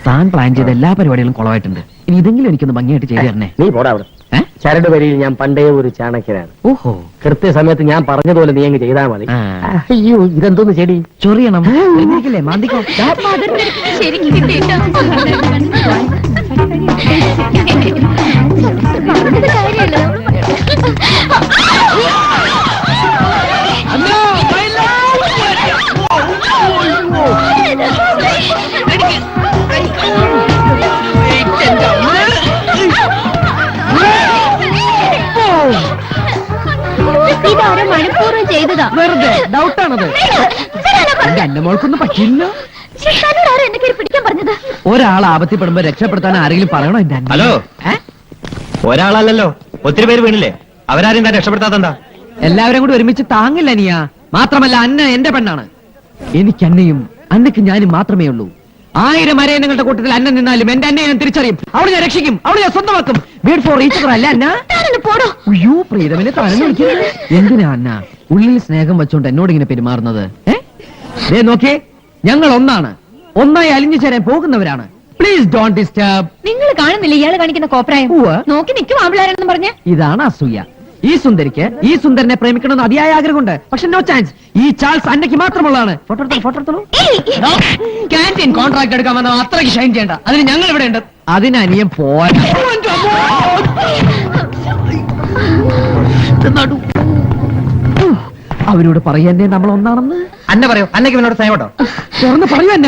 താൻ പ്ലാൻ ചെയ്ത എല്ലാ പരിപാടികളും കുളമായിട്ടുണ്ട്. ഇനി ഇതെങ്കിലും എനിക്കൊന്ന് ഭംഗിയായിട്ട് ചെയ്തു തരണേ. നീ പോടാ അവിടെ. ചരട് വരിയിൽ ഞാൻ പണ്ടേ ഒരു ചാണക്യനാണ്. ഓഹോ, കൃത്യസമയത്ത് ഞാൻ പറഞ്ഞതുപോലെ നീ അങ്ങ് ചെയ്താൽ മതി. അയ്യോ, ഇതെന്തോന്ന് ചെടി? ചൊറിയണം. മാന്തിക്കോ. ഇതാരോ മനഃപൂർവ്വം ചെയ്തതാ. വെറുതെ ഡൗട്ടാണത്. എന്റെ മോൾക്കൊന്നും പറ്റില്ല. പിടിക്കാൻ പറഞ്ഞത് ഒരാൾ ആപത്തിപ്പെടുമ്പോ രക്ഷപ്പെടുത്താൻ ആരെങ്കിലും പറയണോ? എന്റെ ഹലോ, ഒരാളല്ലല്ലോ, ഒത്തിരി പേര് വീണില്ലേ? അവരാരും താൻ രക്ഷപ്പെടുത്താത്ത? എല്ലാവരും കൂടി ഒരുമിച്ച് താങ്ങില്ല നീയ. മാത്രമല്ല, അന്ന എന്റെ പെണ്ണാണ്. എനിക്ക് അന്നയും അന്നയ്ക്ക് ഞാനും മാത്രമേ ഉള്ളൂ. 1000 അരയന്നങ്ങളുടെ കൂട്ടത്തിൽ അന്ന നിന്നാലും എന്റെ അന്നയെ ഞാൻ തിരിച്ചറിയും. അവളെ ഞാൻ രക്ഷിക്കും, അവളെ ഞാൻ സ്വന്തമാക്കും. വീട് ഫോർ ഈച്ച് അതർ അല്ല അന്ന. അയ്യോ, പ്രീതമിനെ താഴ്ന്നു വിളിക്കുന്നത് എന്തിനാ അന്ന? ഉള്ളിൽ സ്നേഹം വെച്ചോണ്ട് എന്നോട് ഇങ്ങനെ പെരുമാറുന്നത്? നോക്കിയേ, ഞങ്ങൾ ഒന്നായി അലിഞ്ഞു ചേരാൻ പോകുന്നവരാണ്. Please don't disturb. നിങ്ങൾ കാണുന്നില്ല ഇയാള് കാണിക്കുന്ന കോപ്രായം? നോക്കി നിൽക്കും ആമ്പിളാരെന്ന് പറഞ്ഞ. ഇതാണ് അസൂയ. ഈ സുന്ദരിക്ക് ഈ സുന്ദരനെ പ്രേമിക്കണമെന്ന് അതിയായ ആഗ്രഹമുണ്ട്. പക്ഷെ നോ ചാൻസ്. ഈ ചാൾസ് അന്നയ്ക്ക് മാത്രമുള്ളതാണ്. ഫോട്ടോ എടുത്തോളൂ. ക്യാൻറ്റീൻ കോൺട്രാക്ട് എടുക്കാൻ വന്ന അത്രയ്ക്ക് ഷൈൻ ചെയ്യണ്ട. അതിന് ഞങ്ങൾ ഇവിടെ ഉണ്ട്. അതിന് അനിയൻ പോരാ. അവരോട് പറയാനേ നമ്മൾ ഒന്നാണെന്ന്. അന്ന പറയൂ, അന്നയ്ക്ക് എന്നോട് സ്നേഹമുണ്ടോ? തുറന്ന് പറയൂ അന്ന.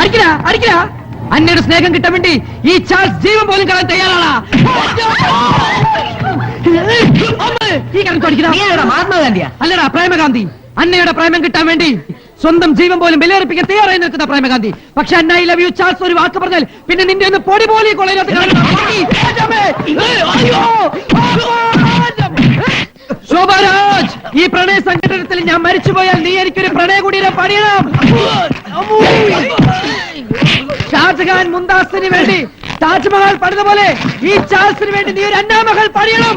അടിക്കല. അന്നയുടെ സ്നേഹം കിട്ടാൻ വേണ്ടി ഈ ചാൾസ് ജീവൻ പോലും കളയാൻ തയ്യാറാണ്. അല്ലടാ പ്രേമകാന്തി. അന്നയുടെ പ്രേമം കിട്ടാൻ വേണ്ടി സ്വന്തം ജീവൻ പോലും ബലിയർപ്പിക്കാൻ തയ്യാറായി നിൽക്കുന്ന പ്രേമകാന്തി. പക്ഷെ അന്ന ഐ ലവ് യു ചാൾസ് ഒരു വാക്ക് പറഞ്ഞാൽ പിന്നെ നിന്റെ ഒന്ന് പൊടി പോലെ കൊള്ളയിനകത്ത്. ശോഭരാജ്, ഈ പ്രണയ സംഘടനത്തിൽ ഞാൻ മരിച്ചുപോയാൽ നീ എനിക്കൊരു പ്രണയ കുടീരം പണിയണം. ഷാജഹാൻ മുംതാസിന് വേണ്ടി താജ്മഹൽ പണിത പോലെ ഈ ചാൾസിന് വേണ്ടി നീ ഒരു അന്നാമഹൽ പണിയണം.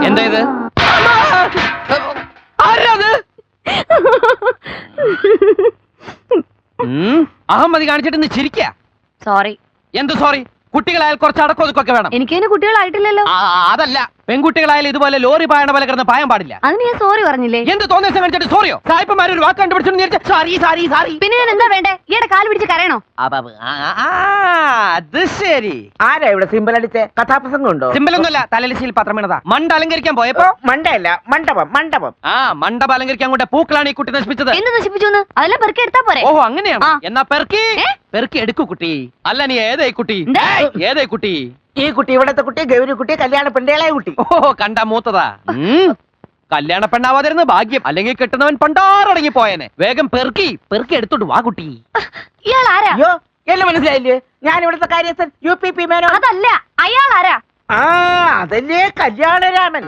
എന്താ ഇത്? ആരാത്? അഹമ്മതി കാണിച്ചിട്ട് നീ ചിരിക്ക. സോറി. എന്ത് സോറി? കുട്ടികളായാൽ കുറച്ച് അടക്കൊതുക്കൊക്കെ വേണം. എനിക്കതിന് കുട്ടികളായിട്ടില്ലല്ലോ. അതല്ല, പെൺകുട്ടികളായാലും ഇതുപോലെ ലോറി പായണ പോലെ കിടന്ന് പായാൻ പാടില്ല. അതിന് ഞാൻ സോറി പറഞ്ഞില്ലേ? എന്ത് തോന്നിയ മേടിച്ചിട്ട് സോറിയോ? സായിപ്പന്മാർ ഒരു വാക്ക് കണ്ടുപിടിച്ചു സാരി. പിന്നെ ഞാൻ എന്താ വേണ്ടേ? ഈയുടെ കാല് പിടിച്ച് കരയണോ? അത് ശരി. ആരാ ഇവിടെ സിമ്പിൾ അടിച്ചേ? കഥാപ്രസംഗം ഉണ്ടോ? സിമ്പിളൊന്നുമല്ല, തലലിശയിൽ പത്രം വീണതാ. മണ്ട അലങ്കരിക്കാൻ പോയപ്പോ. മണ്ടയല്ല, മണ്ഡപം. മണ്ഡപം അലങ്കരിക്കാൻ കൊണ്ട് പൂക്കളാണ് ഈ കുട്ടി നശിപ്പിച്ചത്. എന്ത് നശിപ്പിച്ചു? അതെല്ലാം പെറുക്കി എടുത്താ പോരെ? ഓഹോ, അങ്ങനെയാണ്. എന്നാ പെറുക്കി എടുക്കൂ കുട്ടി. അല്ല, നീ ഏതായി കുട്ടി? ഈ കുട്ടി ഇവിടത്തെ കുട്ടി, ഗൗരി കുട്ടി, കല്യാണ പെണ്ണേളായ കുട്ടി. ഓഹോ, കണ്ടാ മൂത്തതാ. കല്യാണ പെണ്ണാവാതിരുന്ന ഭാഗ്യം, അല്ലെങ്കിൽ കിട്ടുന്നവൻ പണ്ടാറടങ്ങി പോയനെ. വേഗം പെറുക്കി എടുത്തോട്ട് വാ കുട്ടി. ഇയാൾ ആരാ? അയ്യോ, എല്ലാം മനസ്സിലായില്ലേ? ഞാൻ ഇവിടുത്തെ കാര്യസ്ഥൻ UPP മേനോ. അതല്ല, അയാൾ ആരാ? അതല്ലേ കല്യാണരാമൻ.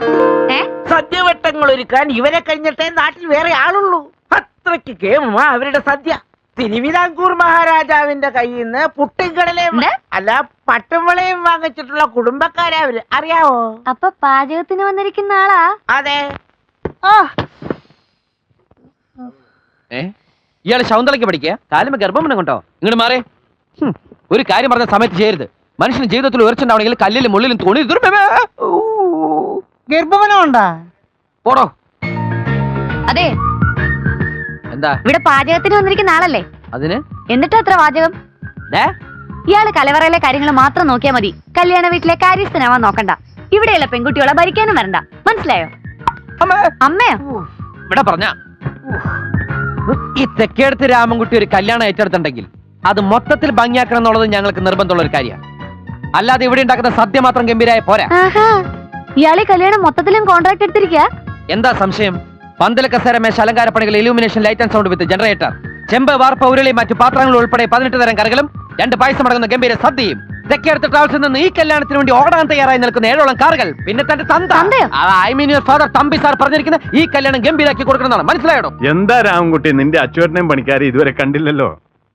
സദ്യവട്ടങ്ങൾ ഒരുക്കാൻ ഇവരെ കഴിഞ്ഞിട്ടേ നാട്ടിൽ വേറെ ആളുള്ളൂ. അത്രയ്ക്ക് കേമമാ അവരുടെ സദ്യ. തിരുവിതാംകൂർ മഹാരാജാവിന്റെ കയ്യിൽ നിന്ന് പുട്ടിൻകടലയും അല്ല പട്ടുമ്പളയും വാങ്ങിച്ചിട്ടുള്ള കുടുംബക്കാരാ അവര്. അറിയാവോ? അപ്പൊ പാചകത്തിന് വന്നിരിക്കുന്ന ആളാ? അതെ. ഇയാള് ശൗന്തളയ്ക്ക് പഠിക്കുക. കാലുമ്പോ ഗർഭം കൊണ്ടോ? ഇങ്ങോട്ട് മാറേ. ഒരു കാര്യം പറഞ്ഞ സമയത്ത് ചെയ്യരുത്. മനുഷ്യന് ജീവിതത്തിൽ ഉയർച്ചുണ്ടാവണമെങ്കിൽ കല്ലിലും മുള്ളിലും തോണി ഗർഭവനമുണ്ടാ? പോടോ. അതെ, എന്താ ഇവിടെ പാചകത്തിന് വന്നിരിക്കുന്ന ആളല്ലേ? അതിന് എന്നിട്ടാ അത്ര വാചകം? ഇയാള് കലവറയിലെ കാര്യങ്ങൾ മാത്രം നോക്കിയാ മതി. കല്യാണ വീട്ടിലെ കാര്യസ്ഥനാവാൻ നോക്കണ്ട. ഇവിടെയുള്ള പെൺകുട്ടികളെ ഭരിക്കാനും വരണ്ട. മനസ്സിലായോ? അമ്മയോ? ഇവിടെ പറഞ്ഞ ഈ തെക്കേടത്ത് രാമൻകുട്ടി ഒരു കല്യാണം ഏറ്റെടുത്തിട്ടുണ്ടെങ്കിൽ അത് മൊത്തത്തിൽ ഭംഗിയാക്കണം എന്നുള്ളത് ഞങ്ങൾക്ക് നിർബന്ധമുള്ള ഒരു കാര്യമാണ്. അല്ലാതെ ഇവിടെ ഉണ്ടാക്കുന്ന സദ്യ മാത്രം ഗംഭീരായ പോരാ. ഇയാളെ കല്യാണം മൊത്തത്തിലും കോൺട്രാക്ട് എടുത്തിരിക്കുക. എന്താ സംശയം? പന്തല കസേര മേശ അലങ്കാര പണികൾ, illumination, light and sound with generator, ചെമ്പ്, വാർപ്പ്, ഉരുളി, മറ്റു പാത്രങ്ങൾ ഉൾപ്പെടെ 18 തരം കറികളും 2 പായസം അടങ്ങുന്ന ഗംഭീര സദ്യയും തെക്കേടുത്ത ട്രാവൽസിൽ നിന്ന് ഈ കല്യാണത്തിന് വേണ്ടി ഓടാൻ തയ്യാറായി നിൽക്കുന്ന 7ഓളം കാറുകൾ, പിന്നെ തന്റെ തന്തയോ? I mean your father Thampi sir പറഞ്ഞിരിക്കുന്ന ഈ കല്യാണം ഗംഭീരാക്കി കൊടുക്കണമെന്നാണ്. മനസ്സിലായോ? എന്താ രാമൻകുട്ടി, നിന്റെ അച്ചുവേട്ടനെയും പണിക്കാരെ ഇതുവരെ കണ്ടില്ലല്ലോ.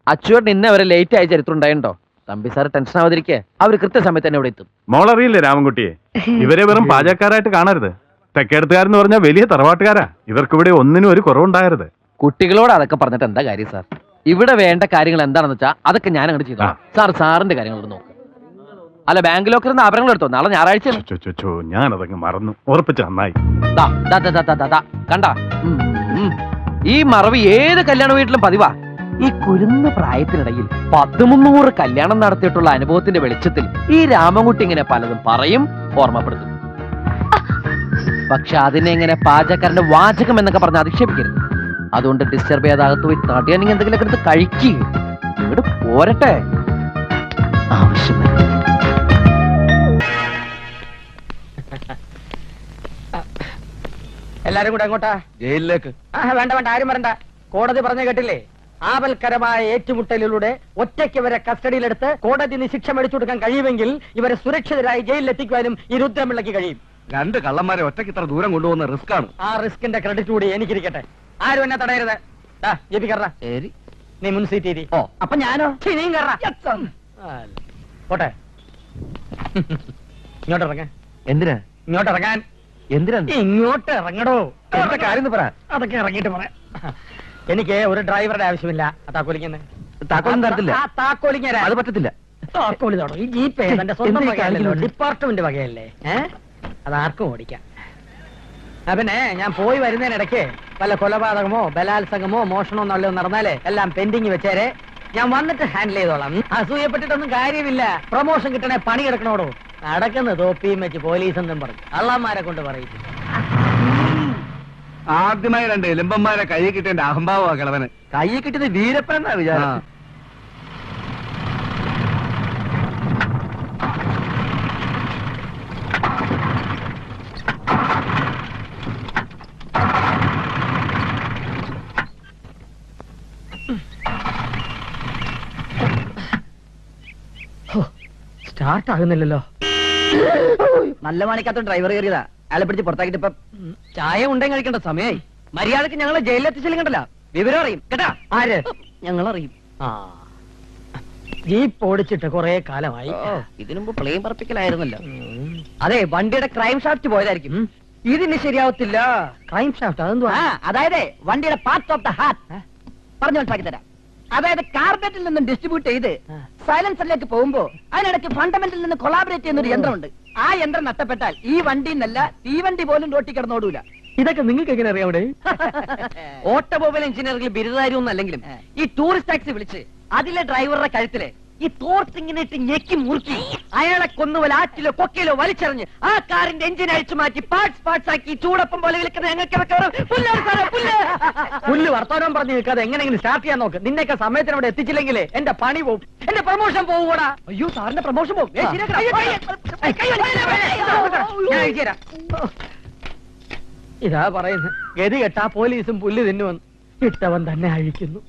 അച്ചുവേട്ടൻ ഇന്ന് അവരെ ലേറ്റ് ആയ ചരിത്രം ഉണ്ടായിട്ടുണ്ടോ? തമ്പി സാർ ടെൻഷൻ ആവാതിരിക്കെ അവർ കൃത്യസമയത്ത് തന്നെ ഇവിടെ എത്തും. മോളറിയില്ലേ രാമൻകുട്ടിയെ? ഇവരെ വെറും പാചകക്കാരായിട്ട് കാണരുത്. തെക്കേടുത്തുകാരെന്ന് പറഞ്ഞാൽ വലിയ തറവാട്ടുകാരാ. ഇവർക്കിവിടെ ഒന്നിനും ഒരു കുറവുണ്ടാകരുത്. കുട്ടികളോട് അതൊക്കെ പറഞ്ഞിട്ട് എന്താ കാര്യം സാർ? ഇവിടെ വേണ്ട കാര്യങ്ങൾ എന്താണെന്ന് വെച്ചാൽ അതൊക്കെ ഞാൻ അങ്ങോട്ട് ചെയ്തു. സാർ സാറിന്റെ കാര്യങ്ങളോട് നോക്ക്. അല്ല, ബാങ്ക് ലോക്കറിൽ നിന്ന് ആഭരണങ്ങൾ എടുത്തോ? നാളെ ഞായറാഴ്ച. ഞാനതങ്ങ് മറന്നു. ഉറപ്പിച്ച് നന്നായി. കണ്ട, ഈ മറവി ഏത് കല്യാണ വീട്ടിലും പതിവാ. ഈ കുരുന്ന പ്രായത്തിനിടയിൽ 100-300 കല്യാണം നടത്തിയിട്ടുള്ള അനുഭവത്തിന്റെ വെളിച്ചത്തിൽ ഈ രാമൻകുട്ടി ഇങ്ങനെ പലതും പറയും, ഓർമ്മപ്പെടുത്തും. പക്ഷെ അതിനെ ഇങ്ങനെ പാചകക്കാരന്റെ വാചകം എന്നൊക്കെ പറഞ്ഞ് അധിക്ഷേപിക്കരുത്. അതുകൊണ്ട് ഡിസ്റ്റർബ് ചെയ്യാതാകത്ത് പോയി തടിയാണെങ്കിൽ എന്തെങ്കിലുമൊക്കെ എടുത്ത് കഴിക്കുക. ഇവിടെ പോരട്ടെ ആവശ്യമില്ല. എല്ലാരും കൂടെ എങ്ങോട്ടാ? ജയിലിലേക്ക്. വേണ്ട വേണ്ട, ആരും വരണ്ട. കോടതി പറഞ്ഞു കേട്ടില്ലേ? ആപൽക്കരമായ ഏറ്റുമുട്ടലിലൂടെ ഒറ്റയ്ക്ക് ഇവരെ കസ്റ്റഡിയിലെടുത്ത് കോടതി ശിക്ഷ മേടിച്ചു കൊടുക്കാൻ കഴിയുമെങ്കിൽ ഇവരെ സുരക്ഷിതരായി ജയിലിൽ എത്തിക്കുവാനും ഈ രുദ്രമിള്ളക്ക് കഴിയും. 2 കള്ളന്മാരെ ഒറ്റയ്ക്ക് ഇത്ര ദൂരം കൊണ്ടുപോകുന്ന റിസ്ക് ആണ്. ആ റിസ്കിന്റെ ക്രെഡിറ്റ് കൂടി എനിക്കിരിക്കട്ടെ. ആരും എന്നെ തടയരുത്. ശരി, നീ മുൻ സീറ്റ് ഇരി. ഓ. അപ്പൊ ഞാനോ? നീ കയറാ. പോട്ടെ, ഇങ്ങോട്ട് ഇറങ്ങ. എന്തിനാ? ഇങ്ങോട്ട് ഇറങ്ങാൻ. എന്തിനാ? ഇങ്ങോട്ട് ഇറങ്ങടോ. എന്താ കാര്യം പറ. അതൊക്കെ ഇറങ്ങിയിട്ട് പറയാം. എനിക്ക് ഒരു ഡ്രൈവറുടെ ആവശ്യമില്ല. താക്കോലിങ്ങനെ താക്കോലും തരത്തില്ല. താക്കോലിങ്ങ അത് പറ്റത്തില്ല. താക്കോലി തുടങ്ങും. ഈ ജീപ്പ് എന്റെ സ്വന്തം എന്തിനാ വകയല്ലോ, കാണിക്കുന്നത്? ഡിപ്പാർട്ട്മെന്റ് വകയല്ലേ. അതാർക്കും ഓടിക്കാം. പിന്നെ ഞാൻ പോയി വരുന്നതിനിടയ്ക്ക് വല്ല കൊലപാതകമോ ബലാത്സംഗമോ മോഷണമോ നല്ലതോ നടന്നാലേ എല്ലാം പെൻഡിങ് വെച്ചേരെ. ഞാൻ വന്നിട്ട് ഹാൻഡിൽ ചെയ്തോളാം. അസൂയപ്പെട്ടിട്ടൊന്നും കാര്യമില്ല. പ്രൊമോഷൻ കിട്ടണേ പണി കിടക്കണോടോ. നടക്കുന്ന തോപ്പിയും വെച്ച് പോലീസ് എന്നും പറഞ്ഞു കള്ളന്മാരെ കൊണ്ട് പറയും. ആദ്യമായി 2 എലുമ്പന്മാരെ കൈ കിട്ടേണ്ട അഹംഭാവമാ കിളവന്. കൈ കിട്ടിയത് വീരപ്പൻ എന്നാ വിചാരം. സ്റ്റാർട്ട് ആകുന്നില്ലല്ലോ. നല്ല മാണിക്കാത്ത ഡ്രൈവർ കയറിയതാ. അയാളെ പിടിച്ച് പുറത്താക്കിട്ട് ഇപ്പം ചായ ഉണ്ടെങ്കിൽ കഴിക്കേണ്ട സമയായി. മര്യാദക്ക് ഞങ്ങളെ ജയിലിലെത്തിച്ചില്ലെങ്കണ്ടല്ല. വിവരം അറിയും കേട്ടാ. ആര്? ഞങ്ങളറിയും. ജീപ്പ് ഓടിച്ചിട്ട് കുറെ കാലമായി. ഇതിനു മുമ്പ് പ്ലെയിൻ പറപ്പിക്കലായിരുന്നല്ലോ. അതെ, വണ്ടിയുടെ ക്രൈം ഷാഫ്റ്റ് പോയതായിരിക്കും. ഇതിന് ശരിയാവത്തില്ല. ക്രൈം ഷാഫ്റ്റ് അതെന്തുവാ? അതായത് വണ്ടിയുടെ പാർട്ട് ഓഫ് ദ ഹാർട്ട് പറഞ്ഞു മനസ്സിലാക്കി തരാം. അതായത് കാർബറേറ്റിൽ നിന്നും ഡിസ്ട്രിബ്യൂട്ട് ചെയ്ത് സൈലൻസറിലേക്ക് പോകുമ്പോ അതിനിടയ്ക്ക് ഫണ്ടമെന്റിൽ നിന്ന് കൊളാബറേറ്റ് ചെയ്യുന്ന ഒരു യന്ത്രമുണ്ട്. ആ യന്ത്രം നഷ്ടപ്പെട്ടാൽ ഈ വണ്ടി എന്നല്ല തീവണ്ടി പോലും റോട്ടി കിടന്നോടൂല. ഇതൊക്കെ നിങ്ങൾക്ക് എങ്ങനെ അറിയാവിടെ? ഓട്ടോമൊബൈൽ എഞ്ചിനീയറിംഗിൽ ബിരുദധാരിയൊന്നും അല്ലെങ്കിലും ഈ ടൂറിസ്റ്റ് ടാക്സി വിളിച്ച് അതിലെ ഡ്രൈവറുടെ കഴുത്തില് ഈ തോർത്തിങ്ങനെ ഇട്ട് ഞെക്കി മുറുക്കി അയാളെ കൊന്നുപോലെ ആറ്റിലോ കൊക്കയിലോ വലിച്ചെറിഞ്ഞ് ആ കാറിന്റെ എഞ്ചിൻ അഴിച്ചു മാറ്റി പാർട്സ് ആക്കി ചൂടപ്പം പോലെ വിളിക്കുന്ന ഞങ്ങൾക്ക് പുല്ല് വർത്തമാനം പറഞ്ഞു നിൽക്കാതെ എങ്ങനെയെങ്കിലും സ്റ്റാർട്ട് ചെയ്യാൻ നോക്ക്. നിന്നെയൊക്കെ സമയത്തിന് അവിടെ എത്തിച്ചില്ലെങ്കിലേ എന്റെ പണി പോവും, എന്റെ പ്രൊമോഷൻ പോകൂടാ. അയ്യോ സാറിന്റെ പ്രമോഷൻ പോകും. ഇതാ പറയുന്നത്, ഗതി കെട്ടാ പോലീസും പുല്ല് തിന്നുവന്ന്. ഇട്ടവൻ തന്നെ അഴിക്കുന്നു.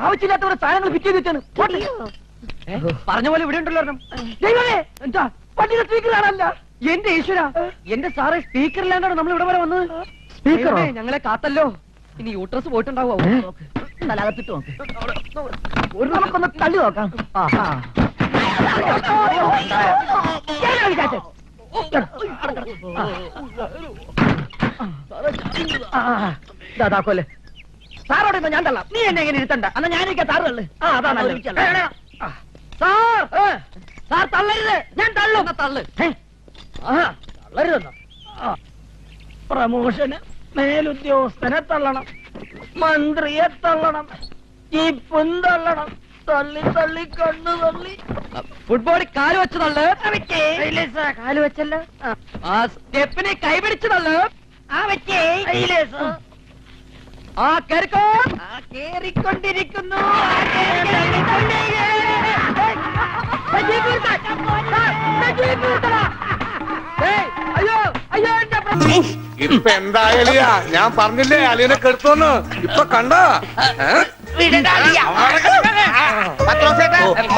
ആവശ്യമില്ലാത്തവരെ സാധനങ്ങൾ ഫിറ്റ് ചെയ്ത് വെച്ചാണ്. പറഞ്ഞ പോലെ ഇവിടെ ഉണ്ടല്ലോ. എന്താ വണ്ടിയുടെ സ്പീക്കർ കാണാനല്ല? എന്റെ ഈശ്വര, എന്റെ സാറ് സ്പീക്കറിലാണ്ടാണ് നമ്മൾ ഇവിടെ വരെ വന്നത്. സ്പീക്കറോ? ഞങ്ങളെ കാത്തല്ലോ. ഇനി യൂട്രസ് പോയിട്ടുണ്ടാവോ? തലകത്തിട്ട് നോക്ക്. നമുക്കൊന്ന് തള്ളി നോക്കാം. കൊല്ലേ സാറോട് ഞാൻ തള്ളാം. നീ എന്നെ എങ്ങനെ ഇരുത്തണ്ട. എന്നാ ഞാനൊക്കെ താറ് തള്ളു. അതാ സാർ തള്ളരുത്. ഞാൻ തള്ളും. തള്ളു. തള്ളരുതെന്നോ? പ്രമോഷന് മേലുദ്യോഗസ്ഥനെ തള്ളണം, മന്ത്രിയെ തള്ളണം, ജീപ്പും തള്ളണം. തള്ളി തള്ളി കണ്ണു തള്ളി. ഫുട്ബോളിൽ കാല് വെച്ച് തള്ളു. കാല് വെച്ചല്ലോ. സ്റ്റെപ്പിനെ കൈപിടിച്ച് തള്ളു. കേറിക്കോ. കേറിക്കൊണ്ടിരിക്കുന്നു. അയ്യോ അയ്യോ എന്റെ ഇപ്പൊ എന്താ അലിയ? ഞാൻ പറഞ്ഞില്ലേ അലിയനെ കെടുത്തോന്ന്. ഇപ്പൊ കണ്ട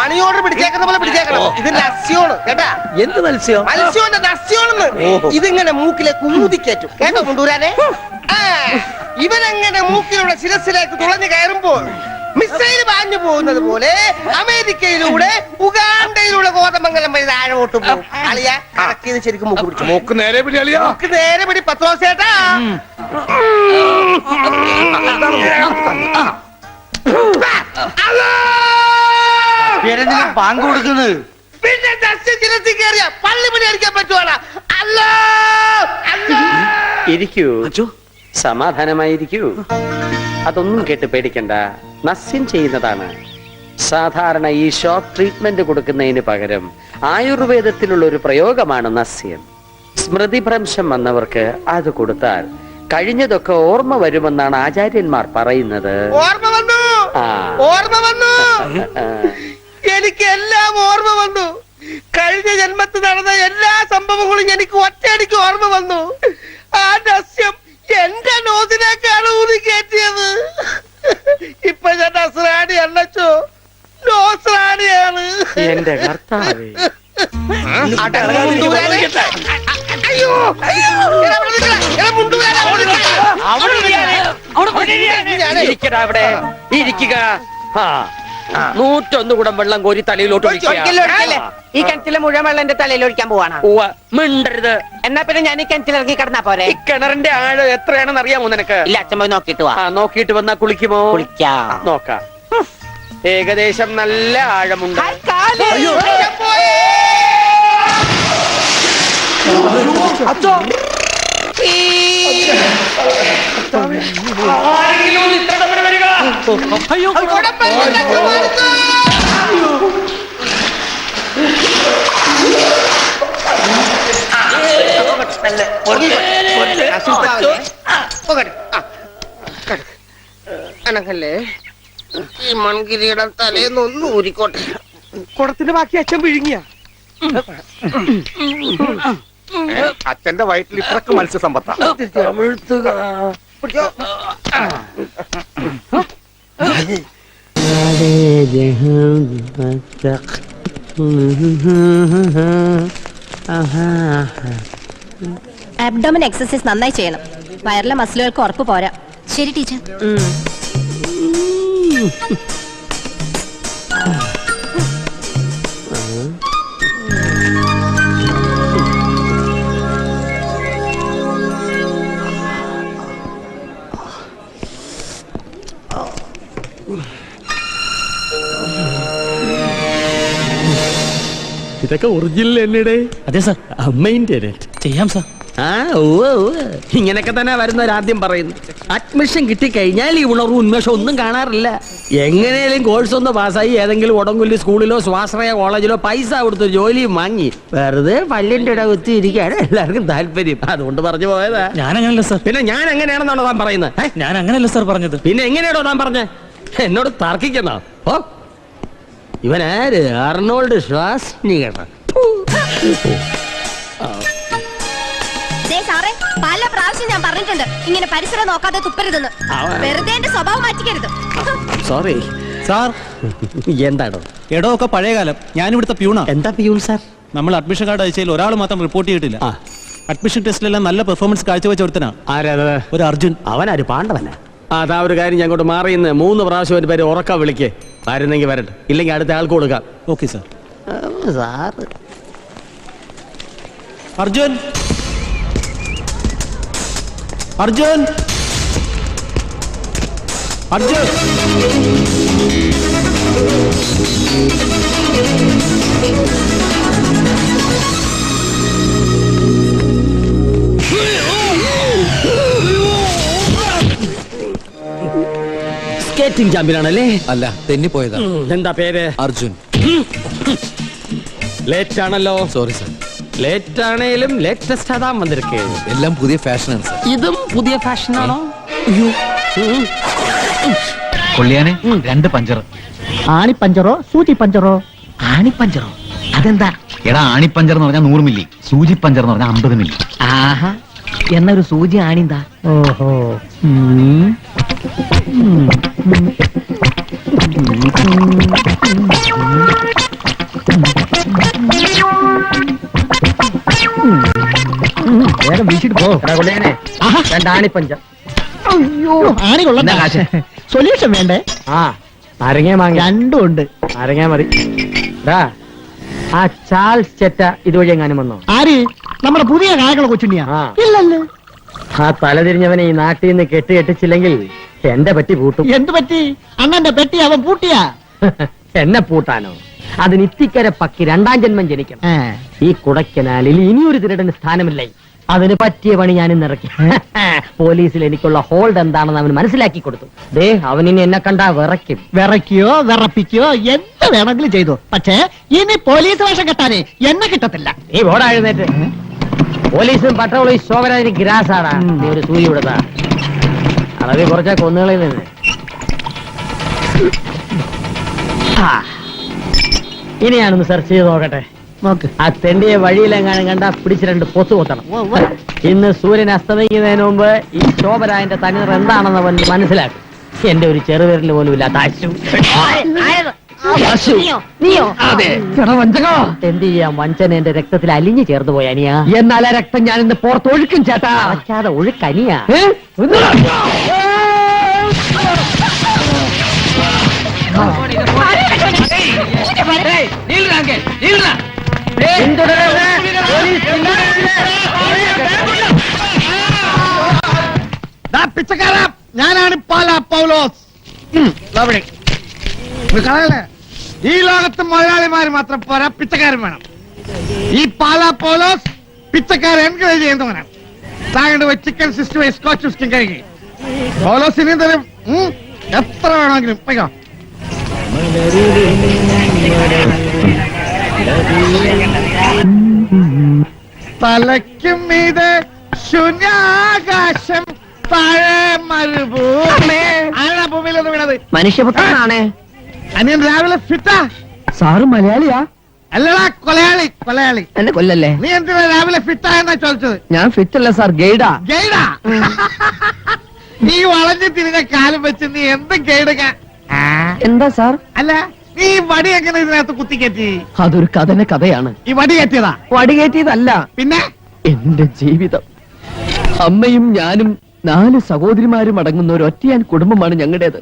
മണി ഓർഡർ പിടിച്ചേക്കുന്ന പോലെ പിടിച്ചേക്കണം. ഇത് നസ്യോണ് കേട്ടാ. എന്ത് മത്സ്യം? മത്സ്യോന്റെ നസ്യോണെന്ന്. ഇതിങ്ങനെ മൂക്കിലെ കുമുതിക്കേറ്റും കേട്ടോ കൊണ്ടുവരാനെ. ഇവനങ്ങനെ മൂക്കിലൂടെ ശിരസിലേക്ക് തുളഞ്ഞു കയറുമ്പോൾ മിസൈൽ പാഞ്ഞു പോകുന്നത് പോലെ അമേരിക്കയിലൂടെ ഉഗാണ്ടയിലൂടെ കോതമംഗലം വഴി താഴോട്ട് പോകും. അളിയ കറക്കിയത് ശരിക്കും മൂക്ക് പിടിച്ചു. മൂക്ക് നേരെ പിടി അലിയ. മൂക്ക് നേരെ പിടി പത്രോസേട്ടാ. ബാങ്ക് കൊടുക്കുന്നത് പിന്നെ ശിരസിൽ കയറിയ പള്ളി പണി അടിക്കാൻ പറ്റുവാണ്. അല്ലോ ഇരിക്കൂ, സമാധാനമായിരിക്കൂ. അതൊന്നും കേട്ട് പേടിക്കണ്ട, നസ്യം ചെയ്യുന്നതാണ്. സാധാരണ ഈ ഷോക്ക് ട്രീറ്റ്മെന്റ് കൊടുക്കുന്നതിന് പകരം ആയുർവേദത്തിലുള്ള ഒരു പ്രയോഗമാണ് നസ്യം. സ്മൃതിഭ്രംശം വന്നവർക്ക് അത് കൊടുത്താൽ കഴിഞ്ഞതൊക്കെ ഓർമ്മ വരുമെന്നാണ് ആചാര്യന്മാർ പറയുന്നത്. ഓർമ്മ വന്നു, ആ. ഓർമ്മ വന്നു. എനിക്ക് എല്ലാം ഓർമ്മ വന്നു. കഴിഞ്ഞ ജന്മത്തിൽ നടന്ന എല്ലാ സംഭവങ്ങളും എനിക്ക് ഒറ്റയടിക്ക് ഓർമ്മ വന്നു. ആ നസ്യം എന്റെ നോസിനേക്കാണ് ഊതി കയറ്റിയത്. ഇപ്പൊ ഞാൻ നസ്രാണി അല്ലച്ചോ, നോസ്രാണിയാണ്. എന്റെ കർത്താവേ, അയ്യോ ഇരിക്കടാ അവിടെ, ഇരിക്കുക. 101 കുടം വെള്ളം കോരി തലയിലോട്ട് ഒഴിക്കുക. ഈ കിണറ്റിലെ മുഴുവൻ വെള്ളം എന്റെ തലയിൽ ഒഴിക്കാൻ പോവാണ്. ഉവ്വ, മിണ്ടരുത്. എന്നാ പിന്നെ ഞാൻ ഈ കിണറ്റിലിറങ്ങി കിടന്നാ പോരെ? ഈ കിണറിന്റെ ആഴം എത്രയാണെന്ന് അറിയാമോ നിനക്ക്? ഇല്ല, അച്ഛൻ പോയി നോക്കിട്ട് വാ. നോക്കിയിട്ട് വന്നാ കുളിക്കുമോ? കുളിക്കാം. നോക്കാം. ഏകദേശം നല്ല ആഴമുണ്ട്. അനക്കല്ലേ ഈ മൺകിരിയുടെ തലേന്നൊന്നും ഊരിക്കോട്ടെ. കുടത്തിന്റെ ബാക്കി അച്ഛൻ വിഴുങ്ങിയ. അച്ഛന്റെ വയറ്റിൽ ഇത്രക്ക് മത്സ്യസമ്പത്താ. അബ്ഡോമൻ എക്സസൈസ് നന്നായി ചെയ്യണം. വയറിലെ മസിലുകൾക്ക് ഉറപ്പ് പോരാ. ശരി ടീച്ചർ. ഇതൊക്കെ ഒറിജിനൽ എന്നടേ? അതെ സാർ. അമ്മേന്റെ ചെയ്യാം സാർ. ഇങ്ങനെയൊക്കെ തന്നെ വരുന്നവരാദ്യം പറയുന്നു. അഡ്മിഷൻ കിട്ടിക്കഴിഞ്ഞാൽ ഈ ഉണർവും ഉന്മേഷം ഒന്നും കാണാറില്ല. എങ്ങനെയും കോഴ്സ് ഒന്ന് പാസ്സായി ഏതെങ്കിലും ഉടങ്കുല്ലി സ്കൂളിലോ സ്വാശ്രയ കോളേജിലോ പൈസ കൊടുത്ത് ജോലിയും വാങ്ങി വെറുതെ പല്ലിന്റെ ഇട കുത്തി ഇരിക്കാണ് എല്ലാവർക്കും താല്പര്യം. അതുകൊണ്ട് പറഞ്ഞു പോയതാ. ഞാൻ അങ്ങനല്ല സാർ. പിന്നെ ഞാൻ എങ്ങനെയാണെന്നാണോ താൻ പറയുന്നത്? ഞാൻ അങ്ങനല്ല സാർ പറഞ്ഞത്. പിന്നെ എങ്ങനെയാണോ താൻ പറഞ്ഞേ? എന്നോട് തർക്കിക്കുന്ന ഓ ഇവനാര്? അർണോൾഡ് ശ്വാസ്നികർ. സാറേ, പല പ്രാവശ്യം ഞാൻ പറഞ്ഞിട്ടുണ്ട് ഇങ്ങനെ പരിസരം നോക്കാതെ തുപ്പരുതെന്ന്. വെറുതെ എന്റെ സ്വഭാവം മാറ്റിക്കരുത്. Sorry sir. എന്താണോ? എടോ ഒക്കെ പഴയകാലം. ഞാനിവിടുത്തെ പ്യൂണാ. എന്താ പിയൂൺ സാർ? നമ്മൾ അഡ്മിഷൻ കാർഡ് അയച്ചതിൽ ഒരാൾ മാത്രം റിപ്പോർട്ട് ചെയ്തിട്ടില്ല. അഡ്മിഷൻ ടെസ്റ്റിലെല്ലാം നല്ല പെർഫോമൻസ് കാഴ്ചവെച്ച ഒരുത്തനാ. ആരാ? ഒരു അർജുൻ. അവനാര്? പാണ്ഡവനാ? അതാ ഒരു കാര്യം, ഞാൻ അങ്ങോട്ട് മാറിയുന്ന 3 പ്രാവശ്യം ഒരു പേര് ഉറക്കം വിളിക്കേ. വരുന്നെങ്കിൽ വരട്ടെ, ഇല്ലെങ്കിൽ അടുത്ത ആൾക്ക് കൊടുക്കാം. Okay sir. Sir Arjun, Arjun, Arjun. Skating ചാമ്പ്യനാണല്ലേ? അല്ല, തെന്നിപ്പോയതാ. എന്താ പേര്? അർജുൻ. ലേറ്റ് ആണല്ലോ. Sorry sir. ലേറ്റ് ആണേലും ലേറ്റസ്റ്റ് അതാ വന്നിരിക്കേ. എല്ലാം പുതിയ ഫാഷനാണ് സാർ. ഇതും പുതിയ ഫാഷനാണോ? കൊള്ളിയാനെ 2 പഞ്ചർ. ആണിപ്പഞ്ചറോ സൂചി പഞ്ചറോ? ആണിപ്പഞ്ചറോ? അതെന്താ? എടാ, ആണിപ്പഞ്ചർ എന്ന് പറഞ്ഞാൽ 100 മില്ലി, സൂചി പഞ്ചർ എന്ന് പറഞ്ഞാൽ 50 മില്ലി. ആഹാ, എന്നൊരു സൂചി ആണിന്താ. ഓഹോ വേഗം വീശിട്ട് പോ. എടാ കൊള്ളേനെ, രണ്ടാണിപ്പഞ്ചം. അയ്യോ ആണി കൊള്ളണ്ട. സൊല്യൂഷൻ വേണ്ടേ? ആ നാരങ്ങ മാങ്ങ രണ്ടും ഉണ്ട്. നാരങ്ങ മതി. ഡാ, ആ ചാൾസ് ചെറ്റ ഇതുവഴി എങ്ങാനും വന്നോ? ആര്? നമ്മുടെ പുതിയ കായകളെ കൊച്ചുണ്ണിയാ? ആ. ഇല്ലല്ലോ. ആ തലതിരിഞ്ഞവനെ ഈ നാട്ടിൽ നിന്ന് കെട്ടിച്ചില്ലെങ്കിൽ എന്റെ പെട്ടി പൂട്ടും. എന്ത് പറ്റി? അണ്ണന്റെ പെട്ടി അവൻ പൂട്ടിയാ? എന്നെ പൂട്ടാനോ? അതിന് ഇത്തിക്കര പക്കി രണ്ടാം ജന്മം ജനിക്കണം. ഈ കുടക്കനാലിൽ ഇനിയൊരു തിരടന് സ്ഥാനമില്ല. അതിന് പറ്റിയ പണി ഞാൻ ഇന്നിറക്കി. പോലീസിൽ എനിക്കുള്ള ഹോൾഡ് എന്താണെന്ന് അവന് മനസ്സിലാക്കി കൊടുത്തു. ദേ അവനിനി എന്നെ കണ്ടാ വിറയ്ക്കും. വിറയ്ക്കോ വിറപ്പിക്കോ എന്ത് വേണമെങ്കിലും ചെയ്തു. പക്ഷേ ഇനി പോലീസ് വേഷം കെട്ടാനേ എന്നെ കിട്ടത്തില്ല. നീ ഓടാ എഴുന്നേറ്റ്. പോലീസും പട്രോളും ശോഭരാജന് ഗ്രാസാടാ. നീ ഒരു സൂര്യ വിടുതാ. അളവിൽ കുറച്ചാ കൊന്നുകളിൽ നിന്ന്. ഇനി ഞാനൊന്ന് സെർച്ച് ചെയ്ത് നോക്കട്ടെ. നോക്ക്. ആ തെണ്ടിയെ വഴിയിലെങ്ങാനും കണ്ടാ പിടിച്ച് രണ്ട് പൊത്തു കൊത്തണം. ഇന്ന് സൂര്യൻ അസ്തമിക്കുന്നതിന് മുമ്പ് ഈ ശോഭരാജന്റെ തനിനിറ എന്താണെന്ന് അവൻ മനസ്സിലാക്കും. എന്റെ ഒരു ചെറുവിരൽ പോലും ഇല്ലാത്ത അശു. നീയോ? അതെ. വഞ്ചകോ, എന്ത് ചെയ്യാം, വഞ്ചന എന്റെ രക്തത്തിൽ അലിഞ്ഞു ചേർന്ന് പോയ അനിയാ. എന്നാൽ ആ രക്തം ഞാൻ ഇന്ന് പുറത്തൊഴുക്കും ചേട്ടാ. അടയ്ക്കാതെ ഒഴുക്കനിയാ. പിച്ചക്കാരാ, ഞാനാണ് പാലാ പൗലോസ്. ഈ ലോകത്ത് മലയാളിമാര് മാത്രം പോരാ, പിച്ചക്കാരൻ വേണം. ഈ പാലാ പൗലോസ് പിച്ചക്കാരൻ എൻകറേജ് ചെയ്യുന്നവനാണ്. താങ്കളുടെ പോയി ചിക്കൻ സിസ്റ്റം സ്കോച്ച് വിസ്കിൻ കഴുകി. പൗലോസ് ഇനിയും തരും. എത്ര വേണമെങ്കിലും പോയിക്കോ. തലയ്ക്കും ഇത് ശൂന്യാകാശം, താഴെ മരുഭൂമി. ആരാ ഭൂമിയിലൊന്ന് വീണത്? മനുഷ്യപുത്രനാണ്. അനിയൻ രാവിലെ ഫിറ്റാ? സാറ് മലയാളിയാ? അല്ലടാ, കൊലയാളി. കൊലയാളി. എന്നെ കൊല്ലല്ലേ? നീ എന്തിനാ രാവിലെ ഫിറ്റാ എന്നാ ചോദിച്ചത്? ഞാൻ ഫിറ്റല്ല സാർ, ഗൈഡാ. ഗൈഡാ? നീ വളഞ്ഞു തിരിഞ്ഞ കാലം വെച്ച് നീ എന്ത് ഗൈഡ്? എന്താ സാർ? അല്ല, നീ വടി എങ്ങനെ ഇതിനകത്ത് കുത്തിക്കയറ്റി? അതൊരു കഥയാണ്. ഈ വടി കയറ്റിയതാ? വടികേറ്റിയതല്ല, പിന്നെ എന്റെ ജീവിതം. അമ്മയും ഞാനും 4 സഹോദരിമാരും അടങ്ങുന്ന ഒരു ഒറ്റയാൻ കുടുംബമാണ് ഞങ്ങളുടേത്.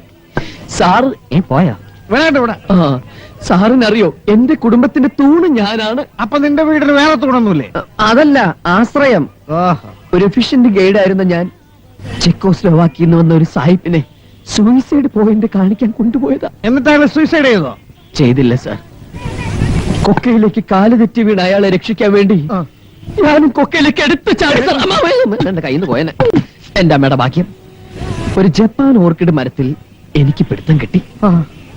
സാർ പോയാ? വേണ്ട ഇവിടെ. സാറിനറിയോ, എന്റെ കുടുംബത്തിന്റെ തൂണ് ഞാനാണ്. അപ്പൊ നിന്റെ വീട്ടിൽ വേറെ തൂണൊന്നുമില്ലേ? അതല്ല, ആശ്രയം. ഒരു എഫിഷ്യന്റ് ഗൈഡായിരുന്ന ഞാൻ ചെക്കോസ്ലോവാക്കിയിൽ നിന്ന് വന്ന ഒരു സാഹിബിനെ സൂയിസൈഡ് പോയിന്റ് കാണിക്കാൻ കൊണ്ടുപോയതാ. എന്നിട്ടാണ് സൂയിസൈഡ് ചെയ്തോ? ചെയ്തില്ല സാർ. കൊക്കയിലേക്ക് കാല് തെറ്റി വീണ് അയാളെ രക്ഷിക്കാൻ വേണ്ടി ഞാനും കൊക്കയിലേക്ക് എടുത്തു ചാടി. എന്റെ കയ്യിൽ നിന്ന് പോയനെ. എന്റെ അമ്മയുടെ ഭാഗ്യം, ഒരു ജപ്പാൻ ഓർക്കിഡ് മരത്തിൽ എനിക്ക് പിടുത്തം കിട്ടി.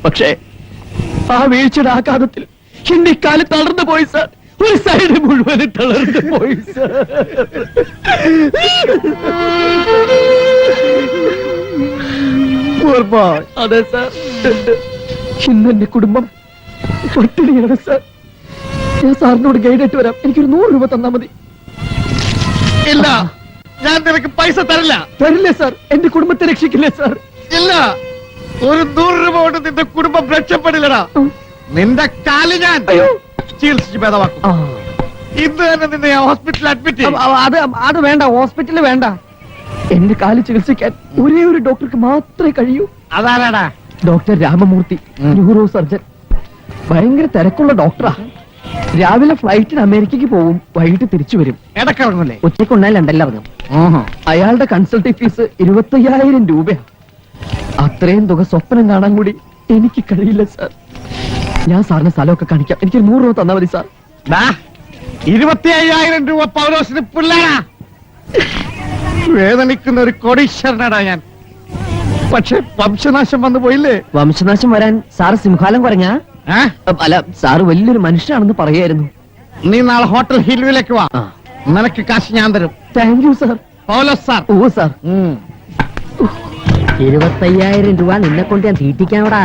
പക്ഷേ ആ വീഴ്ചയുടെ ആഘാതത്തിൽ എന്റെ കാല് തളർന്നു പോയി സാർ. ഒരു സൈഡ് മുഴുവൻ തളർന്നു പോയി സാർ. അതെ സാർ, ഇന്ന് എന്റെ കുടുംബം പട്ടിണിയാണ് സാർ. ഞാൻ സാറിനോട് ഗൈഡായിട്ട് വരാം. എനിക്കൊരു 100 രൂപ തന്നാ മതി. ഇല്ല, ഞാൻ നിനക്ക് പൈസ തരില്ല. തരില്ലേ സാർ? എന്റെ കുടുംബത്തെ രക്ഷിക്കില്ലേ സാർ? ഇല്ല, ഒരു 100 രൂപ കൊണ്ട് നിന്റെ കുടുംബം രക്ഷപ്പെടില്ലടാ. നിന്റെ കാല് ഞാൻ ചികിത്സിച്ച് ഭേദമാക്കും. ഇന്ന് തന്നെ നിന്നെ ഹോസ്പിറ്റലിൽ അഡ്മിറ്റ് ചെയ്യും. അത് വേണ്ട, ഹോസ്പിറ്റലിൽ വേണ്ട. എന്റെ കാല് ചികിത്സിക്കാൻ ഒരേ ഒരു ഡോക്ടർക്ക് മാത്രമേ കഴിയൂ. അതാരാടാ? Doctor Ramamurthy, neurosurgeon. ഭയങ്കര തിരക്കുള്ള ഡോക്ടറാ. രാവിലെ ഫ്ലൈറ്റിന് അമേരിക്കക്ക് പോവും, വൈകിട്ട് തിരിച്ചു വരും. ഇടക്കിഴങ്ങല്ലേ? ഉച്ചക്കുണ്ടായാലും രണ്ടല്ല പറഞ്ഞു. അയാളുടെ കൺസൾട്ടിംഗ് ഫീസ് 25,000 രൂപയാ. അത്രയും തുക സ്വപ്നം കാണാൻ കൂടി എനിക്ക് കഴിയില്ല സാർ. ഞാൻ സാറിന് സ്ഥലമൊക്കെ കാണിക്കാം. എനിക്ക് 100 രൂപ തന്നാ മതി സാർ. 25,000 രൂപ പൗലോസിന് പിള്ളേരാ. വേദനിക്കുന്ന ഒരു കോടീശ്വരനാടാ ഞാൻ. പക്ഷെ വംശനാശം വന്നു പോയില്ലേ? വംശനാശം വരാൻ സാറ് സിംഹാലം കുറഞ്ഞ? അല്ല, സാറ് വലിയൊരു മനുഷ്യനാണെന്ന് പറയായിരുന്നു. നീ നാളെ ഹോട്ടൽ ഹിൽവിലേക്ക് വാ. നിനക്ക് കാശ് ഞാൻ തരും. Thank you sir. Paulose sir. ഓ സാർ. 25,000 രൂപ നിന്നെ കൊണ്ട് ഞാൻ തീറ്റിക്കാനോടാ.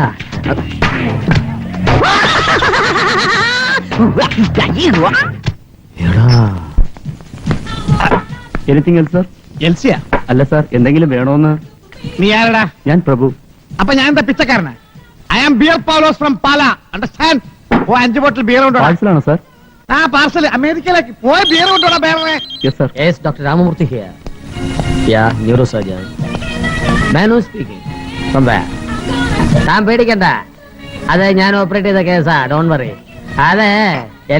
Anything else sir? എൽസിയ അല്ല സാർ, എന്തെങ്കിലും വേണോന്ന്? നീ ആരടാ? ഞാൻ പ്രഭു. അപ്പൊ ഞാൻ എന്താ പിച്ചക്കാരനാ? I am beer Paulose from Pala. Understand? ഓ 5 ബോട്ടിൽ ബിയർ കൊണ്ടോ. പാഴ്സലാണോ സാർ? ആ പാർസൽ അമേരിക്കയിലേക്ക് പോയ ബിയർ കൊണ്ടോടാ ബേറെ. Yes sir. Yes doctor Ramamurthy here. Ya neurosurgeon. Manu speaking. From where? താൻ പേടിക്കണ്ട, അത് ഞാൻ ഓപ്പറേറ്റ് ചെയ്ത കേസാ, ഡോൺ വറി. അതെ,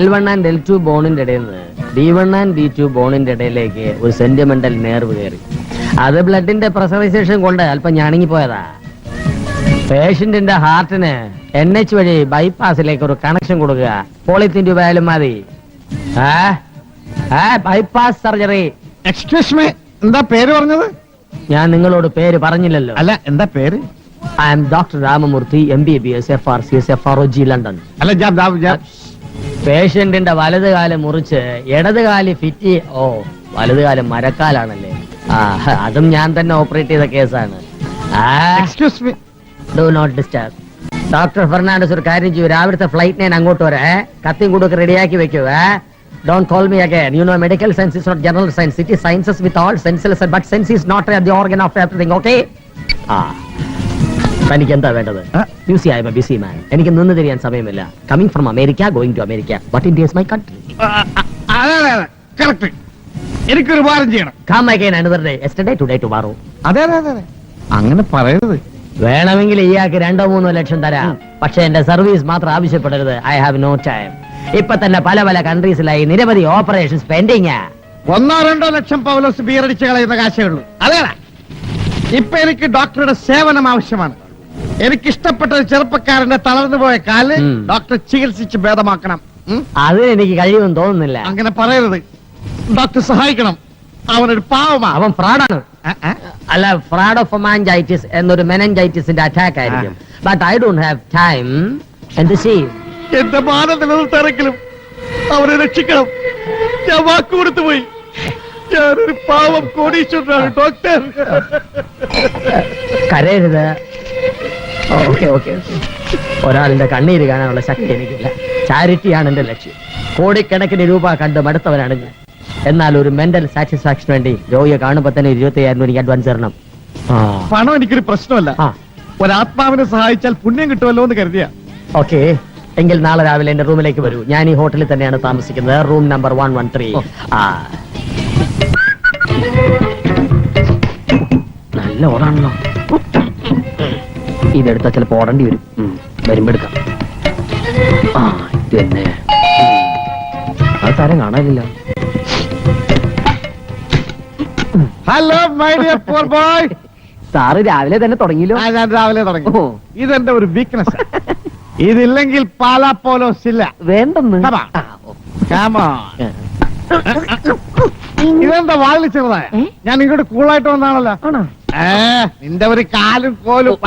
L1 ആൻഡ് L2 ബോണിന്റെ ഇടയിൽ നിന്ന് D1 ആൻഡ് D2 ബോണിന്റെ ഇടയിലേക്ക് ഒരു സെന്റിമെന്റൽ നേർവ് കയറി. അത് ബ്ലഡിന്റെ പ്രഷറൈസേഷൻ കൊണ്ട് അല്പം ഞാണിങ്ങി പോയതാ. പേഷ്യന്റിന്റെ ഹാർട്ടിന് NH വഴി ബൈപ്പാസിലേക്ക് ഒരു കണക്ഷൻ കൊടുക്കുക. പോളിത്തീൻ ട്യൂബ് ആയാലും മതി. Bypass surgery. എക്സ്ക്യൂസ് മീ, എന്താ പേര് പറഞ്ഞത്? ഞാൻ നിങ്ങളോട് പേര് പറഞ്ഞില്ലല്ലോ. അല്ല, എന്താ പേര്? I am doctor Ramamoorthy, MBBS, FRCS, FROG, London. അല്ല, ജാബ് പേഷ്യന്റിന്റെ വലത് കാലം മുറിച്ച് ഇടത് കാല് ഫിറ്റ്. ഓ, വലത് കാലം മരക്കാലാണല്ലേ. അതും ഞാൻ തന്നെ ഓപ്പറേറ്റ് ചെയ്ത കേസാണ്. Excuse me. Do not disturb. Doctor Fernandes ഒരു കാര്യം ചെയ്യൂ, രാവിലത്തെ ഫ്ലൈറ്റ് ഞാൻ അങ്ങോട്ട് വരാം. കത്തിയും കൂടെ റെഡിയാക്കി വെക്കൂ. Don't call me again. You know, medical science is not general science. It is sciences with all senses, but sense is not the organ of everything, okay? തനിക്ക് എന്താ വേണ്ടത്? I am a busy man. എനിക്ക് നിന്ന് തിരിയാൻ സമയമില്ല. Coming from America, going to America, but India is my country. അതെ, correct. എനിക്കൊരു ഉപകാരം ചെയ്യണം. Come again another day. Yesterday, today, tomorrow. അതെ, അങ്ങനെ പറയരുത്. വേണമെങ്കിൽ ഇയാൾക്ക് 2-3 ലക്ഷം തരാം, പക്ഷെ എന്റെ സർവീസ് മാത്രം ആവശ്യപ്പെടരുത്. I have no time. ഇപ്പൊ തന്നെ പല പല കൺട്രീസിലായി നിരവധി ഓപ്പറേഷൻസ് പെൻഡിങ്. 1-2 ലക്ഷം പൗലോസ് ബിയർ അടിച്ച് കളയുന്ന കാശേ ഉള്ളൂ. അതേടാ, ഇപ്പൊ എനിക്ക് ഡോക്ടറുടെ സേവനം ആവശ്യമാണ്. എനിക്ക് ഇഷ്ടപ്പെട്ട ഒരു ചെറുപ്പക്കാരന്റെ തളർന്നു പോയ കാല് ഡോക്ടർ ചികിത്സിച്ച് ഭേദമാക്കണം. അത് എനിക്ക് കഴിയുമെന്ന് തോന്നുന്നില്ല. അങ്ങനെ പറയരുത്. ഡോക്ടർ സഹായിക്കണം. അവനൊരു പാവമാ. അവൻ ഫ്രോഡാണ്. അല്ല, ഫ്രോഡ് ഓഫ് മെനിഞ്ചൈറ്റിസ് എന്നൊരു മെനിഞ്ചൈറ്റിസിന്റെ അറ്റാക്ക് ആയിരിക്കും. But I don't have time. എന്ത് ചെയ്യും? എന്റെ മാന നിലനിർത്താരെങ്കിലും അവരെ രക്ഷിക്കണം. ഞാൻ വാക്ക് കൊടുത്തു പോയി. ഞാനൊരു പാവം കോടീശ്വരനാണ് ഡോക്ടർ. കരയരുത്. Okay okay. ഒരാളിന്റെ കണ്ണീര് കാണാനുള്ള ശക്തി എനിക്കില്ല. ചാരിറ്റിയാണ് എന്റെ ലക്ഷ്യം. കോടിക്കണക്കിന് രൂപ കണ്ട് മടുത്തവനാണ് ഞാൻ. എന്നാൽ ഒരു മെന്റൽ സാറ്റിസ്ഫാക്ഷന് വേണ്ടി രോഗിയെ കാണുമ്പോ തന്നെ 25,000 എനിക്ക് അഡ്വാൻസ് തരണം. പണം എനിക്കൊരു പ്രശ്നമല്ല. ഒരാത്മാവിനെ സഹായിച്ചാൽ പുണ്യം കിട്ടുമല്ലോ എന്ന് കരുതിയ. ഓക്കെ, എങ്കിൽ നാളെ രാവിലെ എന്റെ റൂമിലേക്ക് വരൂ. ഞാൻ ഈ ഹോട്ടലിൽ തന്നെയാണ് താമസിക്കുന്നത്. Room number 113. നല്ല ഓടാണല്ലോ. ഇതെടുത്താ ചിലപ്പോ ഓടേണ്ടി വരും. വരുമ്പോ എടുക്കാം. ഇത് തന്നെ. അത് തരം കാണാനില്ല. Hello my dear poor boy. Sir രാവിലെ തന്നെ തുടങ്ങിയല്ലോ. ഞാൻ രാവിലെ തുടങ്ങി. ഇതെന്റെ ഒരു വീക്ക്നെസ്. ഇതില്ലെങ്കിൽ പാലാ പോലോസ് ഇല്ല. വേണ്ടെന്ന്. ഇതെന്താ വാളിൽ ചെറുതായ? ഞാൻ ഇങ്ങോട്ട് കൂളായിട്ട് വന്നാണല്ലോ. നിന്റെ ഒരു കാലും കോലും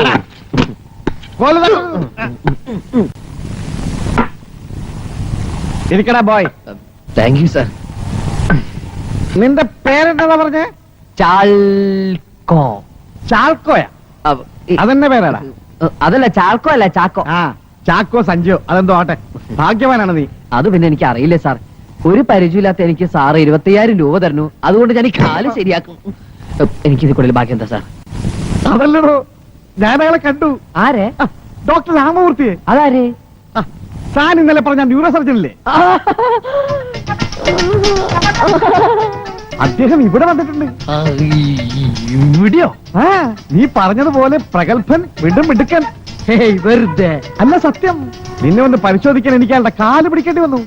ഇരിക്കടാ ബോയ്. Thank you sir. നിന്റെ പേരെന്താ പറഞ്ഞേ? ചാൾക്കോ. ചാൾക്കോയാ? അതെന്നെ പേരാടാ? അതല്ല, ചാൾക്കോ അല്ല, ചാക്കോ. ചാക്കോ സഞ്ജു, അതെന്തോ ആട്ടെ. ഭാഗ്യവാനാണ് നീ. അത് പിന്നെ എനിക്ക് അറിയില്ലേ സാർ. ഒരു പരിചയമില്ലാത്ത എനിക്ക് സാറ് 25,000 രൂപ തരുന്നു. അതുകൊണ്ട് ഞാൻ ഈ കാല് ശരിയാക്കും. എനിക്കിത് കൂടുതൽ ബാക്കി എന്താ സാർ? അതല്ലടോ, ഞാൻ അയാളെ കണ്ടു. ആരെ? ഡോക്ടർ രാമമൂർത്തിയെ. അതാരേ? താൻ ഇന്നലെ പറഞ്ഞ ന്യൂറോ സർജൻ അല്ലേ? അദ്ദേഹം ഇവിടെ വന്നിട്ടുണ്ട്. ഇവിടെയോ? നീ പറഞ്ഞതുപോലെ പ്രഗത്ഭൻ, വിടും മിടുക്കൻ. വെറുതെ അല്ല, സത്യം. നിന്നെ ഒന്ന് പരിശോധിക്കാൻ എനിക്ക് അയാളുടെ കാല് പിടിക്കേണ്ടി വന്നു.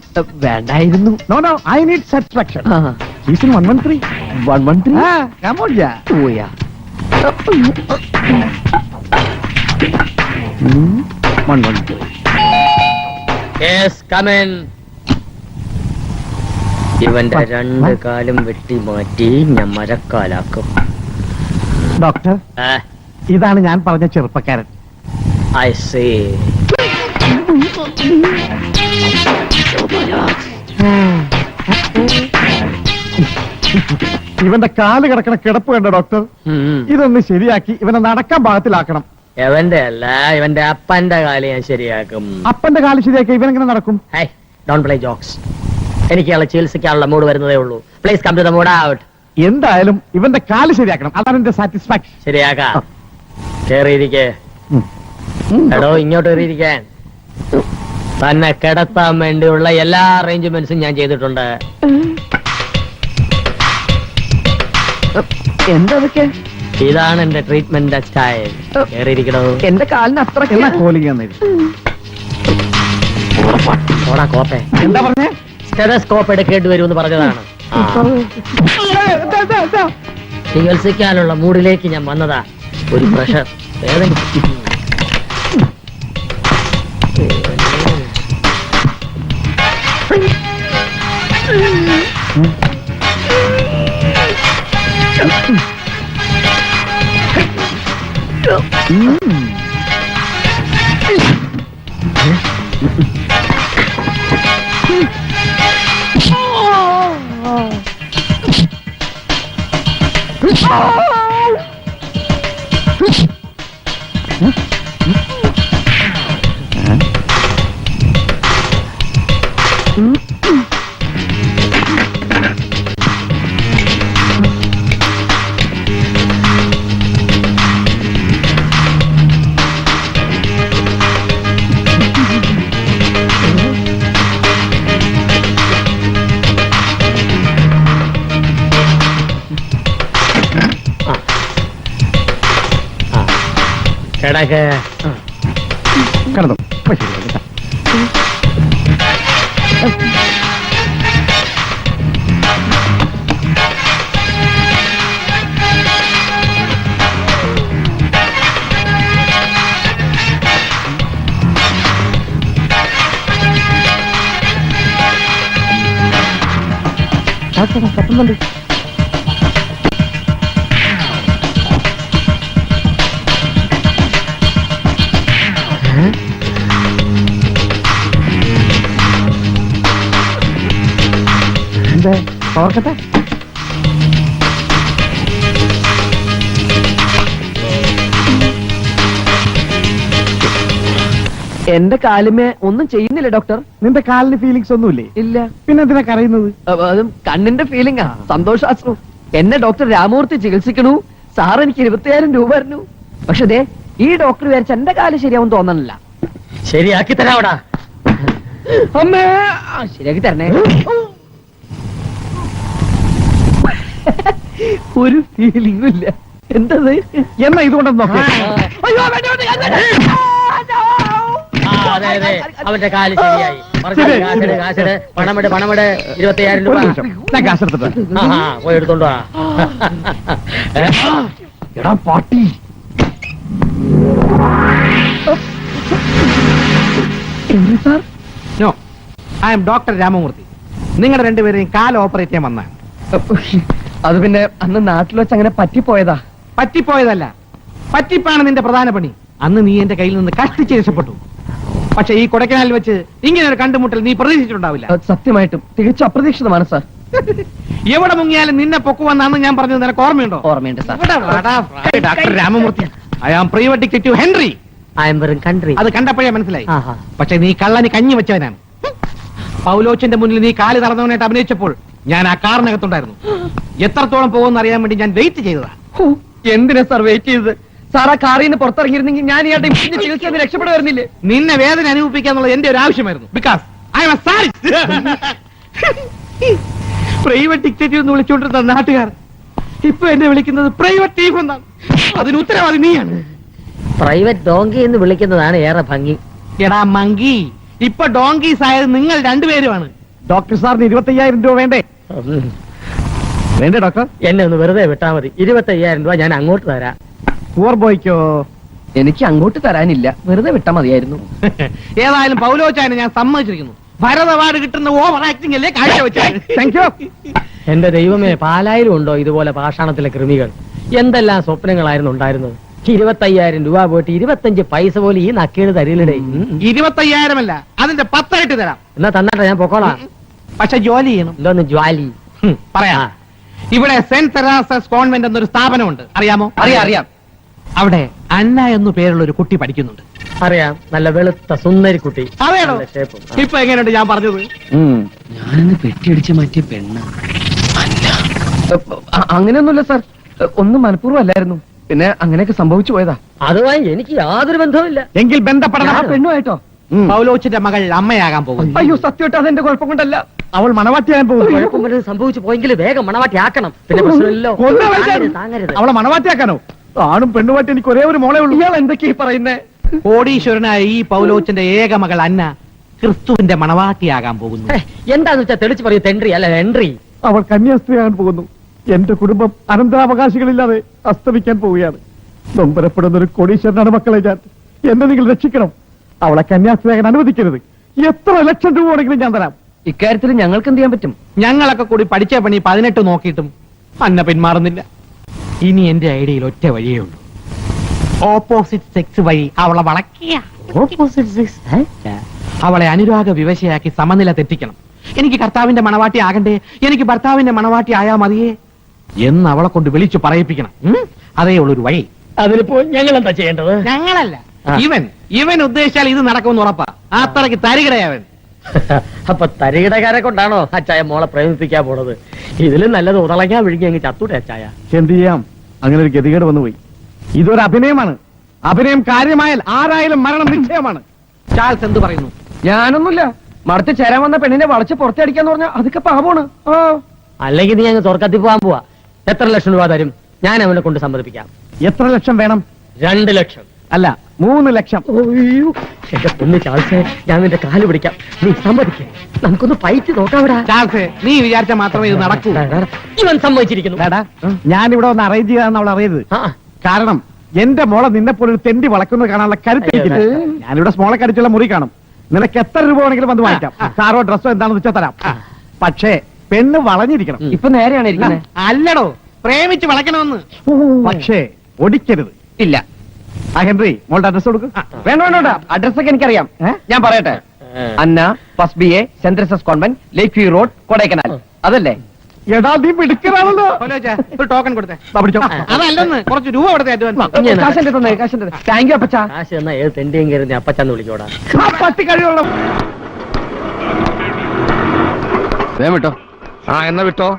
വേണ്ടായിരുന്നു. No, I need satisfaction. Season 113. 113? Come on, yeah. പോയാ 113. Yes, come in. ഇവന്റെ 2 കാലും വെട്ടി മാറ്റി ഞാൻ മരക്കാലാക്കും. ഡോക്ടർ, ഇതാണ് ഞാൻ പറഞ്ഞ ചെറുപ്പക്കാരൻ. I see. ഇവന്റെ കാല് കിടക്കണ കിടപ്പ് കണ്ട ഡോക്ടർ. ഇതൊന്ന് ശരിയാക്കി ഇവനെ നടക്കാൻ പാകത്തിലാക്കണം. എവന്റെ അല്ല, ഇവന്റെ അപ്പന്റെ കാല് ഞാൻ ശരിയാക്കും. അപ്പന്റെ കാല് ശരിയാക്കി ഇവനെങ്ങനെ നടക്കും? Hi, don't play jokes. എനിക്ക് അയാളെ ചികിത്സിക്കാനുള്ള മൂഡ് വരുന്നതേ ഉള്ളൂ. Please come to the mood out. എന്തായാലും ഇവന്റെ കാല് ശരിയാക്കണം, അതാണ് എന്റെ സാറ്റിസ്ഫാക്ഷൻ. ശരിയാക്കാം. കേറിയിരിക്കേ. എടോ ഇങ്ങോട്ട് കയറിയിരിക്കാൻ. തന്നെ കിടത്താൻ വേണ്ടിയുള്ള എല്ലാ അറേഞ്ച്മെന്റ്സും ഞാൻ ചെയ്തിട്ടുണ്ട്. എന്താ അതൊക്കെ? ഇതാണ് എന്റെ ട്രീറ്റ്മെന്റ് സ്റ്റൈൽ. കേറിയിരിക്കണോ? എന്റെ കാലിന് അത്ര ഓടാ കോപ്പേ. എന്താ പറഞ്ഞേ? സ്റ്റെതസ്കോപ്പ് എടുക്കേണ്ടി വരുമെന്ന് പറഞ്ഞതാണ്. ചികിത്സിക്കാനുള്ള മൂഡിലേക്ക് ഞാൻ വന്നതാ. ഒരു പ്രഷർ കിടക്ക്. കിടന്നു. കത്തുന്നുണ്ട്. ഓർക്കട്ടെ. എന്റെ കാലുമേ ഒന്നും ചെയ്യുന്നില്ല ഡോക്ടർ. നിന്റെ കാലിന് ഫീലിങ്സ് ഒന്നുമില്ലേ? ഇല്ല. പിന്നെ എന്തിനാ കരയുന്നത്? അതും കണ്ണിന്റെ ഫീലിംഗാ, സന്തോഷാശ്രു. എന്നെ ഡോക്ടർ രാമൂർത്തി ചികിത്സിക്കണു. സാർ എനിക്ക് 20,000 രൂപ തരുന്നു. പക്ഷെ ദേ ഈ ഡോക്ടർ വിചാരിച്ച എന്റെ കാല് ശരിയാവും തോന്നണില്ല. ശരിയാക്കി തരാവടാ. അമ്മേ, ശരിയാക്കി തരണേ. ഒരു ഫീലിംഗും ഇല്ല. എന്തത്? എന്നാ ഇതുകൊണ്ടൊന്നും നോക്കാം. അതെ അതെ, അവന്റെ കാല് ശരിയായി. കാശെട്, പണമിട് 20,000 രൂപ. ഞാൻ കാശെടുത്തിട്ട് പോയി എടുത്തോണ്ടോ. എടാ പാട്ടി. Sir, no, I am doctor Ramamurthy. നിങ്ങളുടെ രണ്ടുപേരെയും കാല് ഓപ്പറേറ്റ് ചെയ്യാൻ വന്നാണ്. അത് പിന്നെ അന്ന് നാട്ടിൽ വെച്ച് അങ്ങനെ പറ്റിപ്പോയതാ. പറ്റിപ്പോയതല്ല, പറ്റിപ്പാണ് നിന്റെ പ്രധാന പണി. അന്ന് നീ എന്റെ കയ്യിൽ നിന്ന് കഷ്ടിച്ച് രക്ഷപ്പെട്ടു. പക്ഷെ ഈ കൊടൈക്കനാലിൽ വെച്ച് ഇങ്ങനെ ഒരു കണ്ടുമുട്ടൽ നീ പ്രതീക്ഷിച്ചിട്ടുണ്ടാവില്ല. സത്യമായിട്ടും തികച്ചും അപ്രതീക്ഷിതമാണ് സാർ. എവിടെ മുങ്ങിയാലും നിന്നെ പൊക്കുവെന്നാണ് ഞാൻ പറഞ്ഞത്. നിനക്ക് ഓർമ്മയുണ്ടോ? ഓർമ്മയുണ്ട് sir. Doctor Ramamoorthy, I am private detective Henry. I am വെറും കൺട്രി. അത് കണ്ടപ്പോഴേ മനസ്സിലായി. പക്ഷെ നീ കള്ളന് കഞ്ഞി വെച്ചവനാണ്. പൗലോച്ചിന്റെ മുന്നിൽ നീ കാല് തളർന്നവനായിട്ട് അഭിനയിച്ചപ്പോൾ ഞാൻ ആ കാറിനകത്തുണ്ടായിരുന്നു. എത്രത്തോളം പോകുമെന്ന് അറിയാൻ വേണ്ടി ഞാൻ വെയിറ്റ് ചെയ്തതാ. എന്തിനാ സാർ വെയിറ്റ് ചെയ്തത്? സാർ ആ കാറിൽ നിന്ന് പുറത്തിറങ്ങിയിരുന്നെങ്കിൽ ഞാൻ ഇയാളുടെ ചികിത്സ രക്ഷപ്പെടുമായിരുന്നില്ലേ? നിന്നെ വേദന അനുഭവിപ്പിക്കാന്നുള്ളത് എന്റെ ഒരു ആവശ്യമായിരുന്നു. Because I M private detective എന്ന് വിളിച്ചുകൊണ്ടിരുന്ന നാട്ടുകാർ ഇപ്പൊ എന്നെ വിളിക്കുന്നത് പ്രൈവറ്റ് തീഫ് എന്നാണ്. അതിന് ഉത്തരവാദി നീയാണ്. പ്രൈവറ്റ് ഡോങ്കി എന്ന് വിളിക്കുന്നതാണ് ഏറെ ഭംഗി. എടാ മങ്കി, ഇപ്പൊ ഡോങ്കീസ് ആയത് നിങ്ങൾ രണ്ടുപേരുമാണ്. ഡോക്ടർ സാറിന് 25,000 രൂപ വേണ്ടേ? വേണ്ടേ ഡോക്ടർ? എന്നെ ഒന്ന് വെറുതെ വിട്ടാ മതി. 25,000 രൂപ ഞാൻ അങ്ങോട്ട് തരാം. പൂർ ബോയ്ക്കോ? എനിക്ക് അങ്ങോട്ട് തരാനില്ല, വെറുതെ വിട്ടാ മതിയായിരുന്നു. ഏതായാലും പൗലോച്ചാനെ ഞാൻ സമ്മതിച്ചിരിക്കുന്നു. ഭരത് അവാർഡ് കിട്ടുന്ന ഓവർ ആക്ടിംഗ് അല്ലേ കാഴ്ചവെച്ചത്. Thank you. എന്റെ ദൈവമേ, പാലായിരം ഉണ്ടോ ഇതുപോലെ പാഷാണത്തിലെ കൃമികൾ? എന്തെല്ലാം സ്വപ്നങ്ങളായിരുന്നു ഉണ്ടായിരുന്നത്. 25,000 രൂപ പോയിട്ട് 25 പൈസ പോലും ഈ നക്കേട് തരില്ലേ. 25,000 അല്ല, അതിന്റെ 10 ആയിട്ട് തരാം. എന്നാ തന്നാട്ടെ, ഞാൻ പൊക്കോളാം. പക്ഷെ ജോലി ചെയ്യണം. എന്തോന്ന് ജ്വാലി? പറയാ, ഇവിടെ സെന്റ് തെരേസസ് കോൺവെന്റ് എന്നൊരു സ്ഥാപനമുണ്ട്. അറിയാമോ? അറിയാം. അവിടെ അന്ന എന്നു പേരുള്ള ഒരു കുട്ടി പഠിക്കുന്നുണ്ട്. അറിയാം, നല്ല വെളുത്ത സുന്ദരി കുട്ടി. അറിയാണോ? നല്ല shape ഉം. ഇപ്പൊ എങ്ങനെയുണ്ട് ഞാൻ പറഞ്ഞത്? ഞാനൊന്ന് പെട്ടിയടിച്ച് മാറ്റിയ പെണ്ണ. അങ്ങനെയൊന്നുമില്ല സാർ, ഒന്നും മനഃപൂർവ്വം അല്ലായിരുന്നു. പിന്നെ അങ്ങനെയൊക്കെ സംഭവിച്ചു പോയതാ. അതുമായി എനിക്ക് യാതൊരു ബന്ധവുമില്ല. എങ്കിൽ ബന്ധപ്പെടണം. പെണ്ണുമായിട്ടോ? പൗലോച്ചിന്റെ മകൾ അമ്മയാകാൻ പോകുന്നു. അയ്യോ സത്യമായിട്ട് അതെന്റെ കുഴപ്പം കൊണ്ടല്ല. അവൾ മണവാട്ടിയാകാൻ പോകുന്നു. കുഴപ്പം വല്ലതും സംഭവിച്ചു പോയെങ്കിൽ വേഗം മണവാട്ടി ആക്കണം. പിന്നെ പ്രശ്നമില്ലല്ലോ. താങ്ങരുത്. അവളെ മണവാട്ടിയാക്കാനോ? ആണും പെണ്ണുമായിട്ട് എനിക്ക് ഒരേ ഒരു മോളെ ഉള്ളൂ. ഇയാൾ എന്തൊക്കെയാ പറയുന്നേ? കോടീശ്വരനായ ഈ പൗലോച്ചന്റെ ഏക മകൾ അന്ന ക്രിസ്തുവിന്റെ മണവാട്ടിയാകാൻ പോകുന്നു. എന്താന്ന് വെച്ചാ തെളിച്ച് പറയൂ. തെൻട്രി അല്ല എൻട്രി. അവൾ കന്യാസ്ത്രീയാകാൻ പോകുന്നു. എന്റെ കുടുംബം അനന്തരാവകാശികളില്ലാതെ അസ്തമിക്കാൻ പോവുകയാണ്. നൊമ്പരപ്പെടുന്ന ഒരു കോടീശ്വരനാണ് മക്കളെ ഞാൻ. എന്നെ നിങ്ങൾ രക്ഷിക്കണം. അവളെ കന്യാസ്ത്രീയാകാൻ അനുവദിക്കരുത്. എത്ര ലക്ഷം രൂപ വേണമെങ്കിലും ഞാൻ തരാം. ഇക്കാര്യത്തിൽ ഞങ്ങൾക്ക് എന്ത് ചെയ്യാൻ പറ്റും? ഞങ്ങളൊക്കെ കൂടി പഠിച്ച പണി 18 നോക്കിയിട്ടും അന്ന പിന്മാറുന്നില്ല. ഇനി എന്റെ ഐഡിയയിൽ ഒറ്റ വഴിയേ ഉള്ളൂ. ഓപ്പോസിറ്റ് സെക്സ് വഴി അവളെ വളയ്ക്കുക. അവളെ അനുരാഗ വിവശയാക്കി സമനില തെറ്റിക്കണം. എനിക്ക് കർത്താവിന്റെ മണവാട്ടി ആകണ്ടേ, എനിക്ക് ഭർത്താവിന്റെ മണവാട്ടി ആയാ മതിയേ എന്ന് അവളെ കൊണ്ട് വിളിച്ചു പറയിപ്പിക്കണം. അതേ ഉള്ളൊരു വഴി. അതിലിപ്പോ ഞങ്ങൾ എന്താ ചെയ്യേണ്ടത്? ഞങ്ങളല്ല, ഇവൻ ഉദ്ദേശിച്ചാൽ ഇത് നടക്കുമെന്ന് ഉറപ്പാ. അത്രയ്ക്ക് തരികിടയവൻ. അപ്പൊ തരികിടക്കാരെ കൊണ്ടാണോ അച്ചായ മോളെ പ്രേമിപ്പിക്കാൻ പോണത്? ഇതിലും നല്ലത് ഉതളയ്ക്കാൻ വിഴുങ്ങി അങ്ങ് ചത്തൂടെ അച്ചായ. എന്ത് ചെയ്യാം, അങ്ങനെ ഒരു ഗതികേട് വന്നുപോയി. ഇതൊരു അഭിനയമാണ്. അഭിനയം കാര്യമായാൽ ആരായാലും മരണം നിശ്ചയമാണ്. ചാൾസ് എന്ത് പറയുന്നു? ഞാനൊന്നുമില്ല. മടത്ത് ചേരാൻ വന്ന പെണ്ണിനെ വളച്ച് പുറത്തടിക്കാന്ന് പറഞ്ഞാൽ അതൊക്കെ പാപമാണ്. അല്ലെങ്കിൽ നീ അങ്ങ് തുറക്കത്തി പോകാൻ പോവാ. എത്ര ലക്ഷം രൂപ തരും? ഞാൻ അവനെ കൊണ്ട് സമ്മതിപ്പിക്കാം. എത്ര ലക്ഷം വേണം? 2 ലക്ഷം. അല്ല, 3 ലക്ഷം. അയ്യോ, എന്റെ പൊന്ന് ചാൾസേ, ഞാൻ നിന്റെ കാല് പിടിക്കാം. നീ സമ്മതിക്കേ. നമുക്കൊന്ന് ഫൈറ്റ് നോക്കാവിടാ. ചാൾസ്, നീ വിചാരിച്ച മാത്രമേ ഇത് നടക്കൂ. ഇവൻ സമ്മതിച്ചിരിക്കുന്നു. ഞാൻ ഇവിടെ ഒന്ന് അറേഞ്ച് ചെയ്താന്ന് അവൾ അറിയരുത്. ആ, കാരണം എന്റെ മോളെ നിന്നെ പോലെ ഒരു തെണ്ടി വളക്കുന്നത് കാണാനുള്ള കരുത്തിരിക്കില്ല. ഞാനിവിടെ സ്മോളെ കടിച്ചുള്ള മുറി കാണും. നിനക്ക് എത്ര രൂപ വേണമെങ്കിലും വന്ന് വാങ്ങിക്കാം. കാറോ ഡ്രസ്സോ എന്താണെന്ന് വെച്ചാൽ തരാം. പക്ഷേ പെണ്ണ് വളഞ്ഞിരിക്കണം. ഇപ്പൊ നേരെയാണ് ഇരിക്കുന്നത്. അല്ലടോ, പ്രേമിച്ച് വളയ്ക്കണമെന്ന്. പക്ഷേ ഒടിക്കരുത്. ഇല്ല. ആ ഹെൻറി, മോളുടെ അഡ്രസ് കൊടുക്കും. വേണ്ട വേണ്ട വേണ്ട, അഡ്രസ്സൊക്കെ എനിക്കറിയാം. ഞാൻ പറയട്ടെ. Anna first BA Saint Theresa's convent, lake view road, Kodaikanal. അതല്ലേ? എടാ, നീ മിടുക്കനാണല്ലോ. ഒരു ടോക്കൺ കൊടുത്തേ. അതല്ലെന്ന്, കുറച്ച് രൂപ കൊടുത്തേ. കാശന്റെ തന്നെ, കാശന്റെ. Thank you അപ്പച്ചാ. കാശ് എന്നാ ഏത് തെണ്ടിയും കയറി നീ അപ്പച്ചാന്ന് വിളിക്കോടാ. പട്ടി കഴിവുള്ള. വിട്ടോ. ആ എന്നാ വിട്ടോ.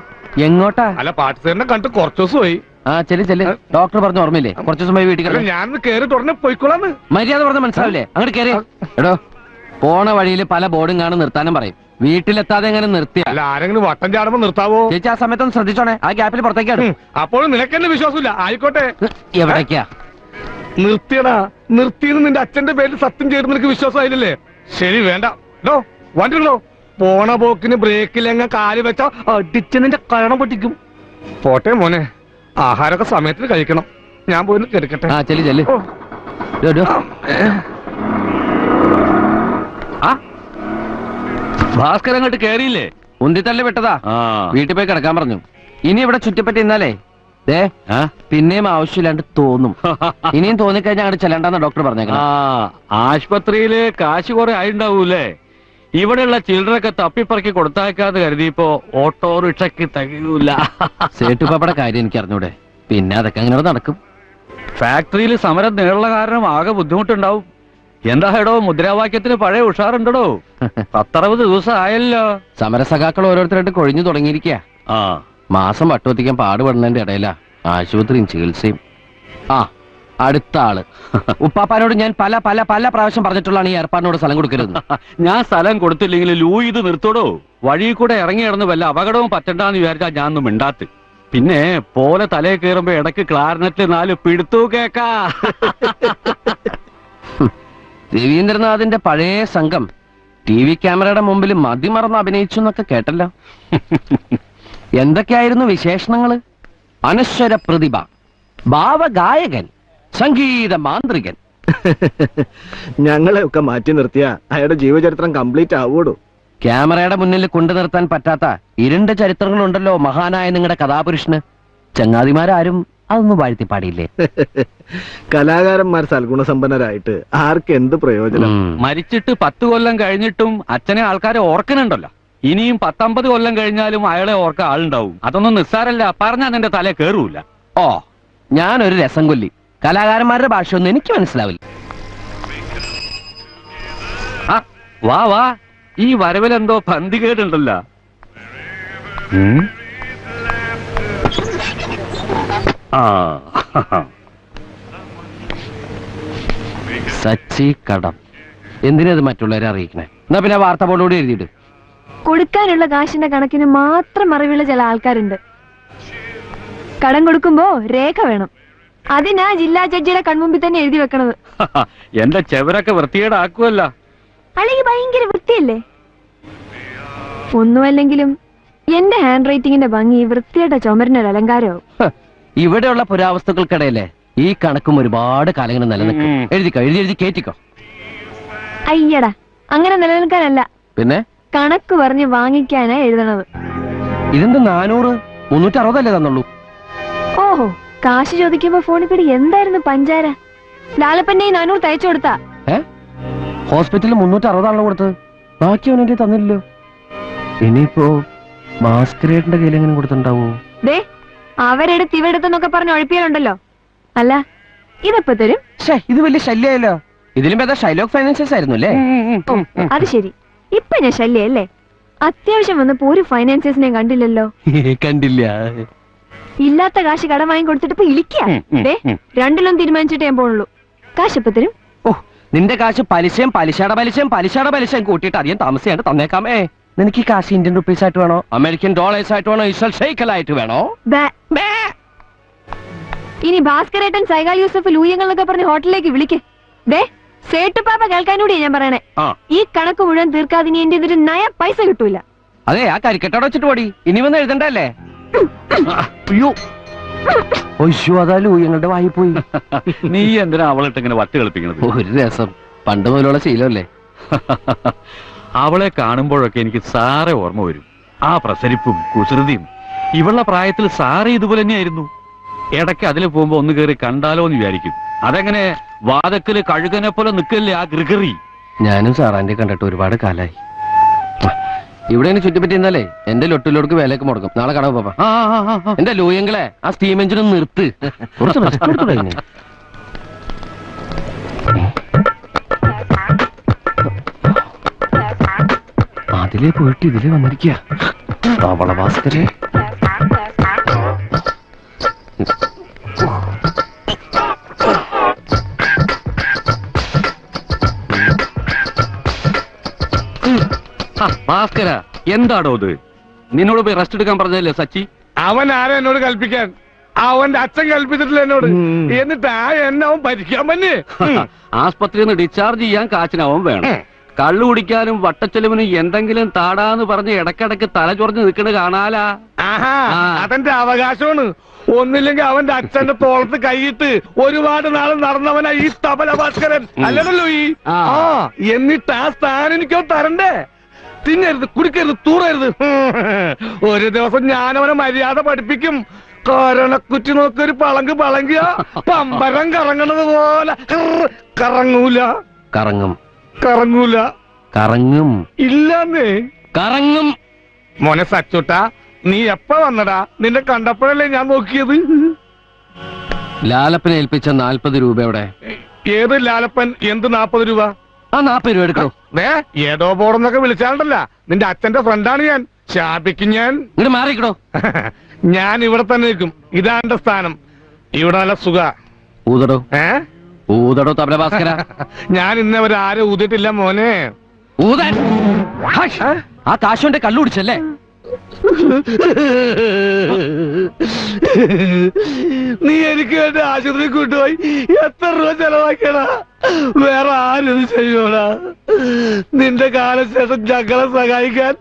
എങ്ങോട്ടാ? അല്ല, പാട്ടുകാരനെ കണ്ടിട്ട് കുറച്ചു ദിവസമായി. ആ ചെല്ലു. ഡോക്ടർ പറഞ്ഞ ഓർമ്മയില്ലേ? കുറച്ച് ദിവസം പോയി വീട്ടിൽ കിടന്നു. ഞാൻ കേറി തുടർന്ന് പോയിക്കോളാന്ന്. മര്യാദ പറഞ്ഞ മനസ്സിലാവില്ലേ? അങ്ങോട്ട് കയറി. എടോ, പോണ വഴിയിൽ പല ബോർഡും കാണും നിർത്താനും പറയും. വീട്ടിലെത്താതെ എങ്ങനെ നിർത്തിയ? അല്ല, ആരെങ്കിലും വട്ടം ചാടുമ്പോ നിർത്താവോ? ചേച്ചി ആ സമയത്തൊന്ന് ശ്രദ്ധിച്ചോണേ. ആ ഗ്യാപ്പിൽ പുറത്തേക്കാണ്. അപ്പോഴും നിനക്കെന്നെ വിശ്വാസമില്ല. ആയിക്കോട്ടെ, എവിടേക്കാ? നിർത്തിയടാ. നിർത്തിയെന്ന് നിന്റെ അച്ഛന്റെ പേരിൽ സത്യം ചെയ്ത് നിനക്ക് വിശ്വാസമായില്ലേ? ശരി, വേണ്ട. ഡോ, വണ്ടികളോ. പോണ പോക്കിന് ബ്രേക്കിലെങ്ങ കാല് വെച്ച അടിച്ച് നിന്റെ കരണം പൊട്ടിക്കും. പോട്ടെ മോനെ, ആഹാരമൊക്കെ സമയത്തിന് കഴിക്കണം. ഞാൻ പോയി കെടുക്കട്ടെ. ആ ചെല്ലു. ഭാസ്കർ അങ്ങോട്ട് കേറിയില്ലേ? ഉന്തിത്തള്ളി വിട്ടതാ. വീട്ടിൽ പോയി കിടക്കാൻ പറഞ്ഞു. ഇനി ഇവിടെ ചുറ്റിപ്പറ്റി ഇന്നാലേ പിന്നെയും ആവശ്യമില്ലാണ്ട് തോന്നും. ഇനിയും തോന്നിക്കഴിഞ്ഞാൽ അങ്ങോട്ട് ചെല്ലണ്ടെന്ന് ഡോക്ടർ പറഞ്ഞേക്കണം. ആശുപത്രിയില് കാശ് കുറെ ആയിണ്ടാവൂലേ? ഇവിടെയുള്ള ചിൽഡ്രനൊക്കെ തപ്പിപ്പറക്കി കൊടുത്താക്കാന്ന് കരുതിയപ്പോ ഓട്ടോറിക്ഷക്ക് തികയൂല. സേട്ടുപ്പാപ്പയുടെ കാര്യം എനിക്ക് അറിഞ്ഞൂടെ? പിന്നെ അതൊക്കെ അങ്ങനെ നടക്കും. ഫാക്ടറിയിൽ സമരം നീളുള്ള കാരണം ആകെ ബുദ്ധിമുട്ടുണ്ടാവും. എന്താ ഹേടോ, മുദ്രാവാക്യത്തിന് പഴയ ഉഷാറുണ്ടോ? 10-60 ദിവസം ആയല്ലോ. സമരസഖാക്കൾ ഓരോരുത്തരായിട്ട് കൊഴിഞ്ഞു തുടങ്ങിയിരിക്കുക. മാസം വട്ടുവത്തിക്കാൻ പാടുപെടുന്നതിന്റെ ഇടയിലാ ആശുപത്രിയും ചികിത്സയും. അടുത്ത ആള് ഉപ്പാപ്പാനോട് ഞാൻ പല പല പല പ്രാവശ്യം പറഞ്ഞിട്ടുള്ളതാണ് ഈ ഏർപ്പാടിനോട് സ്ഥലം കൊടുക്കരുത്. ഞാൻ സ്ഥലം കൊടുത്തില്ലെങ്കിൽ ലൂ ഇത് നിർത്തോടോ. വഴി കൂടെ ഇറങ്ങി കിടന്ന് വല്ല അപകടവും പറ്റണ്ടെന്ന് വിചാരിച്ചാ ഞാൻ ഒന്നും മിണ്ടാത്ത്. പിന്നെ പോലെ തലയിൽ കയറുമ്പോ ഇടക്ക് ക്ലാരനറ്റിൽ 4 പിടുത്തു കേക്കാ. രവീന്ദ്രനാഥിന്റെ പഴയ സംഘം TV ക്യാമറയുടെ മുമ്പിൽ മതിമറന്ന് അഭിനയിച്ചു എന്നൊക്കെ കേട്ടല്ലോ. എന്തൊക്കെയായിരുന്നു വിശേഷണങ്ങള്? അനശ്വര പ്രതിഭ, ഭാവഗായകൻ, സംഗീത മാന്ത്രികൻ. ഞങ്ങളെ ഒക്കെ മാറ്റി നിർത്തിയ അയാളുടെ ജീവചരിത്രം കംപ്ലീറ്റ് ആവൂടോ. ക്യാമറയുടെ മുന്നിൽ കൊണ്ടു നിർത്താൻ പറ്റാത്ത 2 ചരിത്രങ്ങളുണ്ടല്ലോ മഹാനായ നിങ്ങളുടെ കഥാപുരുഷന്. ചങ്ങാതിമാരാരും അതൊന്നും വാഴ്ത്തി പാടിയില്ലേ? കലാകാരന്മാർ സൽഗുണസമ്പന്നരായിട്ട് ആർക്ക് എന്ത് പ്രയോജനം? മരിച്ചിട്ട് 10 കൊല്ലം കഴിഞ്ഞിട്ടും അച്ഛനെ ആൾക്കാരെ ഓർക്കുന്നുണ്ടല്ലോ. ഇനിയും 10-50 കൊല്ലം കഴിഞ്ഞാലും അയാളെ ഓർക്ക ആളുണ്ടാവും. അതൊന്നും നിസ്സാരല്ല. പറഞ്ഞാൽ നിന്റെ തലേ കേറൂല. ഞാനൊരു രസം കൊല്ലി. കലാകാരന്മാരുടെ ഭാഷയൊന്നും എനിക്ക് മനസ്സിലാവില്ല. വാ, ഈ വരവിലെന്തോ പന്തികേടുണ്ടല്ലോ. സച്ചി കടം. എന്തിനത് മറ്റുള്ളവരെ അറിയിക്കണേ? എന്നാ പിന്നെ വാർത്ത ബോർഡോട് എഴുതിയിട്ട്. കൊടുക്കാനുള്ള കാശിന്റെ കണക്കിന് മാത്രം അറിവുള്ള ചില ആൾക്കാരുണ്ട്. കടം കൊടുക്കുമ്പോ രേഖ വേണം. അതിനാ ജില്ലാ ജഡ്ജിയുടെ കൺമുമ്പിൽ തന്നെ എഴുതി വെക്കണത്. എന്റെ ചെവരൊക്കെ വൃത്തികേടാക്കുമല്ല. അല്ലെങ്കിൽ ഭയങ്കര വൃത്തിയല്ലേ? ഒന്നുമല്ലെങ്കിലും എന്റെ ഹാൻഡ് റൈറ്റിംഗിന്റെ ഭംഗി വൃത്തിയുടെ ചുമരിനൊരു അലങ്കാരവും. ഇവിടെയുള്ള പുരാവസ്തുക്കൾക്കിടയിലെ ഈ കണക്കും ഒരുപാട് കാലങ്ങൾ നിലനിൽക്കും. എഴുതിക്കോ, എഴുതി കേറ്റിക്കോ. അയ്യടാ, അങ്ങനെ നിലനിൽക്കാനല്ല, പിന്നെ കണക്ക് പറഞ്ഞ് വാങ്ങിക്കാനാ എഴുതണത്. ഇതെന്ത് 400 360 തന്നുള്ളൂ? ഓഹോ, കാശ് ചോദിക്കുമ്പോ ഫോണിൽ കൂടി എന്തായിരുന്നു പഞ്ചാര. ലാലപ്പന്റെ 400 തയ്ച്ചു കൊടുത്താ. ഹോസ്പിറ്റലിൽ 360 കൊടുത്തത്, ബാക്കി അവനെ തന്നില്ലല്ലോ. ഇനിയിപ്പോ മാസ്കരേറ്റിന്റെ കയ്യിൽ എങ്ങനെ കൊടുത്തിട്ടുണ്ടാവോ? ദേ, അവരെടുത്ത് ഇവരെടുത്തെന്നൊക്കെ പറഞ്ഞ് ഒഴിപ്പിയാലുണ്ടല്ലോ. അല്ല, ഇതെപ്പോ തരും? ഇത് വലിയ ശല്യമായല്ലോ. ഇതിലും ഭേദം ഷൈലോക്ക് ഫൈനാൻഷ്യൽസ് ആയിരുന്നു അല്ലേ? അത് ശരി, ഇപ്പൊ ഞാൻ ശല്യല്ലേ? അത്യാവശ്യം വന്നപ്പോ ഒരു ഫൈനാൻസിയേഴ്സിനെ കണ്ടില്ലല്ലോ. കണ്ടില്ല. ഇല്ലാത്ത കാശ് കടം വാങ്ങി കൊടുത്തിട്ട് ഇപ്പൊ ഇളിക്കാ. ദേ, രണ്ടിലും തീരുമാനിച്ചിട്ടേ ഞാൻ പോണുള്ളൂ. കാശ് എപ്പോ തരും? ഓ, നിന്റെ കാശ് പലിശയും പലിശയുടെ പലിശയും കൂട്ടിയിട്ട് അധികം താമസിയാണ്ട് തന്നേക്കാമേ. നിനക്ക് ഈ കാശ് ഇന്ത്യൻ റുപ്പീസ് ആയിട്ട് വേണോ, അമേരിക്കൻ ഡോളേഴ്സ് ആയിട്ട് വേണോ, ഇസ്രായേൽ ഷെയ്ക്കലായിട്ട് വേണോ? ഇനി ഭാസ്കരേട്ടൻ സൈഗാൽ യൂസഫ് ലൂയങ്ങളൊക്കെ പറഞ്ഞ് ഹോട്ടലിലേക്ക് വിളിക്കേ. ദേ, സേട്ട് പാപ്പ കേൾക്കാനൂടിയാ ഞാൻ പറയണേ. ഈ കണക്ക് മുഴുവൻ തീർക്കാതെ ഇനി എന്റെ ഇതൊരു നയ പൈസ കിട്ടൂല. അതെ, ആ കരിക്കട്ടോടെ വെച്ചിട്ട് പോടി. ഇനി വന്ന് എഴുതണ്ടല്ലേ? അയ്യോ ഒയ്യോ, അതാ ലൂയങ്ങളുടെ വായി പോയി. നീ എന്തിനാ അവളിട്ട് ഇങ്ങനെ വട്ട് കളിപ്പിക്കുന്നത്? ഒരു രസം, പണ്ട് മുതലുള്ള ശീലമല്ലേ. അവളെ കാണുമ്പോഴൊക്കെ എനിക്ക് സാറെ ഓർമ്മ വരും. ആ പ്രസരിപ്പും കുസൃതിയും. ഇവളുടെ പ്രായത്തിൽ സാറ് ഇതുപോലെ തന്നെയായിരുന്നു. ഇടയ്ക്ക് അതിൽ പോകുമ്പോ ഒന്ന് കയറി കണ്ടാലോ എന്ന് വിചാരിക്കും. അതെങ്ങനെ വാദക്കല് കഴുകനെ പോലെ നിൽക്കല്ലേ ആ ഗൃഗറി. ഞാനും സാറാന്റെ കണ്ടിട്ട് ഒരുപാട് കാലായി. ഇവിടെ ചുറ്റിപ്പറ്റി എന്നാലേ എന്റെ ലൊട്ടിലോർക്ക് വിലയൊക്കെ മുടക്കും. നാളെ കടവ് പാപ്പ. എന്റെ ലൂയങ്ങളെ ആ സ്റ്റീം എഞ്ചിനും നിർത്ത്. കുറച്ച് rest എടുത്തൂടെ ഇതിന്? അതിലേ പോയിട്ട് ഇതിലേ വന്നിരിക്കുക. തവള ഭാസ്കരെ. ഭാസ്കര, എന്താടോ ഇത്? നിന്നോട് പോയി റെസ്റ്റ് എടുക്കാൻ പറഞ്ഞതല്ലേ സച്ചി? അവൻ ആരാ എന്നോട് കൽപ്പിക്കാൻ? അവന്റെ അച്ഛൻ കൽപ്പിച്ചിട്ടില്ല എന്നോട്. എന്നിട്ട് എന്നെ അവൻ ഭരിക്കാൻ പറ്റേ. ആസ്പത്രിയിൽ നിന്ന് ഡിസ്ചാർജ് ചെയ്യാൻ കാച്ചിനവൻ വേണം. കള്ളു കുടിക്കാനും വട്ടച്ചെലവിനും എന്തെങ്കിലും താടാന്ന് പറഞ്ഞ് ഇടക്കിടക്ക് തല ചൊറഞ്ഞ് നിൽക്കണ കാണാലാ. ആഹാ, അതെന്റെ അവകാശമാണ്. ഒന്നില്ലെങ്കിൽ അവന്റെ അച്ഛന്റെ തോളത്ത് കൈയിട്ട് ഒരുപാട് നാൾ നടന്നവനാ ഈ തബല ഭാസ്കരൻ അല്ലല്ലോ. എന്നിട്ട് ആ സ്ഥാനം എനിക്കോ തരണ്ടേ? തിന്നരുത്, കുടിക്കരുത്, തൂറരുത്. ഒരു ദിവസം ഞാനവനെ മര്യാദ പഠിപ്പിക്കും. കൊരണക്കുറ്റി നോക്കൊരു പളങ്കിയ പമ്പരം കറങ്ങണത് പോലെ കറങ്ങൂല. ഇല്ലെന്നേ കറങ്ങും. മോനെ സച്ചോട്ടാ, നീ എപ്പ വന്നടാ? നിന്നെ കണ്ടപ്പോഴല്ലേ ഞാൻ നോക്കിയത്. ലാലപ്പനെ ഏൽപ്പിച്ച 40 രൂപയുടെ. ഏത് ലാലപ്പൻ? എന്ത് 40 രൂപ? ആ 40 രൂപ എടുക്കണോ? ഏതോ ബോർഡെന്നൊക്കെ വിളിച്ചാണ്ടല്ല. നിന്റെ അച്ഛന്റെ ഫ്രണ്ടാണ് ഞാൻ. ശാപിക്കും ഞാൻ. ഇങ്ങോട്ട് മാറിക്കണോ? ഞാൻ ഇവിടെ തന്നെ നിൽക്കും. ഇതാ എന്റെ സ്ഥാനം. ഇവിടെ നല്ല സുഖ. ഊതടോ ഊതടോ തബല ഭാസ്കര. ഞാൻ ഇന്നവരെ ആരും ഊതിട്ടില്ല മോനെ. ഊതാൻ ആ കാശുകൊണ്ട് കള്ളു കുടിച്ചല്ലേ? നീ എനിക്ക് വേണ്ടി ആശുപത്രി കൊണ്ടുപോയി എത്ര രൂപ ചെലവാക്കിയടാ? വേറെ ആരും ചെയ്യോടാ? നിന്റെ കാലശേഷം ഞങ്ങളെ സഹായിക്കാൻ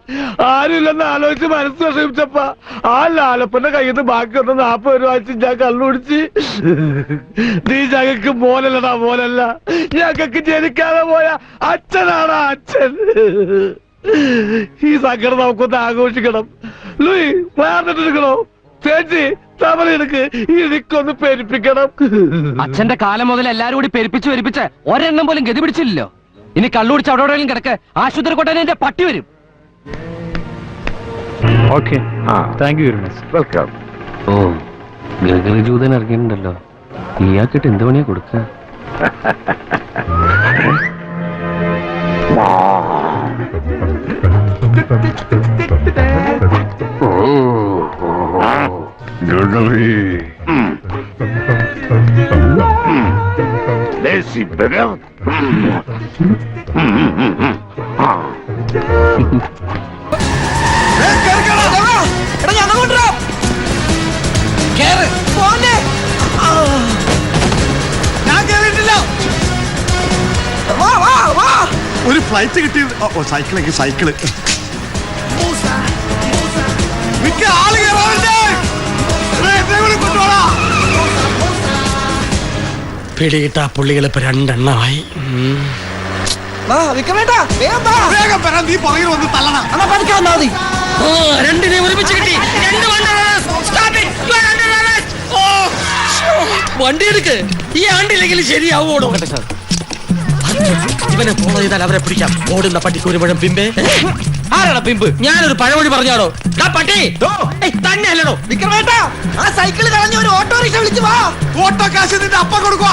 ആരുമില്ലെന്ന് ആലോചിച്ച് മനസ്സ് വിഷമിച്ചപ്പ ആ ലാലപ്പന്റെ കയ്യിൽ നിന്ന് ബാക്കി വന്ന് 40 രൂപ വെച്ച് ഞാൻ കള്ളുപിടിച്ച്. നീ ഞങ്ങൾക്ക് മോനല്ലടാ, മോനല്ല. ഞങ്ങൾക്ക് ജനിക്കാതെ പോയ അച്ഛനാടാ അച്ഛൻ. ഈ സങ്കടം നമുക്കൊന്ന് ആഘോഷിക്കണം. ലൂയി വേർന്നിട്ടെടുക്കണോ? ചേച്ചി തവളെടുക്ക്, എനിക്കൊന്ന് പെരുപ്പിക്കണം. അച്ഛന്റെ കാലം മുതൽ എല്ലാരും കൂടി പെരുപ്പിച്ച് ഒരെണ്ണം പോലും ഗതി പിടിച്ചില്ലല്ലോ. ഇനി കള്ളുപിടിച്ച് അവിടെ എവിടെയെങ്കിലും കിടക്ക്. ആശുപത്രി കൊട്ടാൻ എന്റെ പട്ടി വരും. Okay, thank you very much. Welcome. ഓ, ഗഗറി ജൂതൻ ഇറങ്ങിയിട്ടുണ്ടല്ലോ. ഇയാൾക്കിട്ട് എന്ത് പണിയാ കൊടുക്ക? Lazy bugger. ഒരു ഫ്ലൈറ്റ് കിട്ടി. സൈക്കിളെങ്കിൽ സൈക്കിള് മിക്ക ആള് പിടികിട്ട പുള്ളികൾ ഇപ്പൊ രണ്ടെണ്ണമായി. രണ്ടിനെ ഒരുമിച്ച് കിട്ടി. വണ്ടി എടുക്ക്. ഈ ആണ്ടില്ലെങ്കിൽ ശരിയാവോടോ. ഇവനെ ഫോളോ ചെയ്താൽ അവരെ പിടിക്കാം. ഓടുന്ന പട്ടിക്ക് ഒരു പഴം പിമ്പേ. ആരാണ് പിമ്പ്? ഞാനൊരു പഴമൊഴി പറഞ്ഞാടോ. പട്ടി തന്നെ അല്ലടോ. വിക്രമേട്ടാ, ആ സൈക്കിൾ കളഞ്ഞ ഒരു ഓട്ടോറിക്ഷ വിളിച്ചു വാ. ഓട്ടോ കാശ് നിന്റെ അപ്പ കൊടുക്കുക.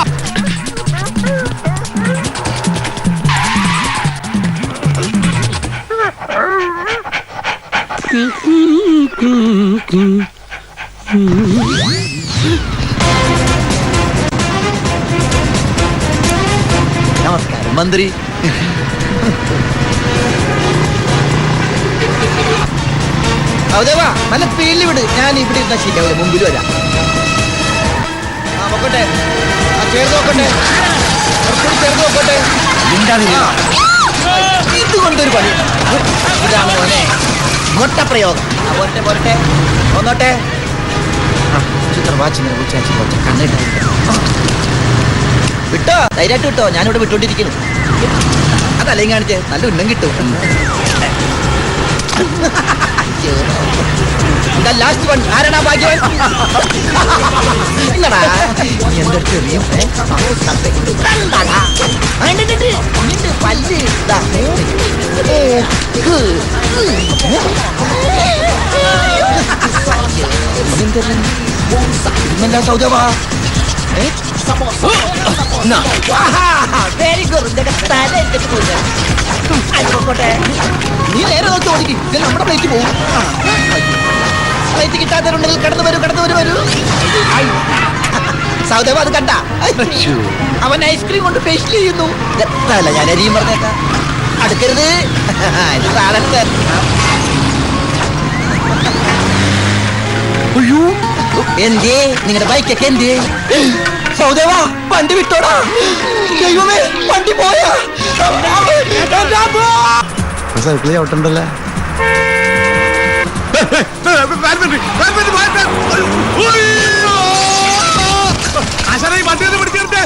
നമസ്കാരം മന്ത്രി. നല്ല സ്പീഡിൽ വിട്. ഞാൻ ഇവിടെ ഇരുന്ന ശരിയാവില്ല. മുമ്പിൽ വരാം. നോക്കട്ടെ, ചേർന്ന് നോക്കട്ടെ, ചേർന്ന് നോക്കട്ടെ. ഇതുകൊണ്ടൊരു പണി. ഇതാണ് മോനെ മൊട്ട പ്രയോഗം. പോരട്ടെ പോരട്ടെ, ഒന്നോട്ടെ. വാച്ചിങ്ങനെ കണ്ടിട്ട് വിട്ടോ, ധൈര്യമായിട്ട് വിട്ടോ. ഞാനിവിടെ വിട്ടോണ്ടിരിക്കുന്നു. അതല്ലേ കാണിച്ചേ, നല്ല ഉന്നം കിട്ടും. Last one. ആരാണ് ഭാഗ്യവൻ? എന്നടാ എന്റെ ചെറിയും പല്ല് സൗജവാ. Very good. നീ നേരെ നോക്കി ഓടിക്കും. ഇത് നമ്മുടെ പ്ലേറ്റ് പോകും. പ്ലേറ്റ് കിട്ടാത്തവരുണ്ടെങ്കിൽ കടന്നു വരൂ, കടന്നു വരൂ, വരൂ. സൗദേവ അത് കണ്ട? അവൻ ഐസ്ക്രീം കൊണ്ട് ഫേഷ്യൽ ചെയ്യുന്നു. എത്രല്ല ഞാൻ അരിയും പറഞ്ഞേക്കാം. അടുക്കരുത്. അയ്യോ, എന്തേ നിങ്ങളുടെ ബൈക്കൊക്കെ എന്തേ? സൗദേവ വണ്ടി വിട്ടോടാ. ദൈവമേ, വണ്ടി പോയാ. സൈക്കിൾ ചവിട്ടണ്ടല്ലേ? വണ്ടി പിടിച്ചെടുത്ത്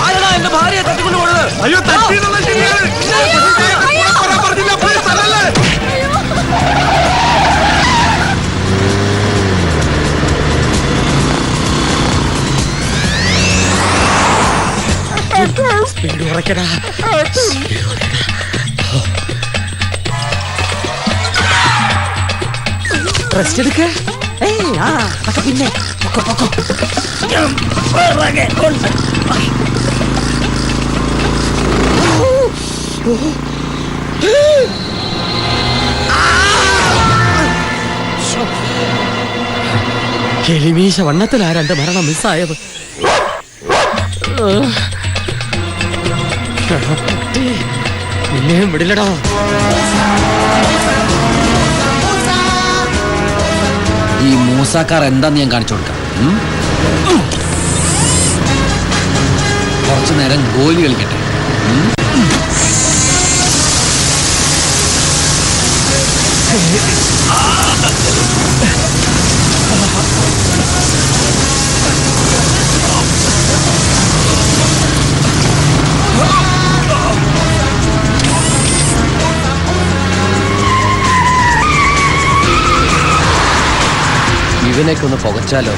ആരാ എന്റെ ഭാര്യയെ തട്ടിക്കൊണ്ട് പോണത്? അയ്യോ, തട്ടിന്നുള്ള ശരിയാണ്. പറഞ്ഞില്ല, പോലീസ് അല്ലല്ലേ. സ്പീഡ് കുറയ്ക്കടാ. റെസ്റ്റ് എടുക്ക. പിന്നെ എലിമീശ വണ്ണത്തിലാ രണ്ട് മരണം മിസ്സായത്. നിന്നെയും വിടില്ലടോ. ഈ മൂസാക്കാർ എന്താന്ന് ഞാൻ കാണിച്ചു കൊടുക്കാം. കുറച്ചു നേരം ഗോലി കളിക്കട്ടെ. ഇവനൊക്കെ ഒന്ന് പുകച്ചാലോ?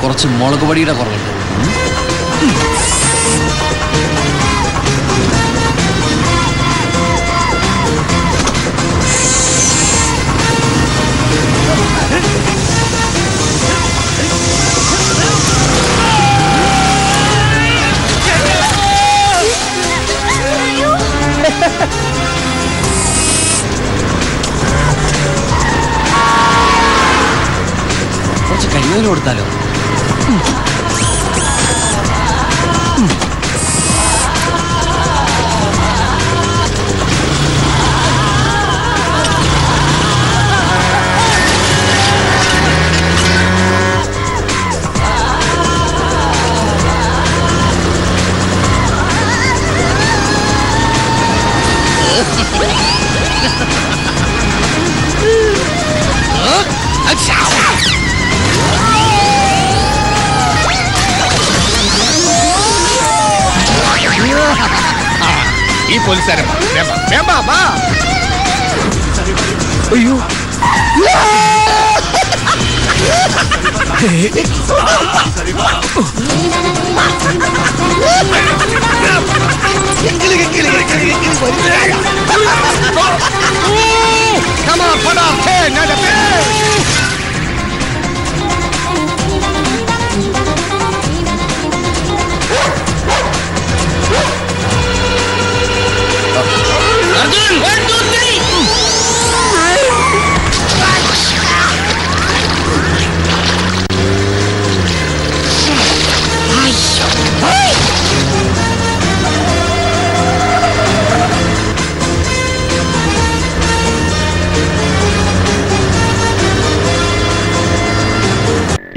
കുറച്ച് മുളക് പൊടിയുടെ കുറവുണ്ട്. കുറച്ച് കരിവേല കൊടുത്താലോ? ഈ പോലീസുകാരൻ അയ്യോ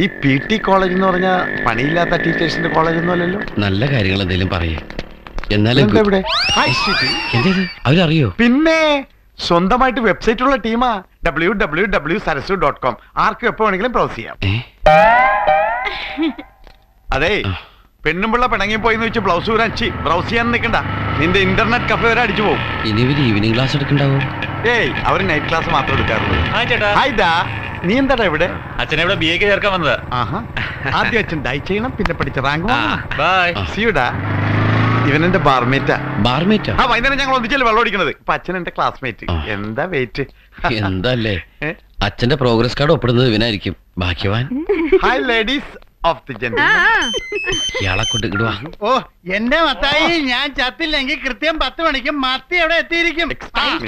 ഈ പി ടി കോളേജ് എന്ന് പറഞ്ഞ പണിയില്ലാത്ത ടീച്ചേഴ്സിന്റെ കോളേജ് ഒന്നും അല്ലല്ലോ. നല്ല കാര്യങ്ങൾ എന്തെങ്കിലും പറയേ. എന്നാലും എന്താ ഇവിടെ? Hi city. എന്തേത് അവരറിയോ? പിന്നെ സ്വന്തമായിട്ട് വെബ്സൈറ്റ് ഉള്ള ടീമാ. www.sarasu.com. ആർക്കും എപ്പോ വേണമെങ്കിലും ബ്രൗസ് ചെയ്യാം. അതെ, പെണ്ണുമ്പിള്ള പിണങ്ങി പോയിന്ന് വെച്ച് ബ്ലൗസ് ബ്രൗസ് ചെയ്യാൻ നിൽക്കണ്ട. നിന്റെ ഇന്റർനെറ്റ് കഫേ വരെ അടിച്ചു പോകും. ഇനി ഇവര് ഈവനിങ് ക്ലാസ് എടുക്കണ്ടാവോ? ഏയ്, അവര് നൈറ്റ് ക്ലാസ് മാത്രം എടുക്കാറുള്ളൂ. ഹായ് ദാ, നീ എന്താടാ ഇവിടെ? അച്ഛനെ ഇവിടെ BA ചേർക്കാൻ വന്നതാ. ആഹാ, ആദ്യം അച്ഛൻ ഡൈ ചെയ്യണം, പിന്നെ പഠിച്ച റാങ്ക് സിയുടാ. ഇവനെന്റെ ബാർമേറ്റാ. ബാർമേറ്റാ? ആ, വൈകുന്നേരം ഞങ്ങൾ ഒന്നിച്ചല്ലേ വെള്ളം അടിക്കണത്. ഇപ്പൊ അച്ഛൻ എന്റെ ക്ലാസ്മേറ്റ്. എന്താ വെയിറ്റ്? എന്തല്ലേ, അച്ഛന്റെ പ്രോഗ്രസ് കാർഡ് ഒപ്പിടുന്നത് ഇവനായിരിക്കും ഭാഗ്യവാൻ. Hi ladies of the gentlemen. ഇയാളെ കൊണ്ട് ഇടുവാ. ഓ, എന്റെ മത്തായി, ഞാൻ ചത്തില്ലെങ്കിൽ കൃത്യം 10 മണിക്ക് മത്തി അവിടെ എത്തിയിരിക്കും.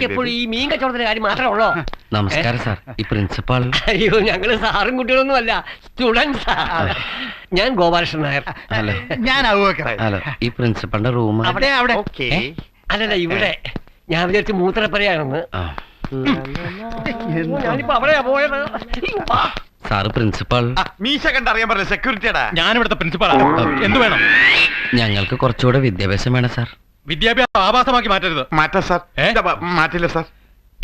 എപ്പോഴും ഈ മീൻ കച്ചവടത്തിന്റെ കാര്യം മാത്രമേ ഉള്ളോ? നമസ്കാരം സാർ. ഈ പ്രിൻസിപ്പാൾ? അയ്യോ, ഞങ്ങള് സാറും കുട്ടികളൊന്നും അല്ല, സ്റ്റുഡൻസാ. ഞാൻ ഗോപാലകൃഷ്ണൻ നായർ. ഹലോ. ഞാൻ അവക്കറ. ഹലോ. ഈ പ്രിൻസിപ്പാളിന്റെ റൂം? അവിടെ അവിടെ. അല്ലല്ല, ഇവിടെ. ഞാൻ വിചാരിച്ചു മൂത്രപ്പരയാണെന്ന്. ഞാനിപ്പോ അവിടെയാ പോയത്. Sir principal? മീശ കണ്ടറിയാൻ പറഞ്ഞ സെക്യൂരിറ്റിയാടാ. ഞാനിവിടുത്തെ പ്രിൻസിപ്പാളാ. എന്ത് വേണം? ഞങ്ങൾക്ക് കുറച്ചുകൂടെ വിദ്യാഭ്യാസം വേണം സാർ. വിദ്യാഭ്യാസം ആഭാസമാക്കി മാറ്റരുത്. മാറ്റാ സാർ. മാറ്റില്ല സാർ.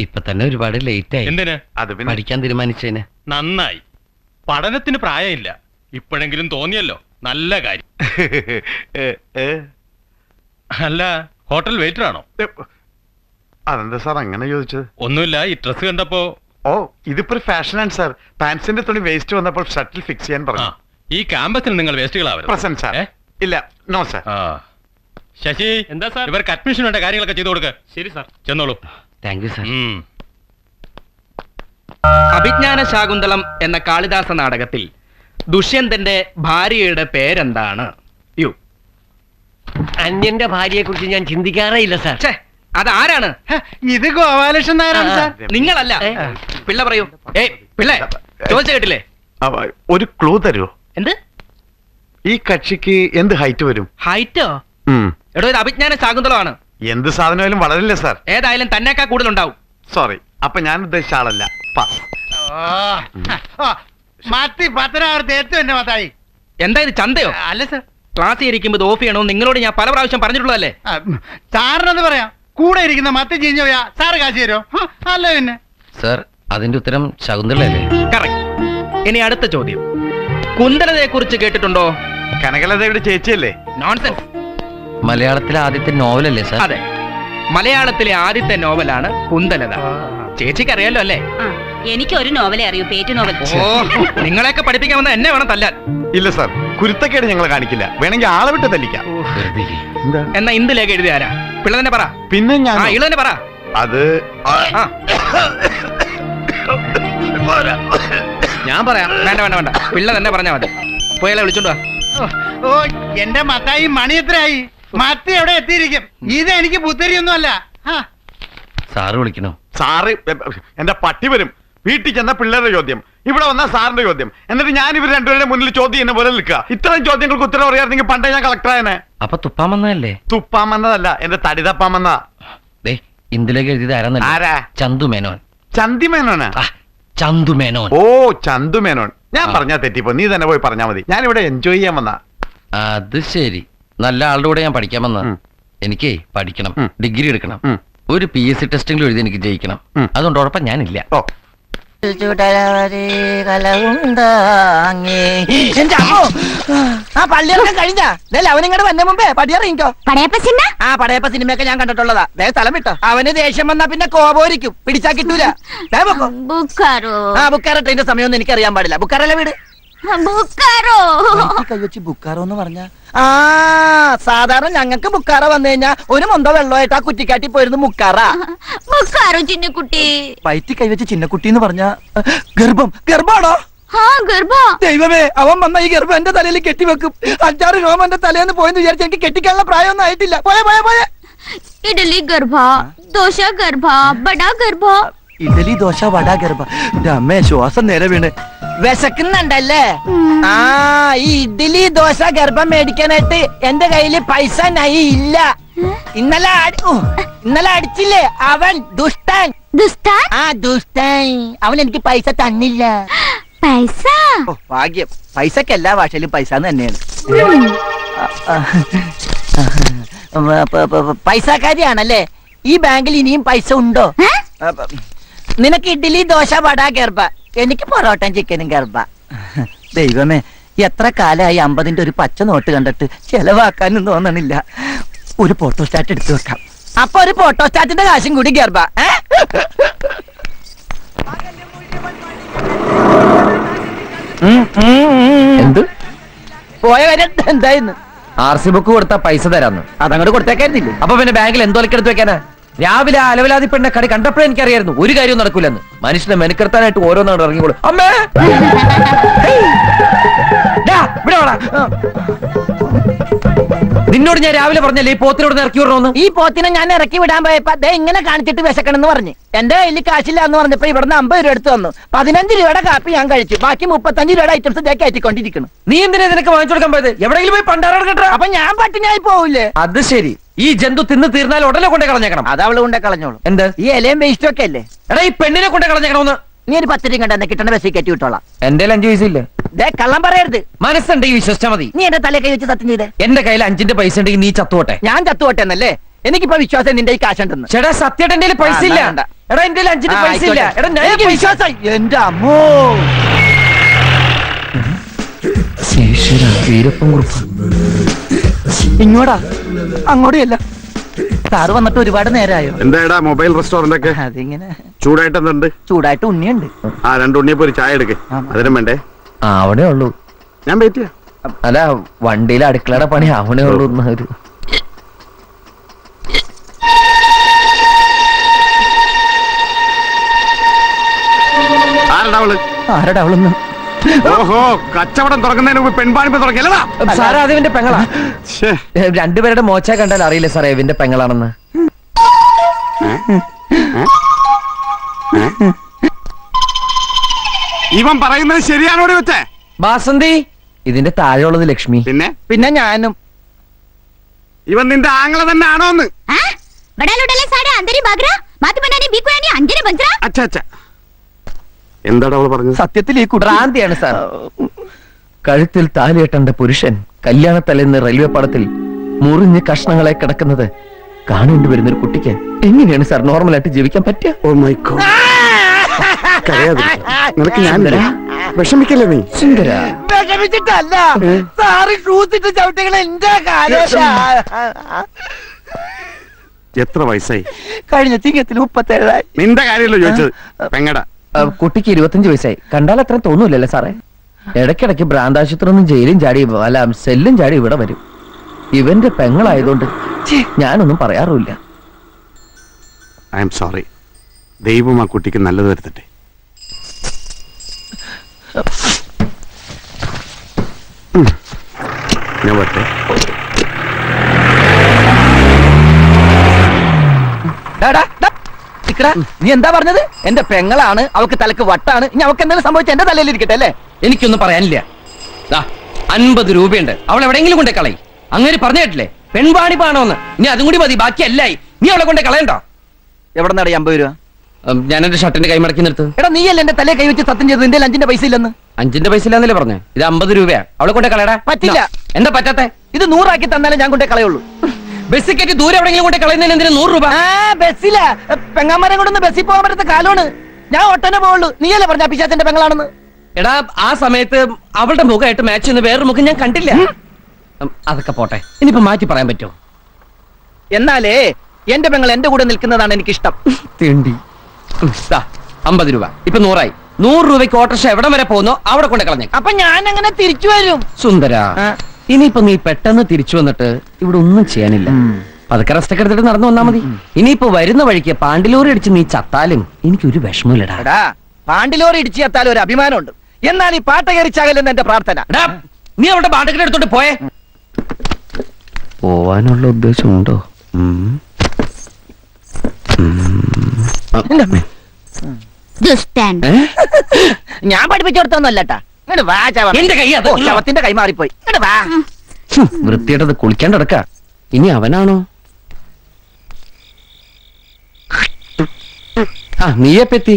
ഇപ്പൊ തന്നെ ഒരുപാട് ലേറ്റ് ആയി. എന്തിന്? അത് പിന്നെ പഠിക്കാൻ തീരുമാനിച്ചതിന്. നന്നായി. പഠനത്തിന് പ്രായമില്ല. ഇപ്പോഴെങ്കിലും തോന്നിയല്ലോ, നല്ല കാര്യം. അല്ല, ഹോട്ടൽ വെയിറ്റർ ആണോ? അതെന്താ സാർ അങ്ങനെ ചോദിച്ചത്? ഒന്നുമില്ല, ഈ ഡ്രസ് കണ്ടപ്പോ. ഓ, ഇതിപ്പോ ഒരു ഫാഷനാണ് സാർ. പാൻസിന്റെ തുണി വേസ്റ്റ് വന്നപ്പോൾ ഷട്ടിൽ ഫിക്സ് ചെയ്യാൻ പറഞ്ഞു. ഈ ക്യാമ്പസിൽ നിങ്ങൾ വേസ്റ്റുകളാവരുത്. Present sir. ഇല്ല, നോ സാർ. ശശി, എന്താ സാർ? ഇവർക്ക് അഡ്മിഷൻ വേണ്ട കാര്യങ്ങളൊക്കെ ചെയ്തു കൊടുക്കുക. ശരി സാർ, ചെന്നോളൂ. Thank you sir. Abhijnana Shakuntalam എന്ന കാളിദാസ നാടകത്തിൽ ദുഷ്യന്തന്റെ ഭാര്യയുടെ പേരെന്താണ്? യു. അന്യന്റെ ഭാര്യയെ കുറിച്ച് ഞാൻ ചിന്തിക്കാറേ ഇല്ല സാർ. അതാരാണ്? ഇത് ഗോപാലകൃഷ്ണൻ നായരാണ് സാർ. നിങ്ങളല്ല. പിള്ള പറയൂ. പിള്ളേ, ചോദിച്ചു കേട്ടില്ലേ? ഒരു ക്ലൂ തരുമോ? എന്ത്? ഈ കക്ഷിക്ക് എന്ത് ഹൈറ്റ് വരും? ഹൈറ്റോ? എടോ, ഇത് അഭിജ്ഞാന ശാകുന്തളമാണ്. എന്ത് സാധനമായാലും വളരില്ല സാർ. ഏതായാലും തന്നെക്കാ കൂടുതലുണ്ടാവും. സോറി, അപ്പൊ ഞാൻ ഉദ്ദേശിച്ച ആളല്ല. മത്തി 10 ഏറ്റവും എന്നെ മത്തായി. എന്താ ഇത്, ചന്തയോ? അല്ല സാർ, ക്ലാസ്സിൽ ഇരിക്കുമ്പോൾ ഓഫ് ചെയ്യണോ? നിങ്ങളോട് ഞാൻ പല പ്രാവശ്യം പറഞ്ഞിട്ടുള്ളതല്ലേ. സാറിനത് പറയാം. കൂടെ ഇരിക്കുന്ന മത്തി ചീഞ്ഞു പോയാ സാറ് കാശ് തരുമോ? അല്ല പിന്നെ സാർ, അതിന്റെ ഉത്തരം ശകുന്തളയല്ലേ? കറക്റ്റ്. ഇനി അടുത്ത ചോദ്യം. കുന്തലതയെ കുറിച്ച് കേട്ടിട്ടുണ്ടോ? കനകലതയുടെ ചേച്ചിയല്ലേ? നോൺസെൻസ്. മലയാളത്തിലെ ആദ്യത്തെ നോവലല്ലേ സാർ? അതെ, മലയാളത്തിലെ ആദ്യത്തെ നോവലാണ് കുന്തലത. ചേച്ചിക്ക് അറിയാലോ അല്ലേ? എനിക്ക് ഒരു നോവലേ അറിയൂ, പേറ്റ് നോവൽ. ഓ നിങ്ങളെയൊക്കെ പഠിപ്പിക്കാൻ വന്ന എന്നെ വേണം തല്ലാൻ. ഇല്ല സാർ, കുരുത്തക്കേട് ഞങ്ങൾ കാണിക്കില്ല. വേണമെങ്കിൽ ആളെ വിട്ട് തല്ലിക്കാം. എന്നാ ഇന്ത് ലേഖ എഴുതിയ ആരാ? പിള്ള തന്നെ പറ. പിന്നെ ഞാൻ ഇള തന്നെ പറ. അത് ആ. ഞാൻ പറയാം. വേണ്ട വേണ്ട വേണ്ട, പിള്ള തന്നെ പറഞ്ഞാ മതി. പോയാളെ വിളിച്ചോണ്ട് വാ. ഓ എന്റെ മത്തായി മണി എത്രയായി? മത്തി എവിടെ എത്തിയിരിക്കും? ഇത് എനിക്ക് പുത്തരിയൊന്നും അല്ല. സാറ് വിളിക്കണോ? സാറ് എന്റെ പട്ടി വരും. വീട്ടിൽ ചെന്ന പിള്ളേരുടെ ചോദ്യം, ഇവിടെ വന്ന സാറിന്റെ ചോദ്യം, എന്നിട്ട് ഞാൻ ഇവർ രണ്ടുപേരുടെ മുന്നിൽ ചോദ്യം ചെയ്യുന്ന പോലെ നിൽക്കുക. ഇത്രയും ചോദ്യങ്ങൾക്ക് ഉത്തരം അറിയാമെങ്കിൽ പണ്ടേ ഞാൻ കളക്ടറായനെ. അപ്പൊ തുപ്പാൻ വന്നതല്ലേ? തുപ്പാൻ വന്നതല്ല, എന്റെ തടി തപ്പാൻ വന്ന. ഇന്ദിലേക്ക് എഴുതിയത് ആരാ? ചന്തു മേനോൻ. ചന്തി മേനോനാ? ചന്തു മേനോൻ. ഓ ചന്തു മേനോൻ. ഞാൻ പറഞ്ഞാ തെറ്റിപ്പോ, നീ തന്നെ പോയി പറഞ്ഞാ മതി. ഞാൻ ഇവിടെ എൻജോയ് ചെയ്യാൻ വന്ന. അത് ശരി. നല്ല ആളുടെ കൂടെ ഞാൻ പഠിക്കാൻ വന്ന. എനിക്ക് പഠിക്കണം, ഡിഗ്രി എടുക്കണം, ഒരു PSC ടെസ്റ്റിംഗിൽ എഴുതി എനിക്ക് ജയിക്കണം. അതുകൊണ്ട് ഉറപ്പം ഞാനില്ല. ഓ ആ പള്ളിയൊക്കെ കഴിഞ്ഞ അവനിങ്ങോട്ട് വന്ന മുമ്പേ പടിയറിയിക്കോ. പടയപ്പ പടയപ്പ സിനിമയൊക്കെ ഞാൻ കണ്ടിട്ടുള്ളതാ. വേഗം സ്ഥലം വിട്ടോ. അവന് ദേഷ്യം വന്നാ പിന്നെ കോപോരിക്കും, പിടിച്ചാ കിട്ടൂല. ബുക്കാറോ ട്രെയിന്റെ സമയമൊന്നും എനിക്ക് അറിയാൻ പാടില്ല. ബുക്കാറല്ലേ വീട്? കൈവച്ച് ബുക്കാറോ എന്ന് പറഞ്ഞ സാധാരണ ഞങ്ങൾക്ക് ബുക്കാറ വന്നു കഴിഞ്ഞാ ഒരു മൊന്തോ വെള്ളമായിട്ട് ആ കുറ്റിക്കാട്ടി പോയിരുന്നു മുക്കാറ. ചിന്നക്കുട്ടി വയറ്റി കൈവച്ച് ചിന്നക്കുട്ടി എന്ന് പറഞ്ഞ ഗർഭാണോ? ദൈവമേ, അവൻ വന്ന ഈ ഗർഭം എന്റെ തലയിൽ കെട്ടിവെക്കും. 5-6 രോമം എന്റെ തലേന്ന് പോയെന്ന് വിചാരിച്ച എനിക്ക് കെട്ടിക്കാനുള്ള പ്രായമൊന്നും ആയിട്ടില്ല. പോയെ ഇഡലി ഗർഭ, ദോശ ഗർഭ, ബടാ ഗർഭ. ഇഡലി ദോശ വട ഗർഭ. അമ്മേ, ശ്വാസം നേരെ വീണ്. വിശക്കുന്നുണ്ടല്ലേ? ഈ ഇഡ്ഡലി ദോശ ഗർഭം മേടിക്കാനായിട്ട് എന്റെ കയ്യില് പൈസ ഇല്ല. ഇന്നലെ അടിച്ചില്ലേ അവൻ ദുഷ്ടൻ. ദുഷ്ടൻ അവൻ എനിക്ക് പൈസ തന്നില്ല. പൈസ ഭാഗ്യം. പൈസക്ക് എല്ലാ ഭാഷയിലും പൈസ തന്നെയാണ്. പൈസക്കാരിയാണല്ലേ? ഈ ബാങ്കിൽ ഇനിയും പൈസ ഉണ്ടോ? നിനക്ക് ഇഡ്ഡലി ദോശ വട ഗർഭ, എനിക്ക് പൊറോട്ടയും ചിക്കനും ഗർഭ. ദൈവമേ, എത്ര കാലമായി 50-ന്റെ ഒരു പച്ച നോട്ട് കണ്ടിട്ട് ചെലവാക്കാനും തോന്നണില്ല. ഒരു ഫോട്ടോസ്റ്റാറ്റ് എടുത്തു വെക്കാം. അപ്പൊ ഒരു ഫോട്ടോസ്റ്റാറ്റിന്റെ കാശും കൂടി ഗർഭ. എന്ത് പോയ കാര്യം എന്തായിരുന്നു? RC ബുക്ക് കൊടുത്താ പൈസ തരാന്ന്. അതങ്ങോട്ട് കൊടുത്തേക്കായിരുന്നില്ലേ? അപ്പൊ പിന്നെ ബാങ്കിൽ എന്തോലക്കെടുത്ത് വെക്കാനാ? രാവിലെ അലവലാതി പെണ്ണ കടി കണ്ടപ്പോഴേ എനിക്കറിയായിരുന്നു ഒരു കാര്യവും നടക്കൂലെന്ന്. മനുഷ്യനെ മെനക്കെടുത്താനായിട്ട് ഓരോന്നാണ് ഇറങ്ങിക്കോളൂ. അമ്മേ, നിന്നോട് ഞാൻ രാവിലെ പറഞ്ഞല്ലേ ഈ പോത്തിനോട് ഇറക്കി വിടണമെന്ന്. ഈ പോത്തിനെ ഞാൻ ഇറക്കി വിടാൻ പോയപ്പോ ദേ ഇങ്ങനെ കാണിച്ചിട്ട് വിശക്കണെന്ന് പറഞ്ഞു. എന്റെ കയ്യിൽ കാശില്ല എന്ന് പറഞ്ഞപ്പോ ഇവിടുന്ന് 50 രൂപ എടുത്തു തന്നു. 15 രൂപയുടെ കാപ്പി ഞാൻ കഴിച്ചു. ബാക്കി 35 രൂപയുടെ ഐറ്റംസ് ഇതേ കയറ്റിക്കൊണ്ടിരിക്കണം. നീ എന്തിനാ നിനക്ക് വാങ്ങിച്ചു കൊടുക്കാൻ പോയത്? എവിടെയെങ്കിലും പോയി പണ്ടാറ കേട്ടോ. അപ്പൊ ഞാൻ പട്ടിണിയായി പോവില്ലേ? അത് ശരി. ഈ ജന്തു തിന്ന് തീർന്നാൽ ഉടനെ കൊണ്ടേ കളഞ്ഞേക്കണം. അത് അവള് കൊണ്ടേ കളഞ്ഞോളൂ. എന്ത്? ഈ ഇലയും വേസ്റ്റും ഒക്കെ അല്ലേ? എടാ, ഈ പെണ്ണിനെ കൊണ്ടേ കളഞ്ഞേക്കണമെന്ന്. നീ ഒരു 10 രൂപ കണ്ടെന്ന് കിട്ടണ ബസ്സിൽ കയറ്റി വിട്ടോളാം. എന്റെ 5 പൈസയില്ല. കള്ളം പറയരുത്. മനസ്സുണ്ടെങ്കിൽ വിശ്വസിച്ചാ മതി. നീ എന്റെ തലേ കൈ വെച്ച് സത്യം ചെയ്തേ. എന്റെ കയ്യിൽ 5-ന്റെ പൈസ ഉണ്ടെങ്കിൽ നീ ചത്തുപോട്ടെ. ഞാൻ ചത്തുപോട്ടെ എന്നല്ലേ? എനിക്കിപ്പോ വിശ്വാസം നിന്റെ ഈ കാശുണ്ടെന്ന്. ചേട്ടാ, സത്യമായിട്ട് എന്റെ പൈസ ഇല്ല. എടാ, എന്റെ 5-ന്റെ പൈസ ഇല്ല. എടാ, എനിക്ക് വിശ്വാസം. എന്റെ അമ്മോ, ഇങ്ങോട്ടാ അങ്ങോട്ടല്ല. സാറ് വന്നിട്ട് ഒരുപാട് നേരമായോ? എന്താ മൊബൈൽ റെസ്റ്റോറന്റ് ഒക്കെ അതിങ്ങനെ ചൂടായിട്ട് എന്തുണ്ട്? ചൂടായിട്ട് ഉണ്ണിയുണ്ട്. 2 ഉണ്ണിയപ്പോ ഒരു ചായ എടുക്കേ. അതിനും വേണ്ടേ? അവിടെ ഉള്ളൂ. ഞാൻ വെയിറ്റ് ചെയ്യാം. അല്ല, വണ്ടിയിലെ അടുക്കളയുടെ പണി അവിടെ ഉള്ളൂ. ആരടാ അവളൊന്ന്? ഓഹോ, കച്ചവടം തുറക്കുന്നതിന് മുമ്പ് പെൺപാണിപ്പ് തുടങ്ങിയല്ലടാ. സാറേ, അത് ഇവന്റെ പെങ്ങളാ. രണ്ടുപേരുടെ മോച്ച കണ്ടാൽ അറിയില്ല സാറേ ഇവന്റെ പെങ്ങളാണെന്ന്. ഇവൻ പറയുന്നത് ശരിയാണോ വെച്ചേ? ബാസന്തി, ഇതിന്റെ താഴെയുള്ളത് ലക്ഷ്മി. പിന്നെ ഞാനും. ഇവൻ നിന്റെ ആങ്ങളെ തന്നെ ആണോന്ന്? എന്താടാ അവള് പറഞ്ഞത്? സത്യത്തിൽ ഈ ഭ്രാന്തിയാണ് സാർ. കഴുത്തിൽ താലികെട്ടേണ്ട പുരുഷൻ കല്യാണത്തലേന്ന് റെയിൽവേ പാളത്തിൽ മുറിഞ്ഞ് കഷ്ണങ്ങളെ കിടക്കുന്നത് കാണേണ്ടി വരുന്ന ഒരു കുട്ടിക്ക് എങ്ങനെയാണ് സാർ നോർമലായിട്ട് ജീവിക്കാൻ പറ്റുക? Oh my god. നിനക്ക് ഞാൻ വിഷമിക്കല്ലേ നീ? സുന്ദര, വിഷമിച്ചിട്ടല്ല സാറ് ഷൂസിട്ട് ചവിട്ടികൾ എന്റെ കാലം. എത്ര വയസ്സായി? കഴിഞ്ഞ ചിങ്ങത്തിൽ 37. നിന്റെ കാര്യമല്ലോ ചോദിച്ചത്. പെങ്ങടാ. കുട്ടിക്ക് 25 വയസ്സായി. കണ്ടാൽ അത്ര തോന്നൂലല്ലേ സാറേ? ഇടയ്ക്കിടയ്ക്ക് ഭ്രാന്താശുപത്രി ഒന്നും ജയിലും ചാടി അല്ല സെല്ലും ചാടി ഇവിടെ വരും. ഇവന്റെ പെങ്ങളായതുകൊണ്ട് ഞാനൊന്നും പറയാറുമില്ല. I am sorry. ദൈവം ആ കുട്ടിക്ക് നല്ലത് വരുത്തട്ടെ. ഞാൻ വരട്ടെ. നീ എന്താ പറഞ്ഞത്? എന്റെ പെങ്ങളാണ്, അവക്ക് തലക്ക് വട്ടാണ്. ഇനി അവക്ക് എന്തെങ്കിലും സംഭവിച്ച എന്റെ തലയിൽ ഇരിക്കട്ടെ അല്ലേ? എനിക്കൊന്നും പറയാനില്ല. 50 രൂപയുണ്ട്, അവൾ എവിടെയെങ്കിലും കൊണ്ടേ കളയും. അങ്ങനെ പറഞ്ഞു കേട്ടില്ലേ, പെൺവാണി പാണോന്ന്. ഇനി അതും കൂടി മതി, ബാക്കി അല്ലായി. നീ അവളെ കൊണ്ടേ കളയണ്ടോ? എവിടെ നിന്നാണ് 50 രൂപ? ഞാൻ എന്റെ ഷർട്ടിന്റെ കൈ മടക്കി നിർത്ത്. എടാ നീയല്ലേ എന്റെ തലയെ കൈ വെച്ച് സത്യം ചെയ്ത് നിന്റെ 5 പൈസ ഇല്ലെന്ന്. 5 പൈസ ഇല്ലെന്നല്ലേ പറഞ്ഞേ? ഇത് 50 രൂപയാ. അവളെ കൊണ്ടേ കളയടാ. പറ്റില്ല. എന്താ പറ്റാത്തെ? ഇത് 100 ആക്കി തന്നാലേ ഞാൻ കൊണ്ടേ കളയുള്ളൂ. ബസ്സിൽ കയറ്റി ദൂരെ എവിടെയെങ്കിലും കൊണ്ടേ കളയുന്നതിന് എന്തിനാ 100 രൂപ? ബസ്സില പെങ്ങാമരെ കൊണ്ടൊന്ന് ബസ്സിൽ പോകാൻ പറ്റാത്ത കാലമാണ്. ഞാൻ ഒട്ടനെ പോവുള്ളൂ. നീയല്ലേ പറഞ്ഞ പിശാചന്റെ പെങ്ങളാണെന്ന്? എടാ ആ സമയത്ത് അവളുടെ മുഖമായിട്ട് മാച്ച് ചെയ്യുന്ന വേറൊരു മുഖം ഞാൻ കണ്ടില്ല. അതൊക്കെ പോട്ടെ, ഇനിയിപ്പോ മാറ്റി പറയാൻ പറ്റുമോ? എന്നാലേ എന്റെ പെങ്ങൾ എന്റെ കൂടെ നിൽക്കുന്നതാണ് എനിക്കിഷ്ടം. തേണ്ടി 50 രൂപ ഇപ്പൊ 100 ആയി. 100 രൂപയ്ക്ക് ഓട്ടോറിക്ഷ എവിടം വരെ പോകുന്നോ അവിടെ കൊണ്ട് കളഞ്ഞേ. അപ്പൊ ഞാൻ അങ്ങനെ തിരിച്ചു വരും. സുന്ദര, ഇനിയിപ്പോ നീ പെട്ടെന്ന് തിരിച്ചു വന്നിട്ട് ഇവിടെ ഒന്നും ചെയ്യാനില്ല. അതൊക്കെ റെസ്റ്റൊക്കെ എടുത്തിട്ട് നടന്നു വന്നാ മതി. ഇനിയിപ്പോ വരുന്ന വഴിക്ക് പാണ്ടിലോറി അടിച്ച് നീ ചത്താലും എനിക്കൊരു വിഷമമില്ലടാ. പാണ്ടിലോറി ഇടിച്ച് ചത്താലും ഒരു അഭിമാനമുണ്ട്. എന്നാൽ ഈ പാട്ട കയറിച്ചാകലെന്ന് എന്റെ പ്രാർത്ഥന. നീ അവിടെ പാട്ടൊക്കെ എടുത്തോണ്ട് പോയേ. പോവാനുള്ള ഉദ്ദേശമുണ്ടോ? ഞാൻ പഠിപ്പിച്ചു കൊടുത്തൊന്നുമല്ലട്ടാ. എന്റെ കൈ ശവത്തിന്റെ കൈ മാറിപ്പോയി. വൃത്തിയായിട്ടത് കുളിക്കാണ്ട് കിടക്ക. ഇനി അവനാണോ? നീയെപ്പത്തി?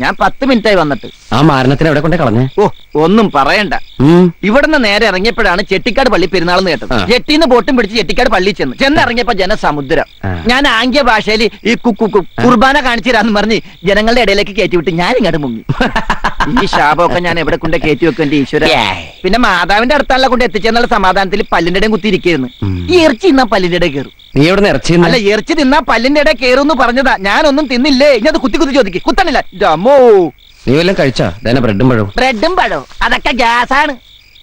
ഞാൻ 10 മിനിറ്റായി വന്നിട്ട്. ആ മാരണത്തിന് എവിടെ കൊണ്ടേ കളഞ്ഞേ? ഓ ഒന്നും പറയണ്ട. ഇവിടുന്ന് നേരെ ഇറങ്ങിയപ്പോഴാണ് ചെട്ടിക്കാട് പള്ളി പെരുന്നാളെന്ന് കേട്ടത്. ജെട്ടിന്ന് ബോട്ടും പിടിച്ച് ചെട്ടിക്കാട് പള്ളി ചെന്നിറങ്ങിയപ്പോ ജനസമുദ്രം. ഞാൻ ആംഗ്യ ഭാഷയിൽ ഈ കുർബാന കാണിച്ചു തരാന്ന് പറഞ്ഞ് ജനങ്ങളുടെ ഇടയിലേക്ക് കയറ്റിവിട്ട് ഞാൻ ഇങ്ങോട്ട് മുങ്ങി. ഈ ശാപമൊക്കെ ഞാൻ എവിടെ കൊണ്ട് കയറ്റി വെക്കും എന്റെ ഈശ്വര. പിന്നെ മാതാവിന്റെ അടുത്താണല്ലോ കൊണ്ട് എത്തിച്ചെന്നുള്ള സമാധാനത്തിൽ പല്ലിന്റെ ഇടയും കുത്തിയിരിക്കുന്നു. ഈ ഇറച്ചി തിന്നാ പല്ലിന്റെ ഇടയിൽ കയറും. നീ എവിടെ ഇറച്ചി? അല്ല ഇറച്ചി തിന്നാ പല്ലിന്റെ ഇടയിൽ കയറും പറഞ്ഞതാ. ഞാനൊന്നും തിന്നില്ലേ. ഇനി അത് കുത്തി കുത്തി ചോദിക്കും. കുത്തണില്ല. അമ്മോ നീ വല്ലതും കഴിച്ചാ? ബ്രെഡും പഴവും. ബ്രെഡും പഴവും അതൊക്കെ ഗ്യാസാണ്.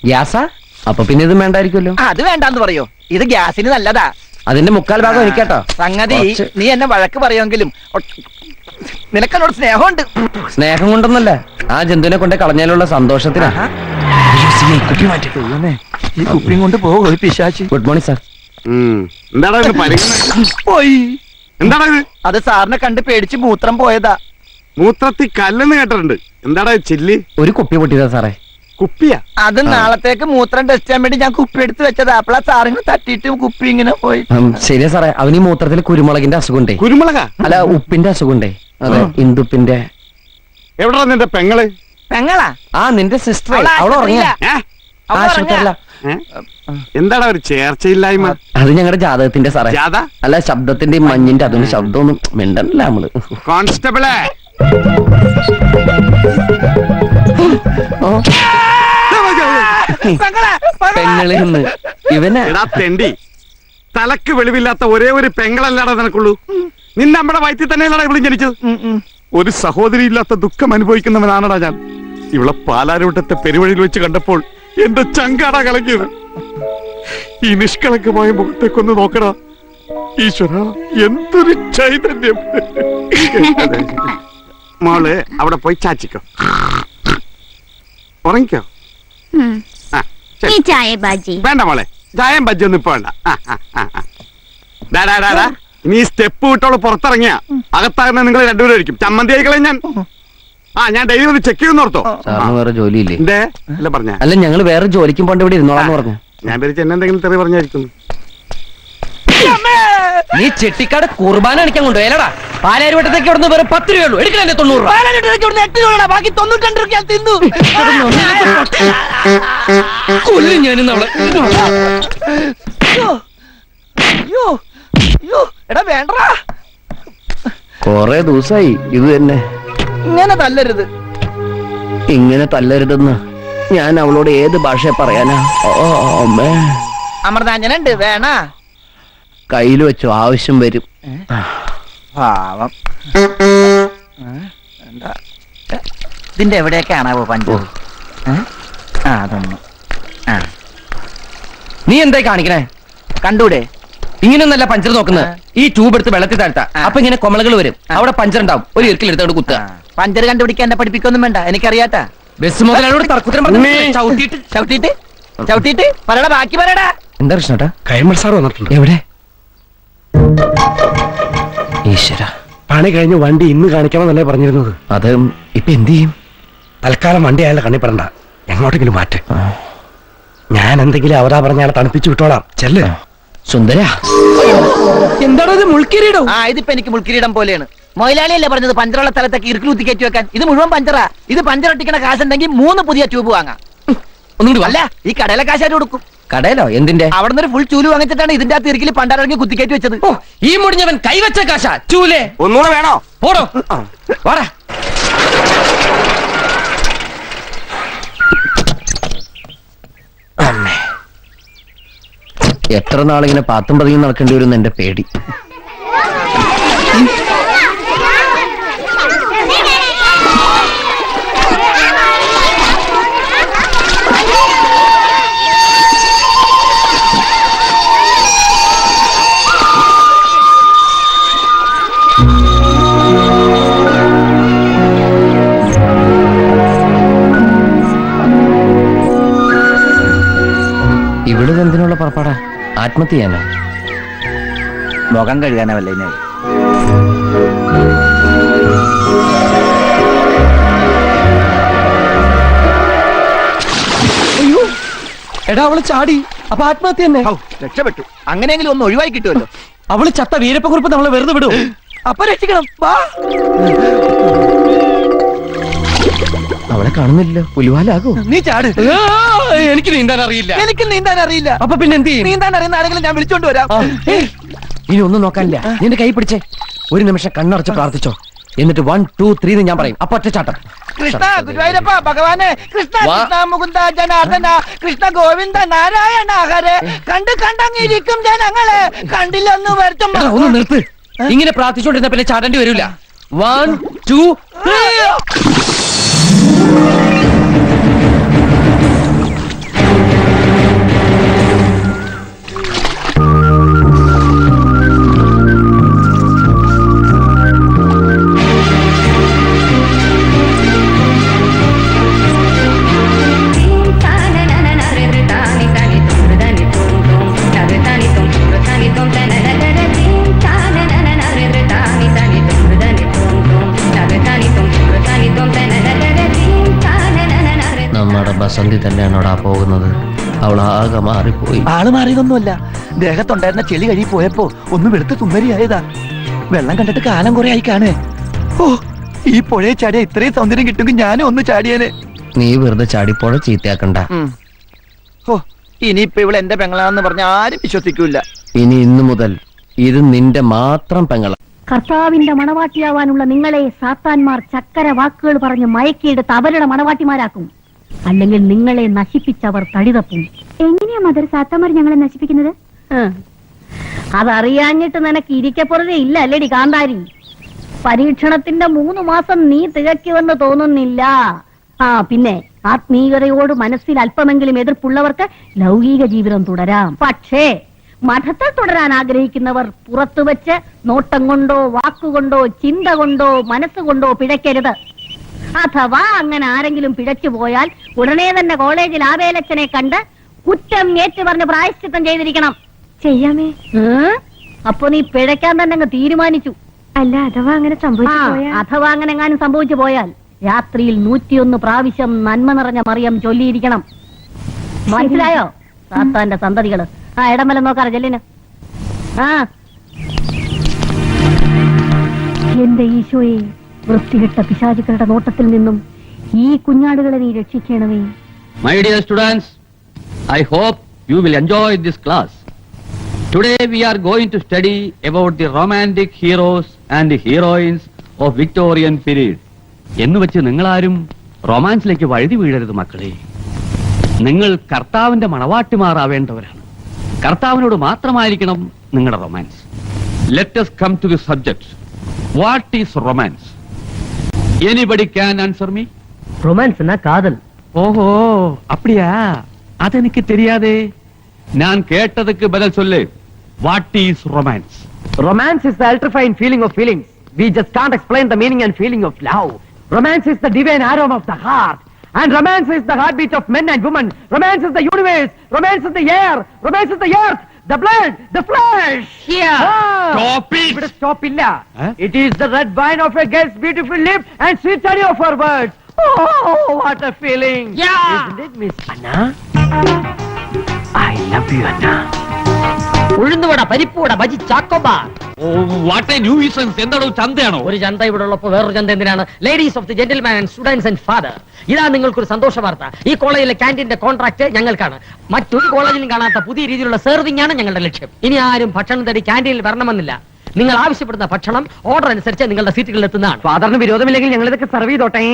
ഗ്യാസാ? അപ്പൊ പിന്നെ ഇത് വേണ്ടായിരിക്കുമല്ലോ. അത് വേണ്ടാന്ന് പറയോ? ഇത് ഗ്യാസിന് നല്ലതാ. അതിന്റെ 3/4 ഭാഗം എനിക്കാട്ടോ. സംഗതി നീ എന്നെ വഴക്ക് പറയുമെങ്കിലും നിനക്കെന്നോട് സ്നേഹമുണ്ട്. സ്നേഹം കൊണ്ടൊന്നല്ല, ആ ജന്തുവിനെ കൊണ്ട് കളഞ്ഞാലുള്ള സന്തോഷത്തിനാ. ഈ കുപ്പിയും കൊണ്ട് പോകും പിശാചി. Good morning sir. എന്താടാ ഇത്? അത് സാറിനെ കണ്ട് പേടിച്ച് മൂത്രം പോയതാ. മൂത്രത്തിൽ കല്ലെന്ന് കേട്ടിട്ടുണ്ട്. എന്താടാ ചില്ലി? ഒരു കുപ്പി പൊട്ടിയതാ സാറേ. കുപ്പിയാ? അത് നാളത്തേക്ക് മൂത്രം ടെസ്റ്റ് ചെയ്യാൻ വേണ്ടി ഞാൻ കുപ്പി എടുത്ത് വെച്ചതാ. അപ്പളാ സാറിന് തട്ടിയിട്ട് കുപ്പി ഇങ്ങനെ പോയി. ശരിയാ സാറേ, അവന് ഈ മൂത്രത്തിൽ കുരുമുളകിന്റെ അസുഖമുണ്ടേ. കുരുമുളകാ? അല്ല ഉപ്പിന്റെ അസുഖമുണ്ടേ. അതെ, ഇന്ദുപ്പിന്റെ. എവിടാ നിന്റെ പെങ്ങള്? പെങ്ങളാ? ആ നിന്റെ സിസ്റ്റർ. അവള് ഉറങ്ങിയ ആശുപത്രിയില. എന്താടാ ഒരു ചേർച്ചയില്ലായ്മ? അത് ഞങ്ങളുടെ ജാതകത്തിന്റെ സാറേ. അല്ല ശബ്ദത്തിന്റെ മഞ്ഞിന്റെ അതുകൊണ്ട് ശബ്ദമൊന്നും മിണ്ടല്ല നമ്മള്. കോൺസ്റ്റബിളെ പെങ്ങള് ഇവനെ തെണ്ടി. തലക്ക് വെളിവില്ലാത്ത ഒരേ ഒരു പെങ്ങളല്ലാടാ നിനക്കുള്ളൂ. നിന്നെ നമ്മുടെ വയറ്റിൽ തന്നെയല്ലാടാ ഇവിടെ ജനിച്ചത്. ഒരു സഹോദരി ഇല്ലാത്ത ദുഃഖം അനുഭവിക്കുന്നവനാണടാ ഞാൻ. ഇവിടെ പാലാരൂട്ടത്തെ പെരുവഴിയിൽ വെച്ച് കണ്ടപ്പോൾ എന്റെ ചങ്കാടാ കളങ്ങിയത്. ഈ നിഷ്കളങ്കമായ മുഖത്തേക്കൊന്ന് നോക്കടാ. ഈശ്വര, എന്തൊരു ചൈതന്യം. മോള് അവിടെ പോയി ചാച്ചിക്കോ, ഉറങ്ങിക്കോ. വേണ്ട മോളെ, ചായം ബജ്ജി ഒന്നും ഇപ്പൊ വേണ്ട. ഇനി ഈ സ്റ്റെപ്പ് വിട്ടോളൂ പുറത്തിറങ്ങിയ അകത്താകുന്ന നിങ്ങൾ രണ്ടുപേരും ആയിരിക്കും. ചമ്മന്തി ആയിക്കളെ ഞാൻ. ഞാൻ ഡെയിലി ഒന്ന് ചെക്ക് ചെയ്യുന്നോർത്തോ. വേറെ ജോലിയില്ലേ? അല്ല പറഞ്ഞ അല്ല ഞങ്ങള് വേറെ ജോലിക്കും പോണ്ട് ഇവിടെ ഇരുന്നോളാന്ന് പറഞ്ഞു. ഞാൻ പേരിച്ച് എന്നെ എന്തെങ്കിലും തെറി പറഞ്ഞായിരിക്കുന്നു. നീ ചെട്ടിക്കാട് കുർബാന അടിക്കാൻ കൊണ്ടുപോയല്ലടാ. പാലാരിവട്ടത്തേക്ക് ഇവിടുന്ന് വെറും 10 രൂപയുള്ളൂ. എടുക്കലേ 90 രൂപ. 8 രൂപ ബാക്കി 92 രൂപ തിന്നു. കൊല്ലും ഞാനിന്ന് അവളെ. എടാ വേണ്ടടാ. കൊറേ ദിവസായി ഇത് തന്നെ. ഇങ്ങനെ തല്ലരുത്, ഇങ്ങനെ തല്ലരുതെന്ന് ഞാൻ അവളോട് ഏത് ഭാഷ പറയാനാ? അമൃതാഞ്ജനുണ്ട് വേണ കയ്യിൽ വെച്ചു, ആവശ്യം വരും. പാവം. ഇതിന്റെ എവിടെയൊക്കെ ആണാവോ പഞ്ചർ? അതൊന്ന് നീ എന്തായി കാണിക്കണേ? കണ്ടൂടെ? ഇങ്ങനെയൊന്നല്ല പഞ്ചർ നോക്കുന്നത്. ഈ ട്യൂബ് എടുത്ത് വെള്ളത്തിൽ താഴ്ത്താ, അപ്പൊ ഇങ്ങനെ കൊമളകൾ വരും. അവിടെ പഞ്ചർ ഉണ്ടാവും. ഒരു ഇറുക്കിലെടുത്തോണ്ട് കുത്തുക. പഞ്ചർ കണ്ടുപിടിക്കാൻ എന്നെ പഠിപ്പിക്കൊന്നും വേണ്ട, എനിക്കറിയാട്ടാ. ബസ് മുതലോട് തർക്കുത്തരം ചവിട്ടിട്ട് പറയടാ, ബാക്കി പറയടാ. എന്താ കൃഷ്ണേട്ടാ? കൈമൾ സാർ വന്നിട്ടുണ്ട്. എവിടെ? ഈശ്വര, പണി കഴിഞ്ഞ് വണ്ടി ഇന്ന് കാണിക്കാമെന്നല്ലേ പറഞ്ഞിരുന്നത്. അത് ഇപ്പൊ എന്ത് ചെയ്യും? തൽക്കാലം വണ്ടി അയാളെ കണ്ണിപ്പെടണ്ട, എങ്ങോട്ടെങ്കിലും മാറ്റ്. ഞാൻ എന്തെങ്കിലും അവതാ പറഞ്ഞ അയാളെ തണുപ്പിച്ചു വിട്ടോളാം. ചെല്ല്. സുന്ദര, എന്താണോ ഇത്? മുൾക്കിരീടോ? ഇതിപ്പോ എനിക്ക് മുൾക്കിരീടം പോലെയാണ്. മൊയിലാളിയല്ലേ പറഞ്ഞത് പഞ്ചറുള്ള സ്ഥലത്തേക്ക് ഇറുക്കിലൂത്തി കയറ്റി വെക്കാൻ? ഇത് മുഴുവൻ പഞ്ചറാ. ഇത് പഞ്ചർ ഒട്ടിക്കണ കാശുണ്ടെങ്കിൽ 3 പുതിയ ട്യൂബ് വാങ്ങാം. ഒന്നും അല്ല, ഈ കടയിലെ കാശായിട്ട് കൊടുക്കും. കടയിലോ? എന്തിന്റെ? അവിടെ നിന്ന് ഒരു ഫുൾ ചൂല് വാങ്ങിച്ചിട്ടാണ് ഇതിന്റെ അകത്ത് ഇറുക്കിൽ പണ്ടാരങ്ങി കുത്തിക്കയറ്റി വെച്ചത്. ഓ, ഈ മുടിഞ്ഞവൻ കൈവച്ച കാശാ ചൂലേ. ഒന്നുകൂടെ വേണോ? ഓടോ, വാടാ. എത്ര നാളിങ്ങനെ പാത്തും പതിയും നടക്കേണ്ടി വരും എന്റെ പേടി. ഇവിടെ എന്തിനുള്ള പുറപ്പാടാ? ആത്മഹത്യ ചെയ്യാനോ? മുഖം കഴുകാനോ വല്ല? അയ്യോ, എടാ അവള് ചാടി. അപ്പൊ ആത്മഹത്യ തന്നെ. രക്ഷപ്പെട്ടു. അങ്ങനെയെങ്കിലും ഒന്ന് ഒഴിവായി കിട്ടുമല്ലോ. അവള് ചത്ത വീരപ്പക്കുറിപ്പ് നമ്മളെ വെറുതെ വിടും. അപ്പൊ രക്ഷിക്കണം. അവളെ കാണുന്നില്ല. പുലിവാലാകൂ. നീ ചാട്. എനിക്ക് നീന്താൻ അറിയില്ല. എനിക്ക് നീന്താൻ അറിയില്ല. അപ്പൊ പിന്നെ എന്ത് ചെയ്യും? നീന്താൻ അറിയുന്ന ആരെങ്കിലും ഞാൻ വിളിച്ചോണ്ട് വരാം. ഇനി ഒന്നും നോക്കാനില്ല. നിന്റെ കൈ പിടിച്ചേ ഒരു നിമിഷം കണ്ണടച്ച് പ്രാർത്ഥിച്ചോ. എന്നിട്ട് 1 2 3 എന്ന് ഞാൻ പറയും. അപ്പൊ ഒറ്റച്ചാട്ടം. കൃഷ്ണ ഗുരുവായൂരപ്പ ഭഗവാനെ, കൃഷ്ണ കൃഷ്ണ മുകുന്ദ ജനാർദ്ദന, കൃഷ്ണ ഗോവിന്ദ നാരായണ ഹരേ. കണ്ടങ്ങിരിക്കും ജനങ്ങളെ, കണ്ടില്ലെന്ന് വരുത്തും. ഒന്ന് നിർത്ത്. ഇങ്ങനെ പ്രാർത്ഥിച്ചോണ്ടിരുന്ന പിന്നെ ചാടേണ്ടി വരില്ല. 1 2 നമ്മുടെ ബസന്തി തന്നെയാണോടാ പോകുന്നത്? അവൾ ആകെ മാറിപ്പോയി. ആള് മാറിയതൊന്നുമല്ല, ദേഹത്തുണ്ടായിരുന്ന ചെളി കഴുകി പോയപ്പോ ഒന്ന് വെളുത്ത് സുന്ദരിയായതാ. വെള്ളം കണ്ടിട്ട് കാലം കുറെ ആയി കാണുവേ. ഓ, ഈ പുഴയെ ചാടിയ ഇത്രയും സൗന്ദര്യം കിട്ടുമെങ്കിൽ ഞാനും ഒന്ന് ചാടിയേനെ. നീ വെറുതെ ചാടിപ്പോഴ ചീത്തയാക്കണ്ട. ഓ, ഇനിയിപ്പൊ ഇവള് എന്റെ പെങ്ങളാണെന്ന് പറഞ്ഞ ആരും വിശ്വസിക്കൂല. ഇനി ഇന്നു മുതൽ ഇത് നിന്റെ മാത്രം പെങ്ങള. കർത്താവിന്റെ മണവാട്ടിയാവാനുള്ള നിങ്ങളെ സാത്താന്മാർ ചക്കര വാക്കുകൾ പറഞ്ഞ് മയക്കിയെടുത്ത് അവരുടെ മണവാട്ടിമാരാക്കും. അല്ലെങ്കിൽ നിങ്ങളെ നശിപ്പിച്ചവർ തടിതപ്പും. എങ്ങനെയാ മദർ സാത്താന്മാർ ഞങ്ങളെ നശിപ്പിക്കുന്നത്? അതറിയാഞ്ഞിട്ട് നിനക്ക് ഇരിക്കപ്പുറതേ ഇല്ല അല്ലേടി കാന്താരി. പരീക്ഷണത്തിന്റെ 3 മാസം നീ തികയ്ക്കുമെന്ന് തോന്നുന്നില്ല. പിന്നെ ആത്മീയതയോട് മനസ്സിൽ അല്പമെങ്കിലും എതിർപ്പുള്ളവർക്ക് ലൗകിക ജീവിതം തുടരാം. പക്ഷേ മഠത്തിൽ തുടരാൻ ആഗ്രഹിക്കുന്നവർ പുറത്തു വെച്ച് നോട്ടം കൊണ്ടോ വാക്കുകൊണ്ടോ ചിന്ത കൊണ്ടോ മനസ്സുകൊണ്ടോ പിഴയ്ക്കരുത്. അഥവാ അങ്ങനെ ആരെങ്കിലും പിഴച്ചു പോയാൽ ഉടനെ തന്നെ കോളേജിൽ ആവേലച്ചനെ കണ്ട് കുറ്റം ഏറ്റു പറഞ്ഞ് പ്രായശ്ചിത്തം ചെയ്തിരിക്കണം. ചെയ്യാമേ? അപ്പൊ നീ പിഴയ്ക്കാൻ തന്നെ അങ്ങ് തീരുമാനിച്ചു. അല്ല, അഥവാ അങ്ങനെ അഥവാ അങ്ങനെ എങ്ങാനും സംഭവിച്ചു പോയാൽ രാത്രിയിൽ 101 പ്രാവശ്യം നന്മ നിറഞ്ഞ മറിയം ചൊല്ലിയിരിക്കണം. മനസ്സിലായോ? സാത്താന്റെ സന്തതികള്. ഇടമല നോക്കാറ് ചെല്ലിന്. എന്റെ ഈശോയെ, വൃത്തികെട്ട പിശാചുക്കളുടെ നോട്ടത്തിൽ നിന്നും ഈ കുഞ്ഞാടുകളെ നീ രക്ഷിക്കണമേ. My dear students, I hope you will enjoy this class. Today we are going to study about the romantic heroes and heroines of Victorian period. എന്ന് വെച്ച് നിങ്ങളാരും റൊമാൻസിലേക്ക് വഴുതി വീഴരുത് മക്കളെ. നിങ്ങൾ കർത്താവിന്റെ മണവാട്ടിമാറാവേണ്ടവരാണ്. കർത്താവിനോട് മാത്രമായിരിക്കണം നിങ്ങളുടെ romance. Let us come to the subject. What is romance? Anybody can answer me? ரொமான்ஸ்னா காதல். ஓஹோ அப்படியா? அது எனக்கு தெரியாதே. நான் கேட்டதுக்கு பதில் சொல்லு. What is romance? Romance is the ultrafine feeling of feelings. We just can't explain the meaning and feeling of love. Romance is the divine aroma of the heart. And romance is the heartbeat of men and women. Romance is the universe. Romance is the air. Romance is the earth. The blood. The flesh. Here. Stop it. ഇവിടെ stop ഇല്ല. Huh? It is the red wine of a girl's beautiful lip and sweet honey of her words. Oh, what a feeling. Yeah. Isn't it, Miss Anna? I love you, Anna. Uzhunnu vada, parippu vada, bajji, chocobar. What a nuisance. എന്താണോ ചന്തയാണോ? ഒരു ചന്ത ഇവിടെ ഉള്ളപ്പോ വേറൊരു ചന്ത എന്തിനാണ്? Ladies of the gentleman and students and father. ഇതാ നിങ്ങൾക്കൊരു സന്തോഷ വാർത്ത. ഈ കോളേജിലെ ക്യാന്റീന്റെ കോൺട്രാക്ട് ഞങ്ങൾക്കാണ്. മറ്റൊരു കോളേജിലും കാണാത്ത പുതിയ രീതിയിലുള്ള സെർവിംഗ് ആണ് ഞങ്ങളുടെ ലക്ഷ്യം. ഇനി ആരും ഭക്ഷണം തേടി ക്യാന്റീനിൽ വരണമെന്നില്ല. നിങ്ങൾ ആവശ്യപ്പെടുന്ന ഭക്ഷണം ഓർഡർ അനുസരിച്ച് നിങ്ങളുടെ സീറ്റുകളിൽ എത്തുന്നതാണ്. ഫാദറിന് വിരോധമില്ലെങ്കിൽ ഞങ്ങൾ ഇതൊക്കെ സർവ് ചെയ്തോട്ടെ.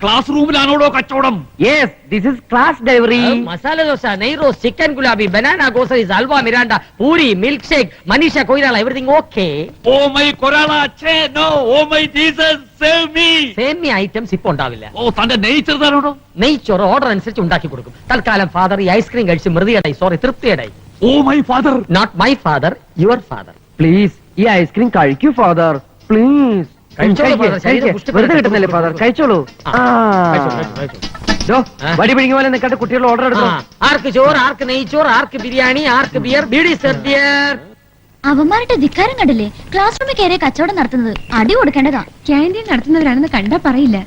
ക്ലാസ് റൂമിലാണോടോ കച്ചവടം? Yes, this is class delivery. Masala dosa, നെയ് റോസ്, ചിക്കൻ ഗുലാബി, banana groceries, halwa, Mirinda, puri, milkshake, Manisha Koirala, everything okay. ഓ മൈ കൊറാള, ഛേ നോ. ഓ മൈ ജീസസ്, സേവ് മീ. സേമിയ ഐറ്റംസ് ഇപ്പൊ ഉണ്ടാവില്ല. ഓ തന്റെ നെയ്ച്ചർ താനോടോ? നെയ്ച്ചോറ് ഓർഡർ അനുസരിച്ച് ഉണ്ടാക്കി കൊടുക്കും. തൽക്കാലം ഫാദർ ഈ ഐസ്ക്രീം കഴിച്ച് മൃതിയടായി, സോറി തൃപ്തിയടായി. ഓ my father. Not my father, your father. Please ഈ ഐസ്ക്രീം കഴിക്കൂ ഫാദർ, പ്ലീസ്. കഴിച്ചോളൂ father, ശരീരം പുഷ്ടിപ്പെടുത്തട്ടെ. വെറുതെ കിട്ടുന്നില്ലേ ഫാദർ, കഴിച്ചോളൂ. വടി പിടിങ്ങ പോലെ നിൽക്കാണ്ട് കുട്ടികളുടെ ഓർഡർ എടുത്തു. ആർക്ക് ചോറ്, ആർക്ക് നെയ്ച്ചോറ്, ആർക്ക് ബിരിയാണി, ആർക്ക് ബിയർ, ബീഡി സദ്യർ. അവന്മാരുടെ ധിക്കാരം കണ്ടില്ലേ? ക്ലാസ് റൂമിൽ കയറിയ കച്ചവടം നടത്തുന്നത് അടി കൊടുക്കേണ്ടതാ. ക്യാൻറ്റീൻ നടത്തുന്നവരാണെന്ന് കണ്ടാ പറയില്ല.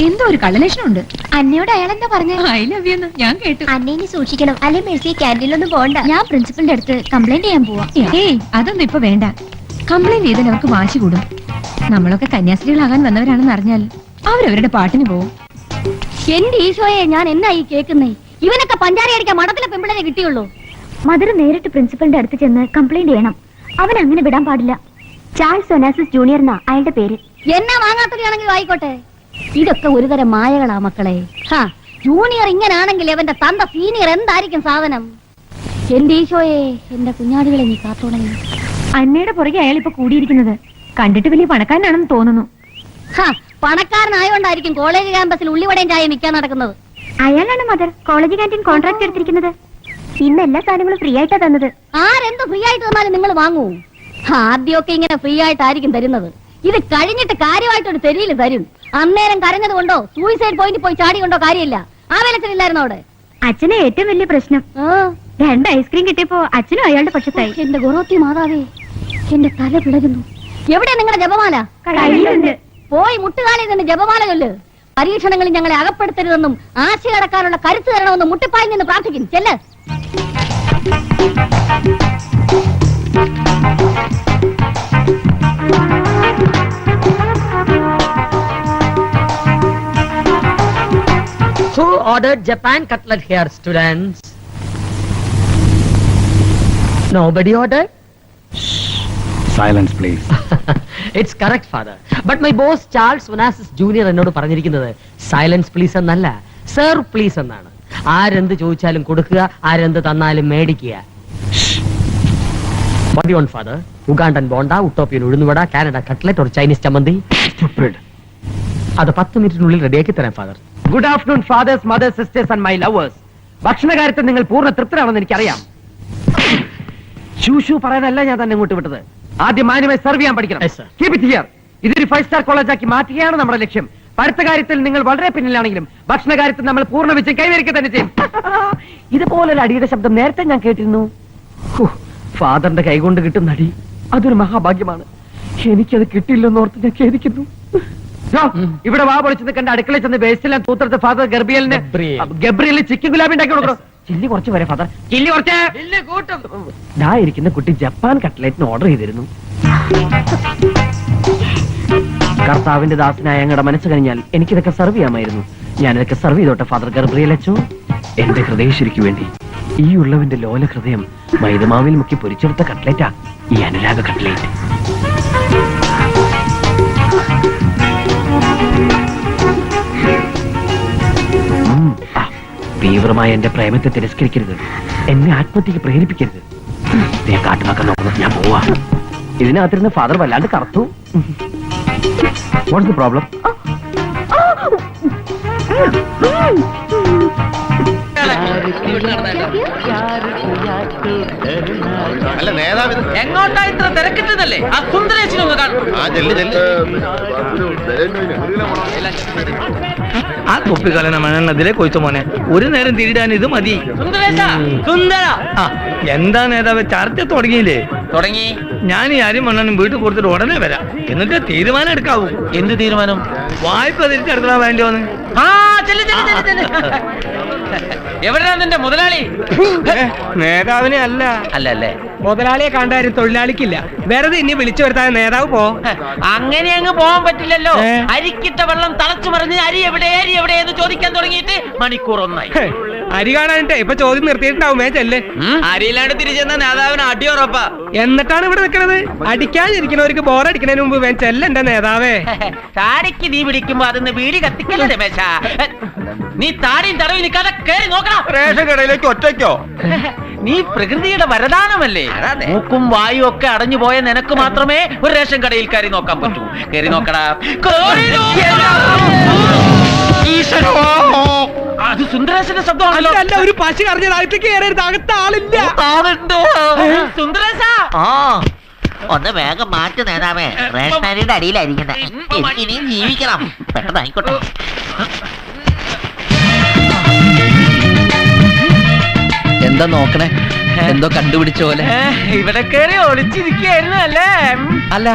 എന്തോ ഒരു കള്ളലക്ഷണമുണ്ട്. അന്നയോട് അയാൾ എന്താ പറഞ്ഞ? ഐ ലവ് യു എന്ന് ഞാൻ കേട്ടു. അന്നെ ഇനി സൂക്ഷിക്കണം, അല്ലെ മേഴ്സി ക്യാൻറ്റീനിലൊന്നും പോകണ്ട. ഞാൻ പ്രിൻസിപ്പലിന്റെ അടുത്ത് കംപ്ലൈന്റ് ചെയ്യാൻ പോവാ. ഏയ് അതൊന്നും ഇപ്പൊ വേണ്ട. കംപ്ലൈന്റ് ചെയ്താൽ അവർക്ക് വാശി കൂടും. നമ്മളൊക്കെ കന്യാസ്ത്രീകളാകാൻ വന്നവരാണെന്ന് അറിഞ്ഞാൽ അവരവരുടെ പാട്ടിന് പോവും. എന്റെ ഈശോയെ, ഞാൻ എന്നായി കേൾക്കുന്നേ? ഇവനൊക്കെ പഞ്ചാര അടിക്കാൻ മഠത്തിലെ പെമ്പിളരെ കിട്ടിയുള്ളൂ. മദർ നേരിട്ട് പ്രിൻസിപ്പലിന്റെ അടുത്ത് ചെന്ന് കംപ്ലൈന്റ് ചെയ്യണം. അവൻ അങ്ങനെ വിടാൻ പാടില്ല. ചാൾസ് ഒനാസിസ് ജൂനിയർ എന്നാ അയാളുടെ പേര്. എന്നാ വാങ്ങാത്തവരാണെങ്കിലും ആയിക്കോട്ടെ. ഇതൊക്കെ ഒരുതരം മായകളാ മക്കളെ. ജൂനിയർ ഇങ്ങനാണെങ്കിൽ അവന്റെ തന്ത സീനിയർ എന്തായിരിക്കും സാധനം? എന്റെ ഈശോയെ, എന്റെ കുഞ്ഞാടുകളെ നീ കാത്തോണേ. അന്നയുടെ പുറകെ അയാൾ ഇപ്പൊ കൂടിയിരിക്കുന്നത് കണ്ടിട്ട് വലിയ പണക്കാരനാണെന്ന് തോന്നുന്നു. പണക്കാരനായോണ്ടായിരിക്കും കോളേജ് ക്യാമ്പസിൽ ഉള്ളിവടയും ചായ വിൽക്കാൻ നടക്കുന്നത്. അയാളാണ് മദർ കോളേജ് ക്യാൻറ്റീൻ കോൺട്രാക്ട് എടുത്തിരിക്കുന്നത്. ഇന്ന് എല്ലാ സാധനങ്ങളും ഫ്രീ ആയിട്ടാ തന്നത്. ആരെന്ത് ഫ്രീ ആയിട്ട് തന്നാലും നിങ്ങൾ വാങ്ങൂ. ആദ്യമൊക്കെ ഇങ്ങനെ ഫ്രീ ആയിട്ടായിരിക്കും തരുന്നത്. ഇത് കഴിഞ്ഞിട്ട് കാര്യമായിട്ടൊരു തെരിയിൽ തരും. അന്നേരം കരഞ്ഞത് കൊണ്ടോ സൂയിസൈഡ് പോയിന്റ് പോയി ചാടി കൊണ്ടോ കാര്യമില്ല. ആ വിലച്ചില്ലായിരുന്നു അവിടെ. അച്ഛനെ ഏറ്റവും വലിയ പ്രശ്നം 2 ഐസ്ക്രീം കിട്ടിയപ്പോ അച്ഛനും അയാളുടെ പക്ഷത്തായി. എന്റെ ഗുണോത്തി മാതാവേ, എന്റെ തല പിളകുന്നു. എവിടെ നിങ്ങളുടെ ജപമാല? കയ്യിലുണ്ട്. പോയി മുട്ടുകാലിൽ നിന്ന് ജപമാല ചൊല്ല്. പരീക്ഷണങ്ങളിൽ ഞങ്ങളെ അകപ്പെടുത്തരുതെന്നും ആശ കടക്കാനുള്ള കരുത്ത് തരണമെന്നും മുട്ടിപ്പായി നിന്ന് പ്രാർത്ഥിക്കും. ചെല്ല്. Who ordered Japan cutlet here, students? Nobody ordered? Silence please. It's correct, father. But my boss Charles Onassis Junior എന്നോട് പറഞ്ഞിരിക്കുന്നത് സൈലൻസ് പ്ലീസ് എന്നല്ല, സർ പ്ലീസ് എന്നാണ്. ആരെന്ത് ചോദിച്ചാലും കൊടുക്കുക, ആരെന്ത് തന്നാലും മേടിക്കുക. What do you want, father? Ugandan bonda, Utopian ഉഴുന്നുവട, കാനഡ കട്ട്ലറ്റ് ഒരു ചൈനീസ് ചമ്മന്തി? അത് 10 മിനിറ്റിനുള്ളിൽ റെഡിയാക്കി തരാം father. Good afternoon fathers, mothers, sisters and my lovers. ഭക്ഷണ കാര്യത്തിൽ നിങ്ങൾ പൂർണ്ണ തൃപ്തരാണെന്ന് എനിക്കറിയാം. ഷൂ പറയാനല്ല ഞാൻ തന്നെ ഇങ്ങോട്ട് വിട്ടത്. ആദ്യം മാന്യമായി സെർവ് ചെയ്യാൻ പഠിക്കണം. Yes, sir. Keep it here. ഇതൊരു 5 സ്റ്റാർ കോളേജ് ആക്കി മാറ്റുകയാണ് നമ്മുടെ ലക്ഷ്യം. പഠിത്ത കാര്യത്തിൽ നിങ്ങൾ വളരെ പിന്നിലാണെങ്കിലും ഭക്ഷണ കാര്യത്തിൽ നമ്മൾ പൂർണ്ണ വെച്ച് കൈവരിക്കുക തന്നെ ചെയ്യും. ഇതുപോലൊരു അടിയുടെ ശബ്ദം നേരത്തെ ഞാൻ കേട്ടിരുന്നു. ഫാദറിന്റെ കൈകൊണ്ട് കിട്ടുന്ന അടി അതൊരു മഹാഭാഗ്യമാണ്. എനിക്കത് കിട്ടില്ലെന്നോർത്ത് ഞാൻ ഖേദിക്കുന്നു. ഇവിടെ വാ പൊളിച്ചെന്ന് കണ്ട അടുക്കളയിൽ ചെന്ന് വേസ്റ്റെല്ലാം തൂത്തെടുത്ത് ഫാദർ ഗബ്രിയലിന് ചിക്കൻ ഗുലാബി ഉണ്ടാക്കി കൊടുക്കണം. ചില്ലി കുറച്ച് വരെ ഫാദർ, ചില്ലി കുറച്ച്. ദാ ഇരിക്കുന്ന കുട്ടി ജപ്പാൻ കട്ട്ലറ്റിന് ഓർഡർ ചെയ്തിരുന്നു. കർത്താവിന്റെ ദാസനായ ഞങ്ങളുടെ മനസ്സ് കഴിഞ്ഞാൽ എനിക്കിതൊക്കെ സെർവ് ചെയ്യാമായിരുന്നു. ഞാനിതൊക്കെ സെർവ് ചെയ്തോട്ടെ ഫാദർ ഗബ്രിയൽ അച്ചോ. എന്റെ ഹൃദയശ്വരിക്ക് വേണ്ടി ഈ ഉള്ളവന്റെ ലോല ഹൃദയം മൈദമാവിൽ മുക്കി പൊരിച്ചെടുത്ത കട്ട്ലറ്റാ ഈ അനുരാഗ കട്ട്ലേറ്റ്. തീവ്രമായ എന്റെ പ്രേമത്തെ തിരസ്കരിക്കരുത്, എന്നെ ആത്മഹത്യക്ക് പ്രേരിപ്പിക്കരുത്. ഞാൻ കാട്ടുമാക്കാൻ നോക്കുന്നത്, ഞാൻ പോവാ. ഇതിനകത്തിരുന്ന് ഫാദർ വല്ലാണ്ട് കറുത്തു. What's the problem? അല്ല നേതാവ് എങ്ങോട്ടാ ഇത്ര തിരക്കിട്ടതല്ലേ ആ സുന്ദരേശിനൊന്ന് കാണും. ആ തൊപ്പിക്കലന മണ്ണെണ്ണതിലെ കൊയ്ത്തു മോനെ ഒരു നേരം തിരിടാൻ ഇത് മതി. സുന്ദരേശ സുന്ദര ആ എന്താ നേതാവ് ചർച്ച തുടങ്ങിയില്ലേ? തുടങ്ങി. ഞാൻ ഈ അരി മണ്ണെണ്ണും വീട്ടിൽ കൊടുത്തിട്ട് ഉടനെ വരാം. എന്നിട്ട് തീരുമാനം എടുക്കാവൂ. എന്ത് തീരുമാനം? വായ്പ തിരിച്ചെടുക്കാൻ വേണ്ടിയോന്ന്. ആ ചെല്ല് ചെല്ല് ചെല്ല് ചെല്ല്. എവിടെയാ നിന്റെ മുതലാളി? നേതാവിനെ അല്ല. അല്ല അല്ലേ? മുതലാളിയെ കണ്ടാരും തൊഴിലാളിക്കില്ല. വെറുതെ ഇനി വിളിച്ചു വരുത്താൻ നേതാവ് പോ. അങ്ങനെ അങ്ങ് പോകാൻ പറ്റില്ലല്ലോ. ഏ? അരിക്കിട്ട വെള്ളം തളച്ചു മറിഞ്ഞ് അരി എവിടെ എന്ന് ചോദിക്കാൻ തുടങ്ങിയിട്ട് മണിക്കൂർ ഒന്നായി. അരി കാണാനിട്ടേ ഇപ്പൊ ചോദ്യം നിർത്തിയിട്ടുണ്ടാവുമേ ചെല്ല്. അരിയിലാണ് തിരിച്ചെന്ന നേതാവിന് അടിയുറപ്പാ. എന്നിട്ടാണ് ഇവിടെ നിൽക്കണത്. അടിക്കാതിരിക്കണവർക്ക് ബോറടിക്കുന്നതിന് മുമ്പ് വേൻ ചെല്ലെന്റെ നേതാവേ. താടിക്ക് നീ പിടിക്കുമ്പോ അതിന്ന് വീടി കത്തിക്കല്ലേ രമേശ? നീ താടിയും തടവി നിൽക്കാതെ കേറി നോക്കണം. റേഷൻ കടയിലേക്ക് ഒറ്റയ്ക്കോ? നീ പ്രകൃതിയുടെ വരദാനമല്ലേ? മൂക്കും വായും ഒക്കെ അടഞ്ഞു പോയ നിനക്ക് മാത്രമേ ഒരു റേഷൻ കടയിൽ കയറി നോക്കാൻ പറ്റൂ. കയറി നോക്കടാ. അത് സുന്ദരേശന്റെ ശബ്ദമാണല്ലോ. അല്ല ഒരു പശു കറിഞ്ഞതായിട്ട് കയറരുത്. അകത്ത് ആളില്ല. സുന്ദരേശ ഒന്ന് വേഗം മാറ്റു നേതാവേ. റേഷനരിയുടെ അടിയിലായിരിക്കുന്നത്. എനിക്കിനിയും ജീവിക്കണം. പെട്ടെന്നായിക്കോട്ടെ. എന്താ നോക്കണേ? എന്തോ കണ്ടുപിടിച്ച പോലെ. ഇവിടെ കയറി ഒളിച്ചിരിക്കായിരുന്നു അല്ലേ? അല്ല,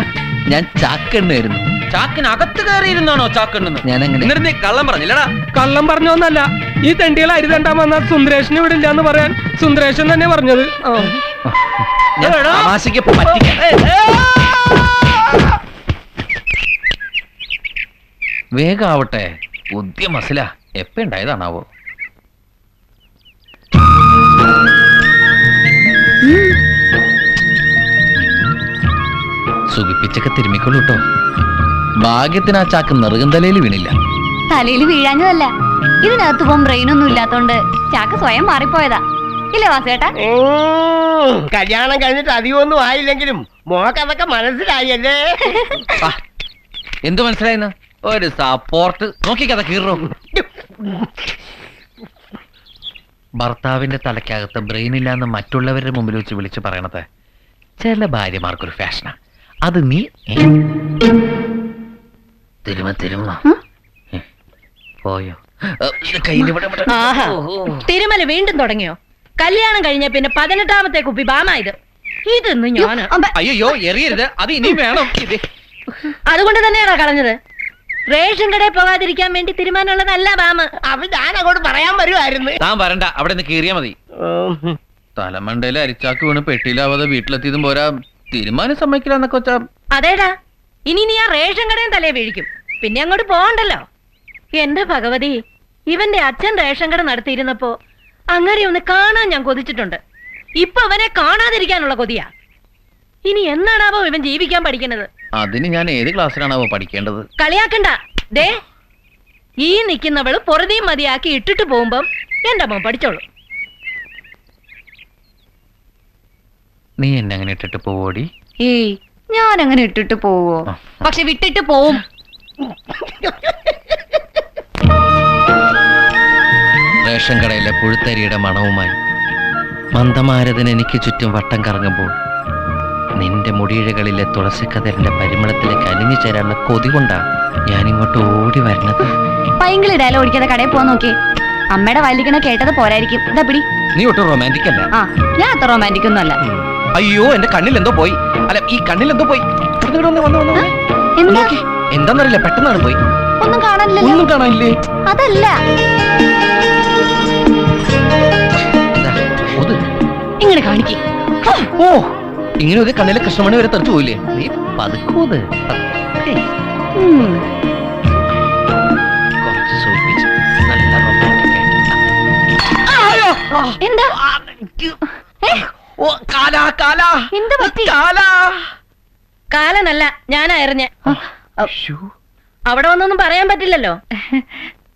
ഞാൻ ചാക്കെണ്ണായിരുന്നു. ചാക്കിനകത്ത് കയറിയിരുന്നാണോ ചാക്കെണ്ണുന്ന്? ഞാൻ അങ്ങനെ എന്നിട്ട് നീ കള്ളം പറഞ്ഞില്ലടാ. കള്ളം പറഞ്ഞോന്നല്ല. ഈ തെണ്ടികൾ അരി തണ്ടാൻ വന്നാൽ സുന്ദരേഷന് ഇവിടെ ഇല്ലാന്ന് പറയാൻ സുന്ദരേഷൻ തന്നെ പറഞ്ഞത്. ഞാൻ തമാശയ്ക്ക് പറ്റിക്കാൻ. വേഗം ആവട്ടെ. പുതിയ മസില എപ്പ ഉണ്ടായതാണാവോ? സുഖിപ്പിച്ചൊക്കെ തിരുമ്മിക്കൊള്ളൂ കേട്ടോ. ഭാഗ്യത്തിന് ആ ചാക്ക് നെറുകന്തലയിൽ വീണില്ല. തലയിൽ വീഴാഞ്ഞതല്ല, ഇതിനകത്ത് പോകാൻ ബ്രെയിനൊന്നും ഇല്ലാത്തോണ്ട് ചാക്ക സ്വയം മാറിപ്പോയതാ. ഇല്ലേ വാസേട്ടാ? കല്യാണം കഴിഞ്ഞിട്ട് അധികമൊന്നും ആയില്ലെങ്കിലും മോക്കതൊക്കെ മനസ്സിലായല്ലേ? എന്ത് മനസ്സിലായിന്ന്? ഒരു സപ്പോർട്ട് നോക്കി കഥ കീറോ. ഭർത്താവിന്റെ തലയ്ക്കകത്ത് ബ്രെയിൻ ഇല്ലാന്ന് മറ്റുള്ളവരുടെ മുമ്പിൽ വെച്ച് വിളിച്ചു പറയണത് ചില ഭാര്യമാർക്കൊരു ഫാഷനാ. അത് നീ പോയോ? തിരുമല വീണ്ടും തുടങ്ങിയോ? കല്യാണം കഴിഞ്ഞ പിന്നെ 18ാമത്തെ കുപ്പി ബാമായത്. ഇതൊന്നും ഞാൻ അയ്യോ എറിയരുത്, അത് ഇനി വേണം. അതുകൊണ്ട് തന്നെയാണോ കളഞ്ഞത്? റേഷൻ കടയിൽ പോകാതിരിക്കാൻ വേണ്ടി തീരുമാനമുള്ളതല്ല ബാമ്. അവൻ ഞാൻ അങ്ങോട്ട് പറയാൻ വരുമായിരുന്നു. താൻ വരണ്ട, അവിടെ നിന്ന് കീറിയാ മതി. തലമണ്ടയില് അരിച്ചാക്ക് വീണ് പെട്ടിയിലാവാതെ വീട്ടിലെത്തിയതും പോരാ, തീരുമാനം സമ്മതിക്കില്ലെന്നൊക്കെ വെച്ചാ. അതേടാ, ഇനി നീ ആ റേഷൻ കടയും തലയെ വീഴിക്കും. പിന്നെ അങ്ങോട്ട് പോകണ്ടല്ലോ. എന്റെ ഭഗവതി, ഇവന്റെ അച്ഛൻ റേഷൻ കട നടത്തിയിരുന്നപ്പോ അങ്ങനെ ഒന്ന് കാണാൻ ഞാൻ കൊതിച്ചിട്ടുണ്ട്. ഇപ്പൊ അവനെ കാണാതിരിക്കാനുള്ള കൊതിയാ. ഇനി എന്നാണാവോ ഇവൻ ജീവിക്കാൻ പഠിക്കുന്നത്? അതിന് ഞാൻ ഏത് ക്ലാസ്സിലാണാവോ പഠിക്കേണ്ടത്? കളിയാക്കണ്ട. ദേ, ഈ നിൽക്കുന്നവള് പൊറുതിയും മതിയാക്കി ഇട്ടിട്ട് പോകുമ്പം എന്റെ മോൻ പഠിച്ചോളൂ. നീ എന്നെ അങ്ങനെ ഇട്ടിട്ട് പോവോടി? ഏയ്, ഞാൻ അങ്ങനെ ഇട്ടിട്ട് പോവോ? പക്ഷെ വിട്ടിട്ട് പോവും. റേഷൻ കടയിലെ പുഴുത്തരിയുടെ മണവുമായി മന്ദമാരതൻ എനിക്ക് ചുറ്റും വട്ടം കറങ്ങുമ്പോൾ നിന്റെ മുടിയിഴകളിലെ തുളസിക്കതലിന്റെ പരിമളത്തിലേക്ക് അലിഞ്ഞു ചേരാനുള്ള കൊതി കൊണ്ടാണ് ഞാൻ ഇങ്ങോട്ട് ഓടി വരുന്നത്. പൈങ്കിളി ഡയലോഗ് ഓടിക്കാതെ കടയിൽ പോവാൻ നോക്കി. അമ്മയുടെ വയലിക്കണ കേട്ടത് പോരായിരിക്കും. ഇതാ പിടി. നീ ഒട്ടും റൊമാൻറ്റിക് അല്ല. ആ, ഞാൻ അത്ര റൊമാൻറ്റിക് ഒന്നും അല്ല. അയ്യോ, എന്റെ കണ്ണിൽ എന്തോ പോയി. അല്ല, ഈ കണ്ണിൽ എന്തോ പോയി. എന്താ? എന്താന്നറിയില്ല, പെട്ടെന്നാണ് പോയി. ഒന്നും കാണാനില്ലല്ലോ. ഒന്നും കാണാനില്ലേ? അതല്ല, ഇങ്ങനെ കാണിക്കേ. ഓ, ഇങ്ങനെ ഒരു കണ്ണിലെ കൃഷ്ണമണി വരെ തെറിച്ചു പോയില്ലേ? നീ പതുക്കൂത്. കുറച്ച് സൂചിപ്പിച്ചു. നല്ല റൊമാൻറ്റിക്. എന്താ? എന്ത് പറ്റി? കാലനല്ല, ഞാനാ എറിഞ്ഞ. അവിടെ വന്നൊന്നും പറയാൻ പറ്റില്ലല്ലോ.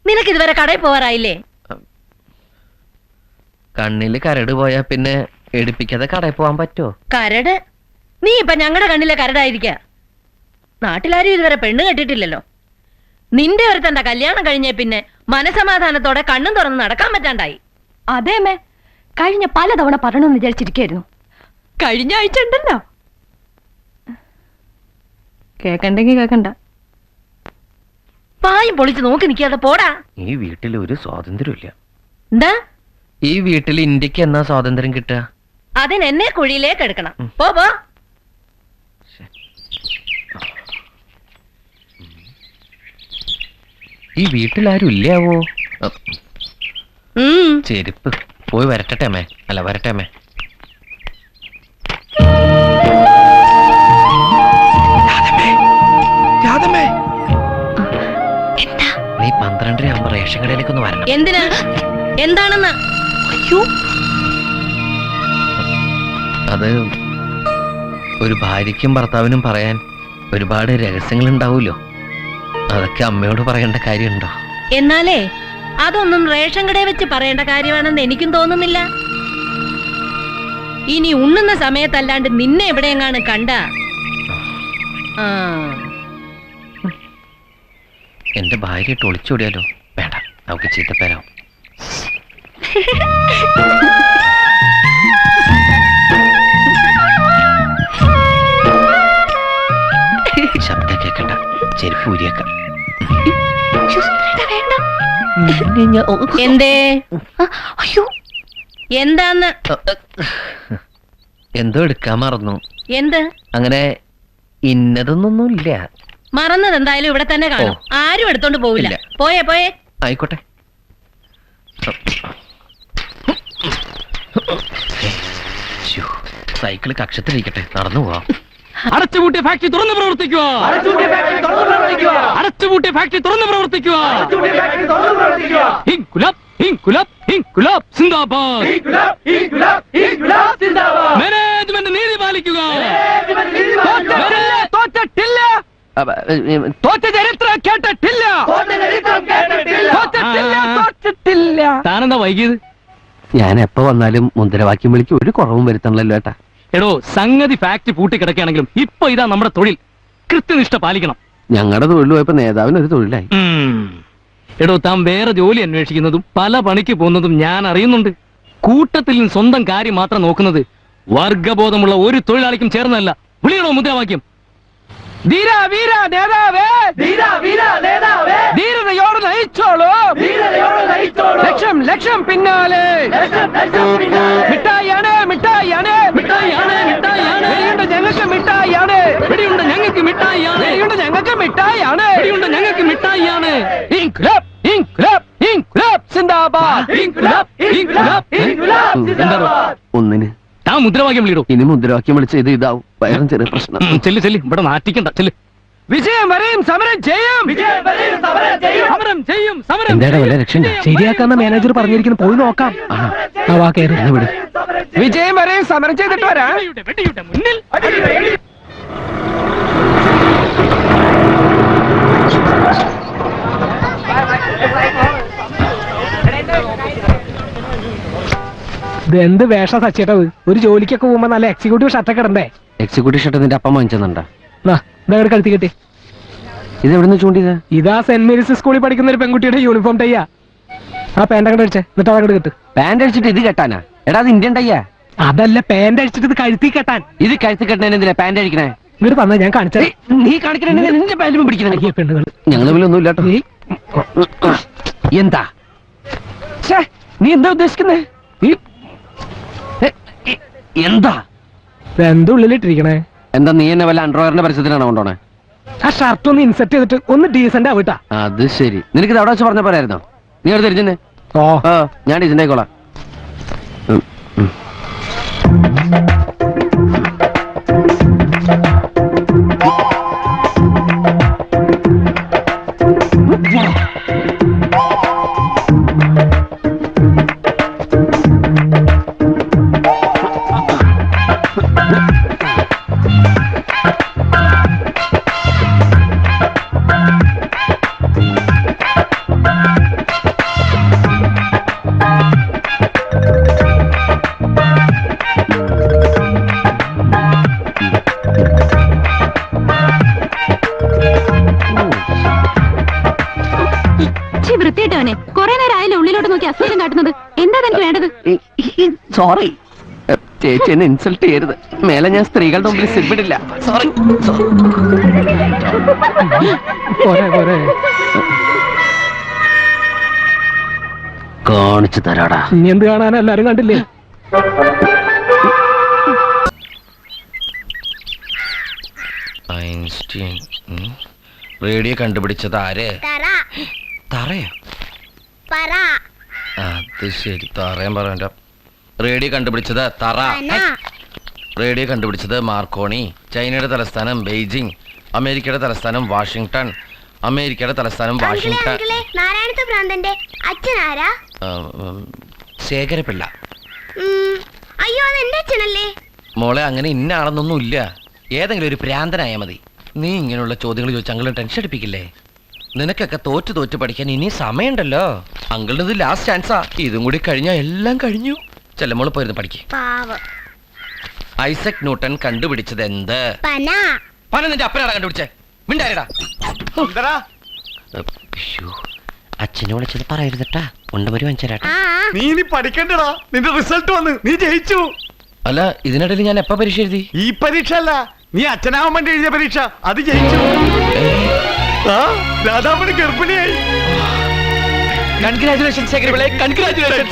നിനക്ക് ഇതുവരെ കടയിൽ പോവാറായില്ലേ? കണ്ണില് കരട് പോയാ പിന്നെ എടുപ്പിക്കാതെ കടയിൽ പോവാൻ പറ്റുമോ? കരട്? നീ ഇപ്പൊ ഞങ്ങളുടെ കണ്ണിലെ കരടായിരിക്ക. നാട്ടിലാരും ഇതുവരെ പെണ്ണ് കെട്ടിട്ടില്ലല്ലോ. നിന്റെ ഒരുത്തന്റെ കല്യാണം കഴിഞ്ഞേ പിന്നെ മനസമാധാനത്തോടെ കണ്ണും തുറന്ന് നടക്കാൻ പറ്റാണ്ടായി. അതേമേ, കഴിഞ്ഞ പലതവണ പറയണമെന്ന് വിചാരിച്ചിരിക്കായിരുന്നു. കഴിഞ്ഞ ആഴ്ച ഉണ്ടല്ലോ. കേക്കണ്ടെങ്കി കേക്കണ്ട. പായും പൊളിച്ച് നോക്കി നിൽക്കാതെ പോടാ. ഈ വീട്ടിൽ ഒരു സ്വാതന്ത്ര്യമില്ല. എന്താ ഈ വീട്ടിൽ ഇന്ത്യക്ക് എന്നാ സ്വാതന്ത്ര്യം കിട്ടുക? അതിനെന്നെ കുഴിയിലേക്ക് എടുക്കണം. പോ പോ. ഈ വീട്ടിലാരും ഇല്ലാവോ? ഉം. ചെരുപ്പ് പോയി വരട്ടെ അമ്മേ. അല്ല വരട്ടെ അമ്മേ. നീ 12:30 ആകുമ്പോ റേഷൻ കടയിലേക്ക് ഒന്ന് വരണം. എന്തിനാ? എന്താണെന്ന്? അത് ഒരു ഭാര്യയ്ക്കും ഭർത്താവിനും പറയാൻ ഒരുപാട് രഹസ്യങ്ങൾ ഉണ്ടാവൂലോ. അതൊക്കെ അമ്മയോട് പറയേണ്ട കാര്യമുണ്ടോ? എന്നാലേ അതൊന്നും റേഷൻ കടയിൽ വെച്ച് പറയേണ്ട കാര്യമാണെന്ന് എനിക്കും തോന്നുന്നില്ല. ഇനി ഉണ്ണുന്ന സമയത്തല്ലാണ്ട് നിന്നെ എവിടെയെങ്ങാണ് കണ്ട എന്റെ ഭാര്യയിട്ട് ഒളിച്ചോടിയാലോ? വേണ്ട, നമുക്ക് ചീത്തപ്പേരാവും. ശബ്ദം കേക്കണ്ട, ചെരുപ്പ് ഊരിയേക്കാം. എന്തേ? എന്താന്ന്? എന്തോ എടുക്കാൻ മറന്നു. എന്ത്? അങ്ങനെ ഇന്നതൊന്നൊന്നും ഇല്ല. മറന്നത് എന്തായാലും ഇവിടെ തന്നെ കാണും. ആരും എടുത്തോണ്ട് പോവില്ല. ഇല്ല. പോയേ പോയേ. ആയിക്കോട്ടെ. സൈക്കിള് കക്ഷത്തിരിക്കട്ടെ, നടന്നു പോവാം. അടച്ചുപൂട്ടിയ ഫാക്ടറി തുറന്ന് പ്രവർത്തിക്കുക. അടച്ചുപൂട്ടിയ ഫാക്ടറി തുറന്ന് പ്രവർത്തിക്കുക. ഇൻകുലാബ് ഇൻകുലാബ് ഇൻകുലാബ് സിന്ദാബാദ്. മാനേജ്മെന്റ് നീതി പാലിക്കുക. തോറ്റിട്ടില്ല. തോറ്റ ചരിത്രം കേട്ടിട്ടില്ല. തോറ്റിട്ടില്ല. താനെന്താ വൈകിയത്? ഞാൻ എപ്പോ വന്നാലും മുദ്രാവാക്യം വിളിക്ക് ഒരു കുറവും വരുത്തണല്ലോ ഏട്ടാ. എടോ, സംഗതി ഫാക്ടറി പൂട്ടിക്കിടക്കുകയാണെങ്കിലും ഇപ്പൊ ഇതാ നമ്മുടെ തൊഴിൽ. കൃത്യനിഷ്ഠ പാലിക്കണം. ഞങ്ങളുടെ തൊഴിൽ പോയപ്പോ നേതാവിന് ഒരു തൊഴിലായി. എടോ, താൻ വേറെ ജോലി അന്വേഷിക്കുന്നതും പല പണിക്ക് പോകുന്നതും ഞാൻ അറിയുന്നുണ്ട്. കൂട്ടത്തിൽ നിന്ന് സ്വന്തം കാര്യം മാത്രം നോക്കുന്നത് വർഗബോധമുള്ള ഒരു തൊഴിലാളിക്കും ചേർന്നല്ല. വിളിയണോ മുദ്രാവാക്യം? ധീര വീര നേതാവേ, ധീരതയോട് നയിച്ചോളൂ. ലക്ഷം ലക്ഷം പിന്നാലെ. മിഠായിയാണ് മിഠായിയാണ് മിഠായിയാണ് മിഠായിയാണ്. വെടിയുണ്ട് ഞങ്ങൾക്ക് മിഠായിയാണ്. വെടിയുണ്ട് ഞങ്ങൾക്ക് മിഠായിയാണ്. വെടിയുണ്ട് ഞങ്ങൾക്ക് മിഠായിയാണ്. വെടിയുണ്ട് ഞങ്ങൾക്ക് മിഠായിയാണ്. ഇൻക്ലാബ് ഇൻക്ലാബ് ഇൻക്ലാബ് സിന്ദാബാദ്. ഇൻക്ലാബ് ഇൻക്ലാബ് ഇൻക്ലാബ് സിന്ദാബാദ്. ഒന്നിന് താൻ മുദ്രാവാക്യം വിളിയിടൂ. ഇനി മുദ്രാവാക്യം വിളിച്ച് ഇത് ഇതാവും. വയറും ചെറിയ പ്രശ്നം. ചെല്ലു ചെല്ലു, ഇവിടെ നാട്ടിക്കണ്ട. ചെല്ലു. വിജയം വരെയും സമരം ചെയ്യും. സമരം ചെയ്യും. സമരം എന്താ വല്ല രക്ഷ? ശരിയാക്കാന്ന മാനേജർ പറഞ്ഞിരിക്കുന്നു. പോയി നോക്കാം. വിട്. വിജയം വരെയും സമരം ചെയ്തിട്ട് വരാം. വെടിയുടെ മുന്നിൽ എന്ത് വേഷ സച്ചേട്ടത്? ഒരു ജോലിക്കൊക്കെ പോകുമ്പോ നല്ല എക്സിക്യൂട്ടീവ് ഷർട്ടൊക്കെ ഇടണ്ടേ? എക്സിക്യൂട്ടീവ് ഷർട്ട് നിന്റെ അപ്പം വാങ്ങിച്ചെന്നുണ്ടാ? ഇതങ്ങോട്ട് കഴുത്തി കെട്ടി. ഇത് എവിടുന്ന് ചൂണ്ടിയത്? ഇതാ സെന്റ് മേരീസ് സ്കൂളിൽ പഠിക്കുന്ന ഒരു പെൺകുട്ടിയുടെ യൂണിഫോം ടൈയാ. ആ പാന്റ് അങ്ങോട്ട് അടിച്ചേ, എന്നിട്ട് അതങ്ങോട്ട് കിട്ടും. പാന്റ് അടിച്ചിട്ട് ഇത് കെട്ടാനാ? എടാ, അത് ഇന്ത്യൻ ടൈയാ. അതല്ല, പാന്റ് അടിച്ചിട്ട് ഇത് കഴുത്തി കെട്ടാൻ. ഇത് കഴുത്തി കെട്ടണ എന്തിനാ പാന്റ് അടിക്കണേ? ഇങ്ങോട്ട് തന്നെ ഞാൻ കാണിച്ചത്. നീ കാണിക്കണ നിന്റെ പാന്റും പിടിക്കണേ. പെണ്ണുകൾ ഞങ്ങൾ തമ്മിലൊന്നും ഇല്ലാട്ടോ. എന്താ നീ എന്താ ഉദ്ദേശിക്കുന്നേ? എന്താ എന്താ ഉള്ളിലിട്ടിരിക്കണേ? എന്താ നീ എന്നെ വല്ല അണ്ടർവെയറിന്റെ പരിസരത്തിനാണോ കൊണ്ടോണേ? ആ ഷർട്ട് ഒന്ന് ഇൻസെർട്ട് ചെയ്തിട്ട് ഒന്ന് ഡീസന്റ് ആവിട്ടാ. അത് ശരി. നിനക്ക് ഇത് അവിടെ വെച്ച് പറഞ്ഞ പോരായിരുന്നോ? നീ അവിടെ തിരിച്ചെന്നെ. ഓ, ഞാൻ ഡീസന്റ് ആയിക്കോളാം. സോറി. ചേച്ചി എന്നെ ഇൻസൾട്ട് ചെയ്യരുത്. മേലെ ഞാൻ സ്ത്രീകളുടെ മുമ്പിൽ സിൽപ്പിടില്ല. സോറി. കാണിച്ചു തരാടാ. ഇനി എന്ത് കാണാനാ, എല്ലാരും കണ്ടില്ലേ? ഐൻസ്റ്റീൻ റേഡിയോ കണ്ടുപിടിച്ചത് ആര്? തറയോ? അത് ശരി, തറയാൻ പറയാ. റേഡിയോ കണ്ടുപിടിച്ചത് തറ. റേഡിയോ കണ്ടുപിടിച്ചത് മാർക്കോണി. ചൈനയുടെ തലസ്ഥാനം ബെയ്ജിംഗ്. അമേരിക്കയുടെ തലസ്ഥാനം വാഷിംഗ്ടൺ. അമേരിക്കയുടെ തലസ്ഥാനം വാഷിംഗ്ടൺ. നാരായണത്ത് ഭ്രാന്തന്റെ അച്ഛനാരാ? ശേഖരപിള്ള. അയ്യോ, അത് എന്റെ അച്ഛനല്ലേ? മോളെ, അങ്ങനെ ഇന്ന ആളെന്നൊന്നും ഇല്ല. ഏതെങ്കിലും ഒരു ഭ്രാന്തനായാൽ മതി. നീ ഇങ്ങനെയുള്ള ചോദ്യങ്ങൾ ചോദിച്ച് അങ്കിളിനെ ടെൻഷൻ അടിപ്പിക്കില്ലേ? നിനക്കൊക്കെ തോറ്റ് പഠിക്കാൻ ഇനി സമയമുണ്ടല്ലോ. അങ്കിളിന് ഇത് ലാസ്റ്റ് ചാൻസാ. ഇതും കൂടി കഴിഞ്ഞാൽ എല്ലാം കഴിഞ്ഞു. ചെല്ലമോള് പോയിരുന്നു പഠിക്കേ. ഐസക് ന്യൂട്ടൺ കണ്ടുപിടിച്ചത് എന്ത്? പന നിന്റെ അപ്പനാടാ കണ്ടുപിടിച്ചേ. മിണ്ടായിടാ. അച്ഛനെ വിളിച്ചത് പറയരുതട്ടാ. ഉണ്ടമരി വാങ്ങിച്ചേരാട്ടാ. നീ ഇനി പഠിക്കണ്ടടാ, നിന്റെ റിസൾട്ട് വന്ന്, നീ ജയിച്ചു. അല്ല, ഇതിനിടയിൽ ഞാൻ എപ്പ പരീക്ഷ എഴുതി? ഈ പരീക്ഷ അല്ല, നീ അച്ഛനാവാൻ വേണ്ടി എഴുതിയ പരീക്ഷ, അത് ജയിച്ചു. രാധാമണി ഗർഭിണിയായി. കൺഗ്രാറ്റുലേഷൻ ശേഖരപിള്ളേ, കൺഗ്രാറ്റുലേഷൻ.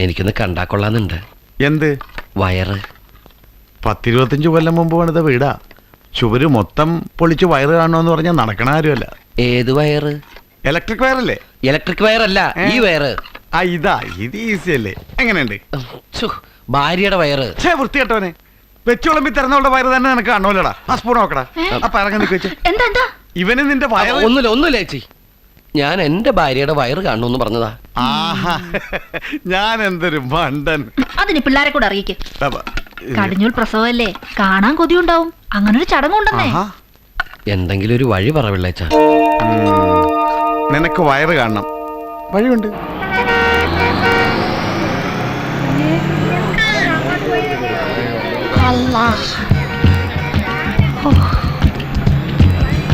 എനിക്കൊന്ന് കണ്ടാ കൊള്ളാന്നുണ്ട്. എന്ത്? വയറ്. 10-25 കൊല്ലം മുമ്പ് പണിത വീടാ. ചുവര് മൊത്തം പൊളിച്ച് വയറ് കാണുമെന്ന് പറഞ്ഞാൽ നടക്കണ ആരുമല്ല. ഏത് വയറ്? ഇലക്ട്രിക് വയറല്ലേ? ഇലക്ട്രിക് വയറല്ല, ഈ വയറ്. ഇതാ, ഇത് ഈസി അല്ലേ? എങ്ങനെയുണ്ട്? ഭാര്യയുടെ വയറ്. വൃത്തികെട്ടവനെ, വെച്ചോളമ്പി തിരഞ്ഞോളുടെ വയറ് തന്നെ നിനക്ക് കാണുമല്ലടാ. ആ സ്പൂൺ നോക്കടാ. അപ്പൊ ഇറങ്ങി നിൽക്ക് വെച്ച്. ഇവന് നിന്റെ വയറ്. ഒന്നുമില്ല ചേച്ചി, ഞാൻ എന്റെ ഭാര്യയുടെ വയറ് കാണുന്നു പറഞ്ഞതാ. ആഹാ, ഞാൻ എന്തൊരു മണ്ടൻ. അതിന് പിള്ളേരെ കൂടെ അറിയിക്കും. കടിഞ്ഞൂൽ പ്രസവല്ലേ, കാണാൻ കൊതിയുണ്ടാവും. അങ്ങനൊരു ചടങ്ങുണ്ടെന്നേ. എന്തെങ്കിലും ഒരു വഴി പറ പിള്ളേച്ച. നിനക്ക് വയറ് കാണണം, വഴിയുണ്ട്.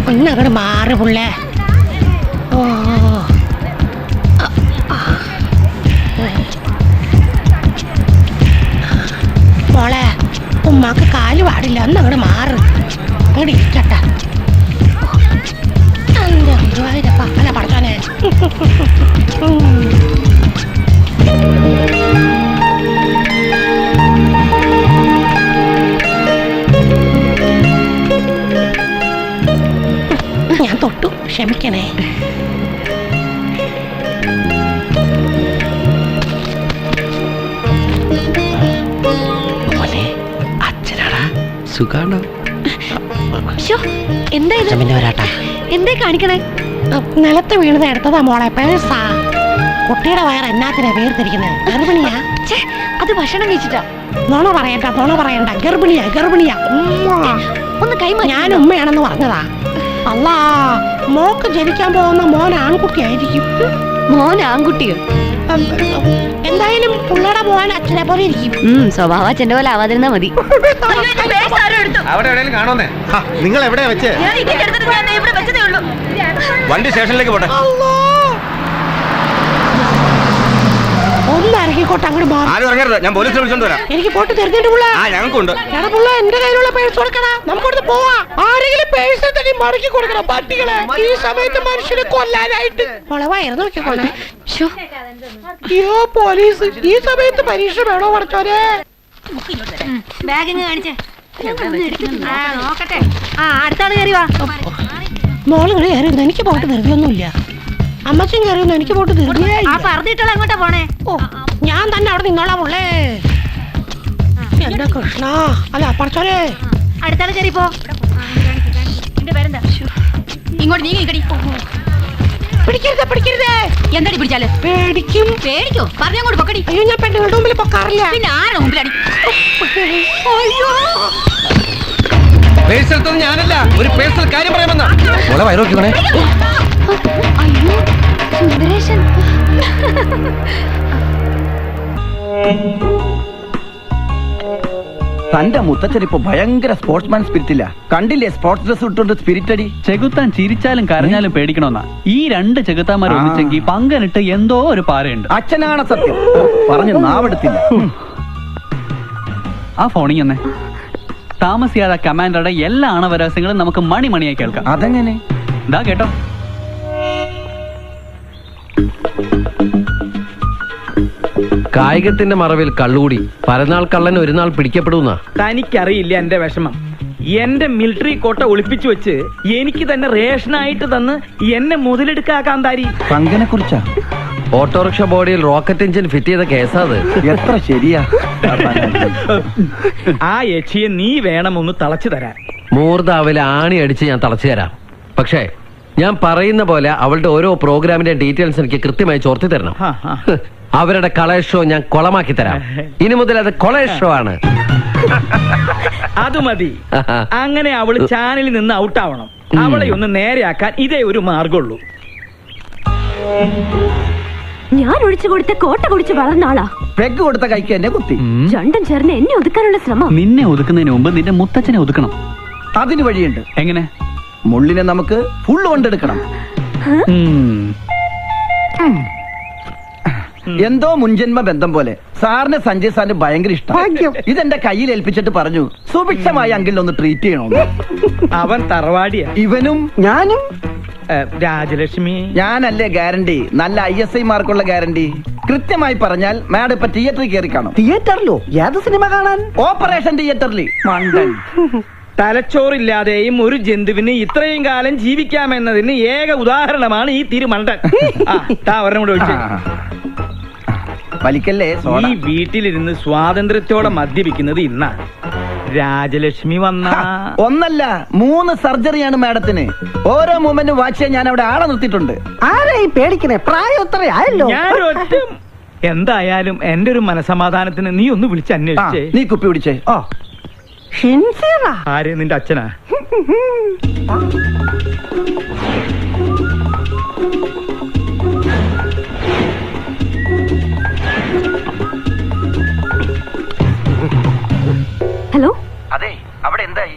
ഒന്നങ്ങട് മാറി പുള്ളേ. മോളെ, ഉമ്മാക്ക് കാല് പാടില്ല, ഒന്നങ്ങട് മാറ്. അങ്ങോട്ട് ഇരിക്കട്ടെ. പക്കല പഠിച്ചോനെ. ഞാൻ തൊട്ടു, ക്ഷമിക്കണേ. അച്ഛനാടാ, സുഖാണോ? എന്താ വരാട്ടാ. എന്തേ കാണിക്കണേ? നിലത്ത് വീണത് എടുത്തതാ മോളെ, പേഴ്സാ. കുട്ടിയുടെ വയറ് എന്നാത്തിനാ വീർത്തിരിക്കുന്നത്? ഗർഭിണിയാ? അത് ഭക്ഷണം കഴിച്ചിട്ടാ. നോണ പറയണ്ട. ഗർഭിണിയാ. ഒന്ന് കൈമാ. ഞാൻ ഉമ്മയാണെന്ന് പറഞ്ഞതാ. അല്ലാ, മോക്ക് ജനിക്കാൻ പോകുന്ന മോൻ ആൺകുട്ടിയായിരിക്കും. മോൻ ആൺകുട്ടിയോ? എന്തായാലും പുള്ളയുടെ മോൻ അച്ഛനെ പോലെ ഇരിക്കും. സ്വഭാവ അച്ഛന്റെ പോലെ ആവാതിരുന്നാ മതി. അവിടെ എവിടെയെങ്കിലും കാണുന്നേ. നിങ്ങൾ എവിടെയാ വെച്ചേ? വണ്ടി സ്റ്റേഷനിലേക്ക് പോട്ടെ. ഒന്ന് ഇറങ്ങിക്കോട്ടെ, അങ്ങോട്ട് മാറി. ആരും ഇറങ്ങരുത്, ഞാൻ പോലീസിനെ വിളിച്ചോണ്ട് വരാം. എനിക്ക് പോട്ട് തീർന്നിട്ട് പുള്ള. ഞങ്ങൾക്കുണ്ട്. എടാ പുള്ള, എന്റെ കയ്യിലുള്ള പേഴ്സ് കൊടുക്കണ, നമുക്കോട്ട് പോവാ. ആരെങ്കിലും പേഴ്സ് തന്നെ മടക്കി കൊടുക്കണം പട്ടികളെ. ഈ സമയത്ത് മനുഷ്യനെ കൊല്ലാനായിട്ട്. വളവായിരുന്നു നോക്കിക്കോളെ. അയ്യോ പോലീസ്, ഈ സമയത്ത് പരീക്ഷ വേണോ പഠിച്ചോനെ? ബാഗിങ് കാണിച്ചേ. നോക്കട്ടെ. അടുത്താള് കയറി വാ. മോളുകൾ കയറിയൊന്നും എനിക്ക് പോട്ട് ധൃതിയൊന്നുമില്ല. അമ്മച്ചും കയറിയൊന്നും എനിക്ക് പോട്ട് ധൃതിയേ. പറഞ്ഞിട്ടുള്ള എങ്ങോട്ടാ പോണേ? ഓ, ഞാൻ തന്നെ അവിടെ നിന്നോളാം പുള്ളേ. എന്റെ കൃഷ്ണ, അല്ല പഠിച്ചോനെ. അടുത്താള് കയറി പോ. പേരെന്താ? ഇങ്ങോട്ട് നീങ്ങിക്കടി. പിടിക്കരുതേ. എന്താടി പിടിച്ചാല്? പേടിക്കോ? പറഞ്ഞങ്ങോട്ട് പൊക്കടി. അയ്യോ, ഞാൻ പെണ്ണുങ്ങളുടെ മുമ്പിൽ പൊക്കാറില്ല. പിന്നെ ആരുടെ മുമ്പിലടി? അയ്യോ, പേഴ്സെടുത്തത് ഞാനല്ല, ഒരു പേഴ്സണൽ കാര്യം പറയാമെന്നാ. മോളെ വയറ് നോക്കിക്കോണേ. അയ്യോ, സുന്ദരേശൻ. തന്റെ മുത്തച്ഛൻ ഇപ്പൊ ഭയങ്കര സ്പോർട്സ്മാൻ സ്പിരിറ്റില്ല. കണ്ടില്ലേ സ്പോർട്സ് ഡ്രസ് ഇട്ടുകൊണ്ട് സ്പിരിറ്റ് അടി. ചെകുത്താൻ ചിരിച്ചാലും കരഞ്ഞാലും പേടിക്കണമെന്നാ. ഈ രണ്ട് ചെകുത്താന്മാർ ഒന്നിച്ചെങ്കിൽ പങ്കനിട്ട് എന്തോ ഒരു പാരയുണ്ട്. അച്ഛനാണ് സത്യം. പറഞ്ഞു നാവെടുത്തില്ല. ആ ഫോണിങ് തന്നെ താമസിയാതെ കമാൻഡറുടെ എല്ലാ ആണവരഹസ്യങ്ങളും നമുക്ക് മണിയായി കേൾക്കാം. അതെങ്ങനെ? ഇതാ കേട്ടോ. കായികത്തിന്റെ മറവിൽ കള്ളുകൂടി പരനാൾ കള്ളൻ ഒരു നാൾ പിടിക്കപ്പെടുന്ന. തനിക്കറിയില്ല എന്റെ വിഷമം. എന്റെ മിലിറ്ററി കോട്ട ഒളിപ്പിച്ചു വെച്ച് എനിക്ക് തന്നെ റേഷനായിട്ട് തന്ന് എന്നെ മുതലെടുക്കാൻ താരി. പങ്കനെ കുറിച്ചാ? ഓട്ടോറിക്ഷ ബോഡിയിൽ റോക്കറ്റ് എഞ്ചിൻ ഫിറ്റ് ചെയ്ത കേസാത്. എത്ര ശരിയാ. ആ യക്ഷിയെ നീ വേണം ഒന്ന് തളച്ചു തരാൻ. മൂർദാവിലെ ആണി അടിച്ച് ഞാൻ തളച്ചു തരാം. പക്ഷേ ഞാൻ പറയുന്ന പോലെ അവളുടെ ഓരോ പ്രോഗ്രാമിന്റെ ഡീറ്റെയിൽസ് എനിക്ക് കൃത്യമായി ചോർത്തി തരണം. അവരുടെ കളേഷ് ഷോ ഞാൻ കൊളമാക്കി തരാം. ഇനി മുതൽ അത് കൊളേഷ് ഷോ ആണ്. അത് മതി. അങ്ങനെ അവള് ചാനലിൽ നിന്ന് ഔട്ടാവണം. അവളെ ഒന്ന് നേരെയാക്കാൻ ഇതേ ഒരു മാർഗമുള്ളൂ. ഞാൻ ഒഴിച്ചു കൊടുത്ത കോട്ട കുടിച്ച് വളർന്ന ആളാ. പെഗ് കൊടുത്ത കൈക്ക് എന്നെ കുത്തി. രണ്ടും ചേർന്ന് എന്നെ ഒതുക്കാനുള്ള ശ്രമം. നിന്നെ ഒതുക്കുന്നതിന് മുമ്പ് നിന്റെ മുത്തച്ഛനെ ഒതുക്കണം. അതിന് വഴിയുണ്ട്. എങ്ങനെ? മുള്ളിനെ നമുക്ക് ഫുള്ള് കൊണ്ടെടുക്കണം. എന്തോ മുൻജന്മ ബന്ധം പോലെ സാറിന് സഞ്ജയ് സാറിന് ഭയങ്കര ഇഷ്ടം. ഇതെന്റെ കയ്യിൽ ഏൽപ്പിച്ചിട്ട് പറഞ്ഞു സുഭിക്ഷമായി അങ്കിളിനെ ഒന്ന് ട്രീറ്റ് ചെയ്യണോ. അവൻ തറവാടിയാ. ഇവനും ഞാനും. രാജലക്ഷ്മി ഞാനല്ലേ ഗ്യാരണ്ടി? നല്ല ISI മാർക്കുള്ള ഗ്യാരണ്ടി. കൃത്യമായി പറഞ്ഞാൽ മാഡം ഇപ്പൊ തിയേറ്ററിൽ കയറി കാണും. തിയേറ്ററിലോ? ഏത് സിനിമ കാണാൻ? ഓപ്പറേഷൻ തിയേറ്ററിൽ. മണ്ടൻ. തലച്ചോറില്ലാതെയും ഒരു ജന്തുവിന് ഇത്രയും കാലം ജീവിക്കാമെന്നതിന് ഏക ഉദാഹരണമാണ് ഈ തിരുമണ്ടൻ. ഒരെണ്ണം കൂടെ ഒഴിച്ചു. വലിക്കല്ലേ. ഈ വീട്ടിലിരുന്ന് സ്വാതന്ത്ര്യത്തോടെ മദ്യപിക്കുന്നത് ഇന്നാ. രാജലക്ഷ്മി വന്ന ഒന്നല്ല 3 സർജറിയാണ് മാഡത്തിന്. ഓരോ മൂമെന്റും വാച്ച് ചെയ്യാൻ ഞാൻ അവിടെ ആളെ നിർത്തിയിട്ടുണ്ട്. ആരെയും പേടിക്കണേ, പ്രായം എത്രയായല്ലോ. ഞാനൊറ്റ എന്തായാലും എന്റെ ഒരു മനസമാധാനത്തിന് നീ ഒന്ന് വിളിച്ച് അന്വേഷിച്ചേ. നീ കുപ്പി പിടിച്ചേ. ആരെ? നിന്റെ അച്ഛനാ? ഹലോ. അതെ, അവിടെ എന്തായി?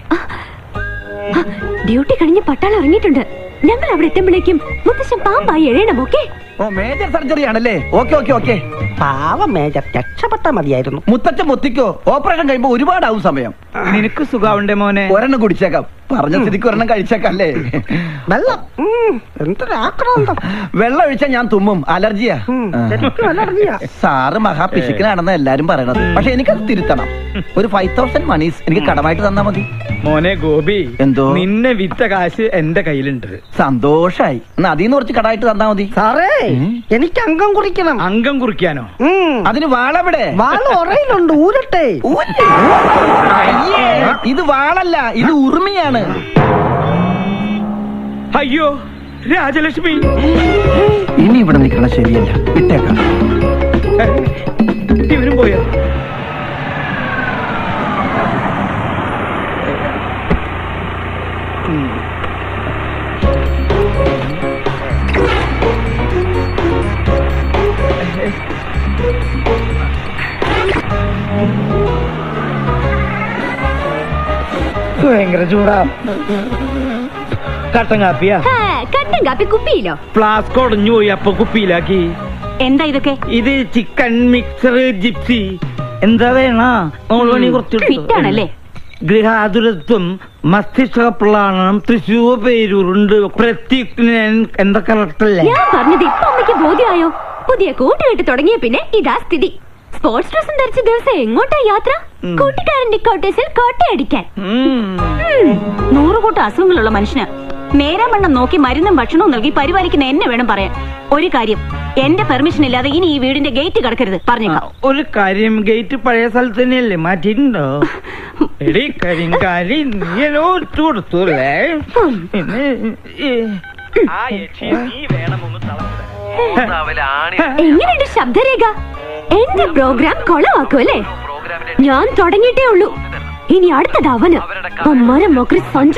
ഡ്യൂട്ടി കഴിഞ്ഞ് പട്ടാളം ഇറങ്ങിയിട്ടുണ്ട്. ഞങ്ങൾ അവിടെ എത്തുമ്പോഴേക്കും മുത്തശ്ശൻ പാമ്പായി എഴയണം. ഓക്കെ? ഓ, മേജർ സർജറി ആണല്ലേ. ഓക്കെ. പാവം മേജർ, രക്ഷപ്പെട്ടാ മതിയായിരുന്നു. മുത്തച്ഛൻ മുത്തിക്കോ. ഓപ്പറേഷൻ കഴിയുമ്പോ ഒരുപാടാവും സമയം. നിനക്ക് സുഖാവുണ്ടേ മോനെ? ഒരെണ്ണം കുടിച്ചേക്കാം. പറഞ്ഞ സ്ഥിതിക്ക് ഒരെണ്ണം കഴിച്ചേക്കല്ലേ. വെള്ളം എന്തൊരാക്രാന്തം. വെള്ളം ഒഴിച്ചാൽ ഞാൻ തുമ്മും. അലർജിയാ. സാറ് മഹാപിശുക്കനാണെന്ന് എല്ലാരും പറയണത്. പക്ഷെ എനിക്കത് തിരുത്തണം. ഒരു 5000 മണീസ് എനിക്ക് കടമായിട്ട് തന്നാ മതി. മോനെ ഗോപി, എന്തോ? നിന്നെ വിറ്റ കാശ് എന്റെ കയ്യിലുണ്ട്. സന്തോഷായി. എന്നാ അതിന്ന് കുറച്ച് കടായിട്ട് തന്നാ മതി. സാറേ, എനിക്ക് അംഗം കുറിക്കണം. അംഗം കുറിക്കാനോ? അതിന് വാളവിടെ. വാള ഉറയിലുണ്ട്. ഊരട്ടെ. ഇത് വാളല്ല, ഇത് ഉറുമിയാണ്. അയ്യോ രാജലക്ഷ്മി, ഇനി ഇവിടെ നിൽക്കണ ശരിയല്ല. വിട്ടേക്കാം. ഇവരും പോയോ? ഭയങ്കര ചൂടാ. കട്ടൻ കാപ്പിയാ? കട്ടൻ കാപ്പി കുപ്പിയിലോ? ഫ്ലാസ്ക് ഉടഞ്ഞു പോയി, അപ്പൊ കുപ്പിയിലാക്കി. എന്താ ഇതൊക്കെ? ഇത് ചിക്കൻ മിക്സർ ജിപ്സി. എന്താ വേണ? ഫിറ്റാണല്ലേ? ഗൃഹാതുരത്വം, മസ്തിഷ്ക പ്രളാണം, തൃശൂർ പേരൂറുണ്ട്, പ്രത്യുക്നൻ. എന്താ കറക്റ്റല്ലേ? ഞാൻ പറഞ്ഞത് ഇപ്പൊ അമ്മയ്ക്ക് ബോധ്യമായോ? പുതിയ കൂട്ടുകെട്ട് തുടങ്ങിയ പിന്നെ ഇതാ സ്ഥിതി. സ്പോർട്സ് ഡ്രസ്സും ധരിച്ച ദിവസം എങ്ങോട്ടാ യാത്ര? കൂട്ടുകാരന്റെ കോട്ടേഴ്സിൽ കോട്ടയടിക്കാൻ. 100 കൂട്ടം അസുഖങ്ങളുള്ള മനുഷ്യന് നേരാമണ്ണം നോക്കി മരുന്നും ഭക്ഷണവും നൽകി പരിപാലിക്കുന്ന എന്നെ വേണം പറയാൻ. ഒരു കാര്യം, എന്റെ പെർമിഷൻ ഇല്ലാതെ ഇനി ഈ വീടിന്റെ ഗേറ്റ് കടക്കരുത്. പറഞ്ഞേക്കാം. ഒരു കാര്യം, ഗേറ്റ് പഴയ സ്ഥലത്ത് തന്നെയല്ലേ? മാറ്റിയിട്ടുണ്ടോ? എടി കരിങ്കാലി, നീയല്ലോ കൊടുത്തൂല്ലേ? എങ്ങനെയുണ്ട് ശബ്ദരേഖ? എന്റെ പ്രോഗ്രാം കൊളവാക്കും അല്ലേ? ഞാൻ തുടങ്ങിയിട്ടേ ഉള്ളൂ. ഇനി അടുത്തത് അവന്. മരം മൊക്കറി സഞ്ജു